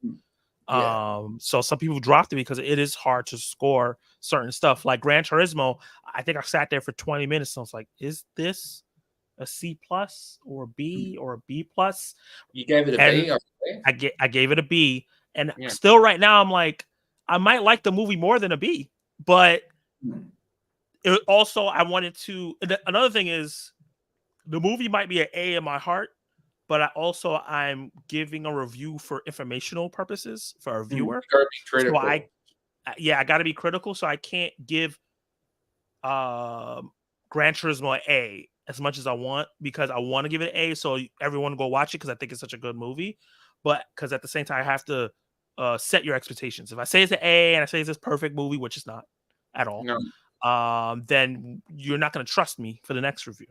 So some people dropped it because it is hard to score certain stuff. Like Gran Turismo, I think I sat there for 20 minutes and I was like, is this a C+ or a B or a B+? You gave it a B? I gave it a B. And still right now, I'm like, I might like the movie more than a B. But it also, I wanted to... Another thing is, the movie might be an A in my heart, but I'm giving a review for informational purposes for a viewer. You gotta be critical. So I got to be critical, so I can't give Gran Turismo an A as much as I want, because I want to give it an A so everyone go watch it because I think it's such a good movie. But because at the same time, I have to set your expectations. If I say it's an A and I say it's this perfect movie, which it's not at all, then you're not going to trust me for the next review.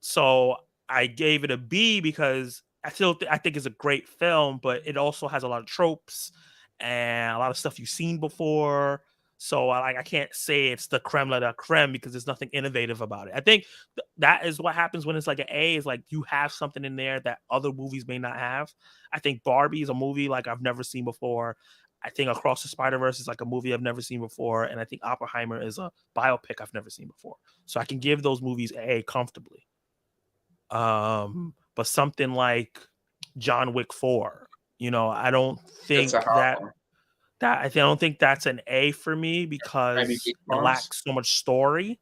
So I gave it a B because I think it's a great film, but it also has a lot of tropes and a lot of stuff you've seen before. So I can't say it's the creme de la creme because there's nothing innovative about it. I think that is what happens when it's like an A, is like you have something in there that other movies may not have. I think Barbie is a movie like I've never seen before. I think Across the Spider-Verse is like a movie I've never seen before. And I think Oppenheimer is a biopic I've never seen before. So I can give those movies an A comfortably. But something like John Wick 4, I don't think I don't think that's an A for me because it lacks so much story.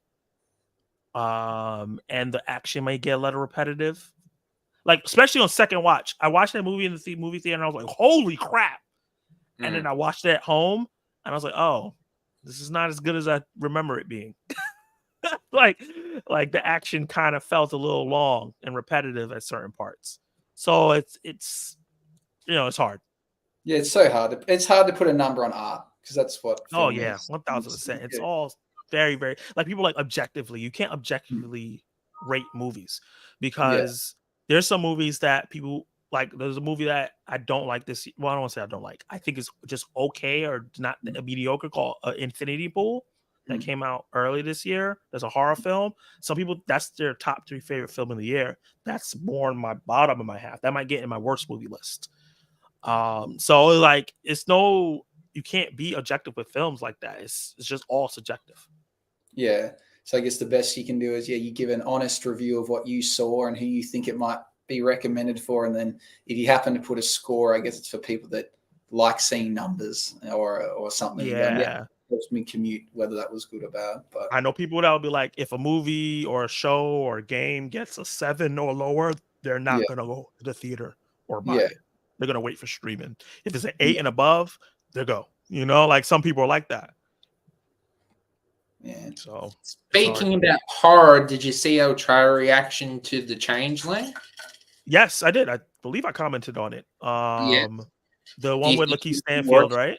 And the action may get a little repetitive. Like, especially on second watch. I watched that movie in the movie theater and I was like, holy crap. And then I watched it at home and I was like, oh, this is not as good as I remember it being. like the action kind of felt a little long and repetitive at certain parts. So it's it's hard. Yeah, it's so hard. It's hard to put a number on art because that's what. Oh yeah, 1000%. It's all very, very like people like objectively. You can't objectively rate movies because there's some movies that people like. There's a movie that I don't like this. Well, I don't want to say I don't like. I think it's just okay or not a mediocre called Infinity Pool that came out early this year. There's a horror film. Some people that's their top 3 favorite film of the year. That's more in my bottom of my half. That might get in my worst movie list. So like it's no, you can't be objective with films like that. It's just all subjective. Yeah. So I guess the best you can do is you give an honest review of what you saw and who you think it might be recommended for, and then if you happen to put a score, I guess it's for people that like seeing numbers or something. Yeah. Helps me commute whether that was good or bad. But I know people that will be like, if a movie or a show or a game gets a 7 or lower, they're not gonna go to the theater or buy it. They're gonna wait for streaming. If it's an 8 and above, they go. You know, like some people are like that. Yeah. So speaking about horror, did you see our trailer reaction to The Changeling? Yes, I did. I believe I commented on it. The one with Lakeith Stanfield, right?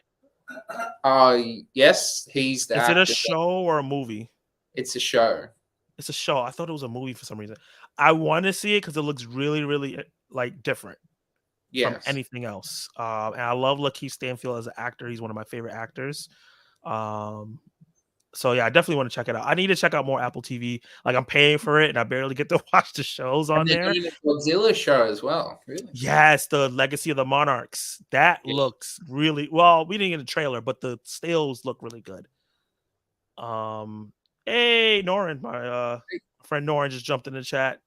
Yes, he's the Is actor. it a show or a movie? It's a show. It's a show. I thought it was a movie for some reason. I want to see it because it looks really, really like different from anything else. And I love Lakeith Stanfield as an actor. He's one of my favorite actors. So yeah, I definitely want to check it out. I need to check out more Apple TV. Like I'm paying for it, and I barely get to watch the shows on there. Doing a Godzilla show as well. Really? Yes, the Legacy of the Monarchs. That looks really well. We didn't get a trailer, but the stills look really good. Hey, Norin, my friend Norin just jumped in the chat.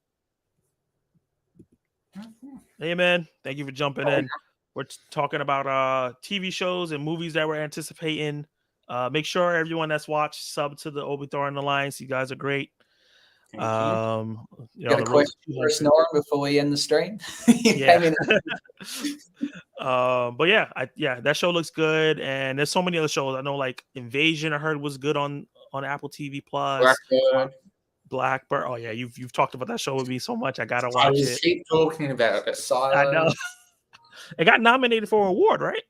Hey man, thank you for jumping in. We're talking about TV shows and movies that we're anticipating. Make sure everyone that's watched sub to the Obithorn Alliance. You guys are great. You got a question for us, Norin, before we end the stream? But yeah, that show looks good, and there's so many other shows. I know, like Invasion, I heard was good on Apple TV Plus. Blackbird. Oh yeah, you've talked about that show with me so much. I gotta watch it. I keep talking about it. I know. It got nominated for an award, right?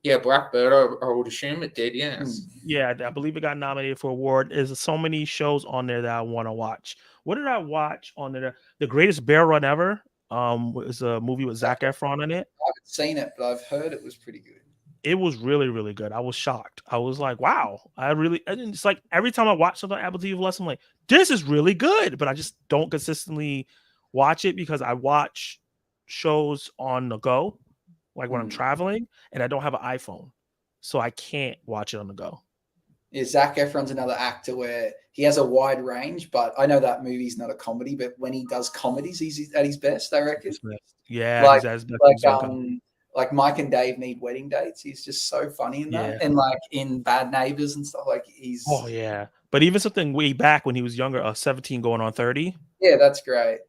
Yeah, Blackbird. I would assume it did. Yes. Yeah, I believe it got nominated for an award. There's so many shows on there that I want to watch. What did I watch on there? The Greatest Bear Run Ever. Was a movie with Zac Efron in it. I haven't seen it, but I've heard it was pretty good. It was really, really good. I was shocked. I was like, wow. It's like every time I watch something on Apple TV Plus, I'm like, this is really good. But I just don't consistently watch it because I watch shows on the go, like when I'm traveling, and I don't have an iPhone. So I can't watch it on the go. Yeah, Zac Efron's another actor where he has a wide range, but I know that movie's not a comedy, but when he does comedies, he's at his best, I reckon. Yeah, he's at his best. Like Mike and Dave Need Wedding Dates. He's just so funny in that. And like in Bad Neighbors and stuff, like he's... Oh, yeah. But even something way back when he was younger, 17 going on 30. Yeah, that's great.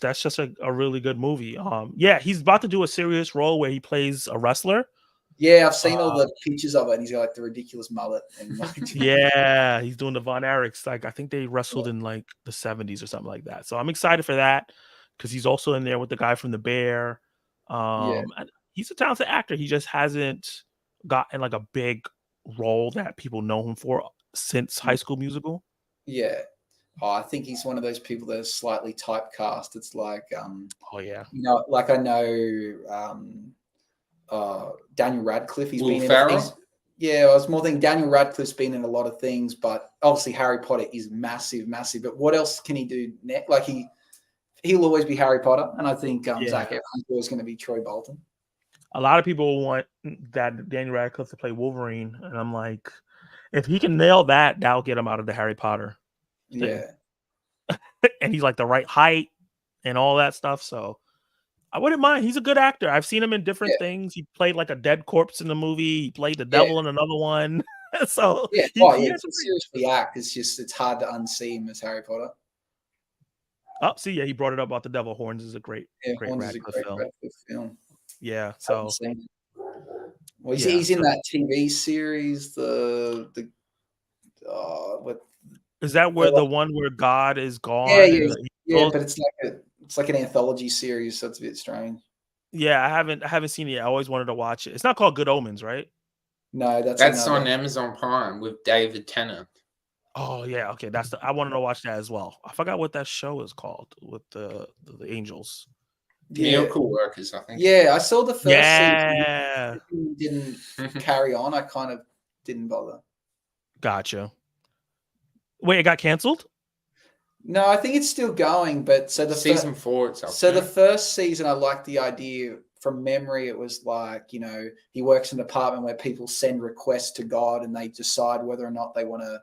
That's just a really good movie. Yeah, he's about to do a serious role where he plays a wrestler. Yeah, I've seen all the pictures of it. And he's got like the ridiculous mullet. And like, yeah, he's doing the Von Erichs. Like I think they wrestled in like the 70s or something like that. So I'm excited for that because he's also in there with the guy from The Bear. He's a talented actor. He just hasn't gotten like a big role that people know him for since High School Musical. Yeah. Oh, I think he's one of those people that is slightly typecast. It's like, like I know Daniel Radcliffe. He's been in things. Yeah, I was more thinking Daniel Radcliffe's been in a lot of things, but obviously Harry Potter is massive. But what else can he do next? Like he'll always be Harry Potter, and I think Zac Efron's always going to be Troy Bolton. A lot of people want that Daniel Radcliffe to play Wolverine, and I'm like, if he can nail that, that'll get him out of the Harry Potter thing. Yeah, and he's like the right height and all that stuff. So I wouldn't mind. He's a good actor. I've seen him in different things. He played like a dead corpse in the movie. He played the devil in another one. So he seriously act. It's hard to unsee him as Harry Potter. Oh, see, he brought it up about the devil. Horns is a great Radcliffe film. Yeah, so he's in that TV series. What is that? Where the one where God is gone? Yeah, but it's like an anthology series, so it's a bit strange. Yeah, I haven't seen it yet. I always wanted to watch it. It's not called Good Omens, right? No, that's on Amazon Prime with David Tennant. Oh yeah, okay. I wanted to watch that as well. I forgot what that show is called with the angels. Yeah, Miracle Workers, I think. yeah. I saw the first season. Yeah, It didn't carry on. I kind of didn't bother. gotcha. Wait, it got canceled? No, I think it's still going. But so Season 4 it's up so the to. first season, I liked the idea. From memory, it was like, he works in an apartment where people send requests to God and they decide whether or not they want to,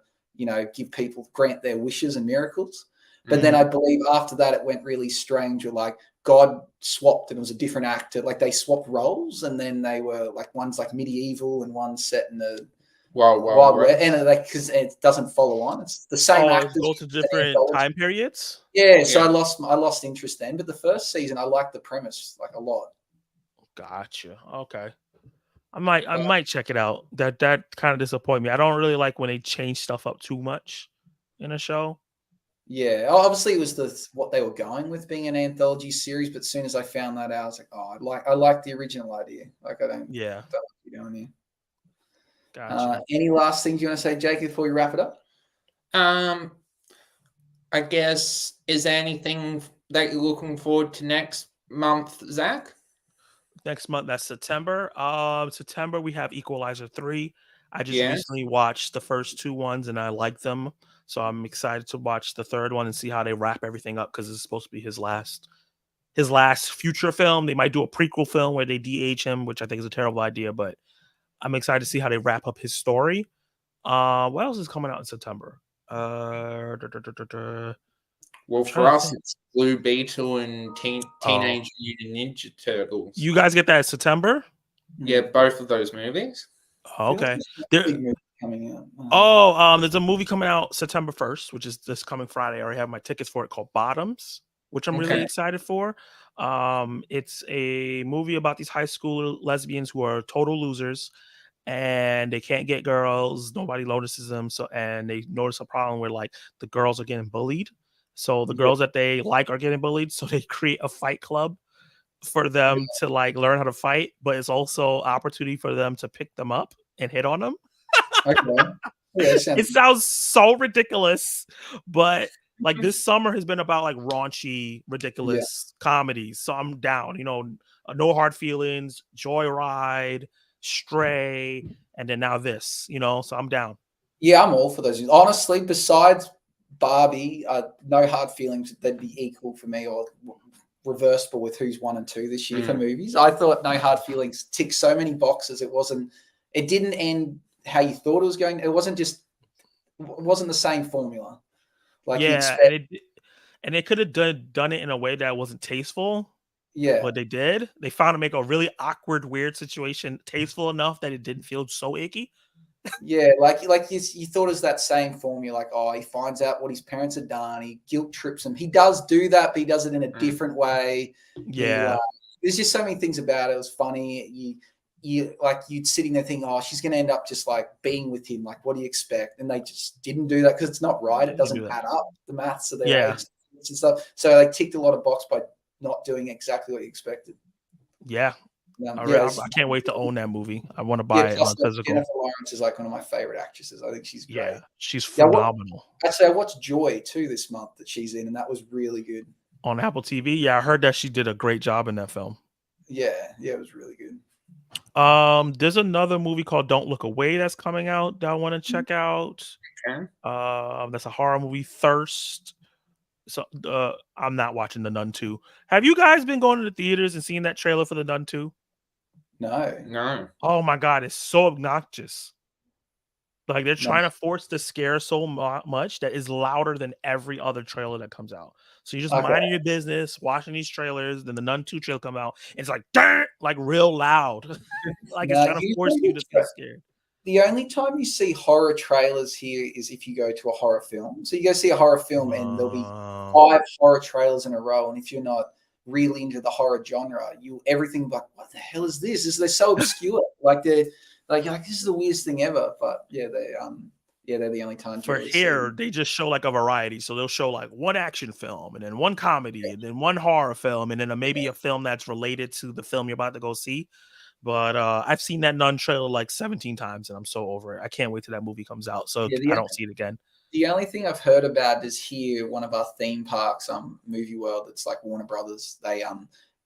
give people, grant their wishes and miracles. But then I believe after that, it went really strange where like God swapped and it was a different actor. Like they swapped roles and then they were like, one's like medieval and one's set in the Wild West. West. And like, because it doesn't follow on. It's the same Oh, actors. go to different time periods. Yeah, so Yeah. I lost interest then. But the first season, I liked the premise like a lot. Gotcha. Okay. I might check it out. That kind of disappointed me. I don't really like when they change stuff up too much in a show. Yeah, obviously it was what they were going with being an anthology series, but as soon as I found that out, I was like, oh, I like the original idea. Like I don't Yeah. what you're doing here. Gotcha. Any last things you want to say, Jake, before we wrap it up? I guess, is there anything that you're looking forward to next month, Zach? Next month, that's September. September we have Equalizer 3. I just Yes. recently watched the first 2 ones and I like them. So I'm excited to watch the third one and see how they wrap everything up because it's supposed to be his last future film. They might do a prequel film where they DH him, which I think is a terrible idea, but I'm excited to see how they wrap up his story. What else is coming out in September? Well, for trying to us, think. it's Blue Beetle and Teenage Mutant Ninja Turtles. You guys get that in September? Yeah, both of those movies. Oh, okay. Big movie coming out. There's a movie coming out September 1st, which is this coming Friday. I already have my tickets for it, called Bottoms, which I'm really Okay. excited for. It's a movie about these high school lesbians who are total losers and they can't get girls. Nobody notices them. And they notice a problem where like the girls are getting bullied. So the girls that they like are getting bullied. So they create a fight club for them to like learn how to fight, but it's also opportunity for them to pick them up and hit on them. Okay. Yeah, It sounds so ridiculous, but like this summer has been about like raunchy, ridiculous comedies. So I'm down. No Hard Feelings, Joyride, Stray, and then now this. So I'm down. Yeah, I'm all for those. Honestly, besides Barbie, No Hard Feelings, they'd be equal for me or reversible with who's 1 and 2 this year for movies. I thought No Hard Feelings ticked so many boxes. It didn't end how you thought it was going. It wasn't the same formula. Like and they could have done it in a way that wasn't tasteful. Yeah. But they did. They found to make a really awkward, weird situation tasteful enough that it didn't feel so icky. Yeah, like you thought it was that same formula, like, oh, he finds out what his parents have done, he guilt trips him. He does do that, but he does it in a different way. Yeah. There's just so many things about it. It was funny. You'd sitting there thinking, oh, she's going to end up just like being with him. Like, what do you expect? And they just didn't do that because it's not right. It doesn't add up. The maths are there and stuff. So they ticked a lot of box by not doing exactly what you expected. Yeah. I can't wait to own that movie. I want to buy it on physical. Jennifer Lawrence is like one of my favorite actresses. I think she's great. Yeah, she's phenomenal. Actually, I watched Joy too this month that she's in, and that was really good. On Apple TV? Yeah, I heard that she did a great job in that film. Yeah, it was really good. There's another movie called Don't Look Away that's coming out that I want to check out. Okay. That's a horror movie, Thirst. So I'm not watching The Nun 2. Have you guys been going to the theaters and seeing that trailer for The Nun 2? No. Oh my god, it's so obnoxious. Like they're trying to force the scare so much that is louder than every other trailer that comes out. So you're just minding your business, watching these trailers. Then the Nun 2 trailer come out. And it's like, like real loud. Like it's trying to force you to be scared. The only time you see horror trailers here is if you go to a horror film. So you go see a horror film and there'll be 5 horror trailers in a row. And if you're not really into the horror genre, everything like, what the hell is this? They're so obscure. You're like, this is the weirdest thing ever. But they're the only time. For here, they just show like a variety. So they'll show like one action film and then one comedy and then one horror film and then maybe a film that's related to the film you're about to go see. But I've seen that Nun trailer like 17 times, and I'm so over it. I can't wait till that movie comes out, so Yeah, I don't see it again. The only thing I've heard about is here, one of our theme parks, Movie World. It's like Warner Brothers. They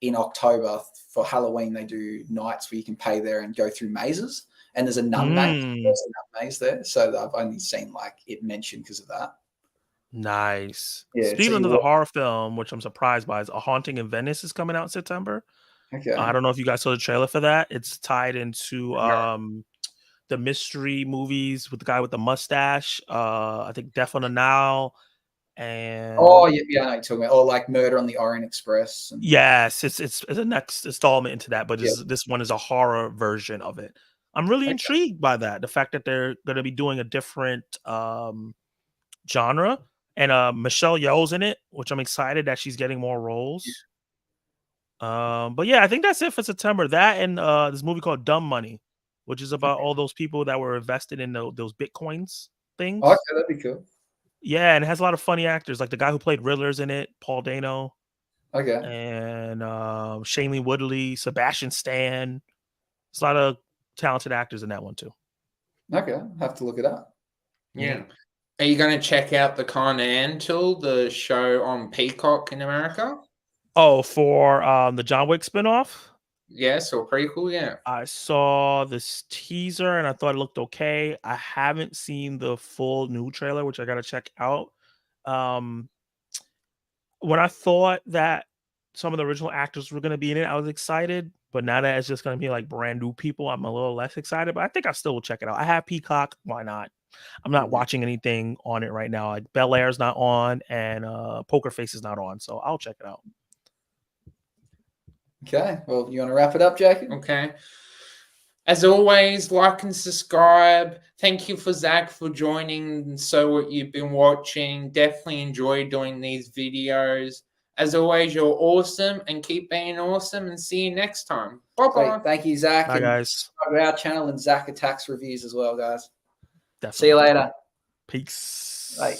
in October for Halloween they do nights where you can pay there and go through mazes. And there's a nun maze, there's a nun maze there. So I've only seen like it mentioned because of that. Nice. Yeah, Speaking so of the horror film, which I'm surprised by, is A Haunting in Venice is coming out in September. Okay. I don't know if you guys saw the trailer for that. It's tied into the mystery movies with the guy with the mustache. I think Death on the Nile. And yeah, I know what you're talking about. Or like Murder on the Orient Express. And... Yes, it's the next installment into that, but this one is a horror version of it. I'm really intrigued by that. The fact that they're going to be doing a different genre, and Michelle Yeoh's in it, which I'm excited that she's getting more roles. But yeah, I think that's it for September. That and this movie called Dumb Money, which is about all those people that were invested in those Bitcoins things. Okay, that'd be cool. Yeah, and it has a lot of funny actors, like the guy who played Riddler's in it, Paul Dano. Okay. And Shailene Woodley, Sebastian Stan. There's a lot of talented actors in that one too. Okay, have to look it up. Yeah. Are you going to check out the Continental, the show on Peacock in America? Oh, for the John Wick spinoff? Yes, or prequel, yeah. I saw this teaser and I thought it looked okay. I haven't seen the full new trailer, which I got to check out. When I thought that some of the original actors were going to be in it, I was excited. But now that it's just going to be like brand new people, I'm a little less excited. But I think I still will check it out. I have Peacock. Why not? I'm not watching anything on it right now. Like Bel Air's not on, and Poker Face is not on. So I'll check it out. Okay. Well, you want to wrap it up, Jacob? Okay. As always, like and subscribe. Thank you for Zach for joining. So what you've been watching. Definitely enjoy doing these videos. As always, you're awesome and keep being awesome, and see you next time. Bye-bye. Thank you, Zach. Bye, guys. Subscribe to our channel and Zach Attacks Reviews as well, guys. Definitely. See you later. Peace. Bye.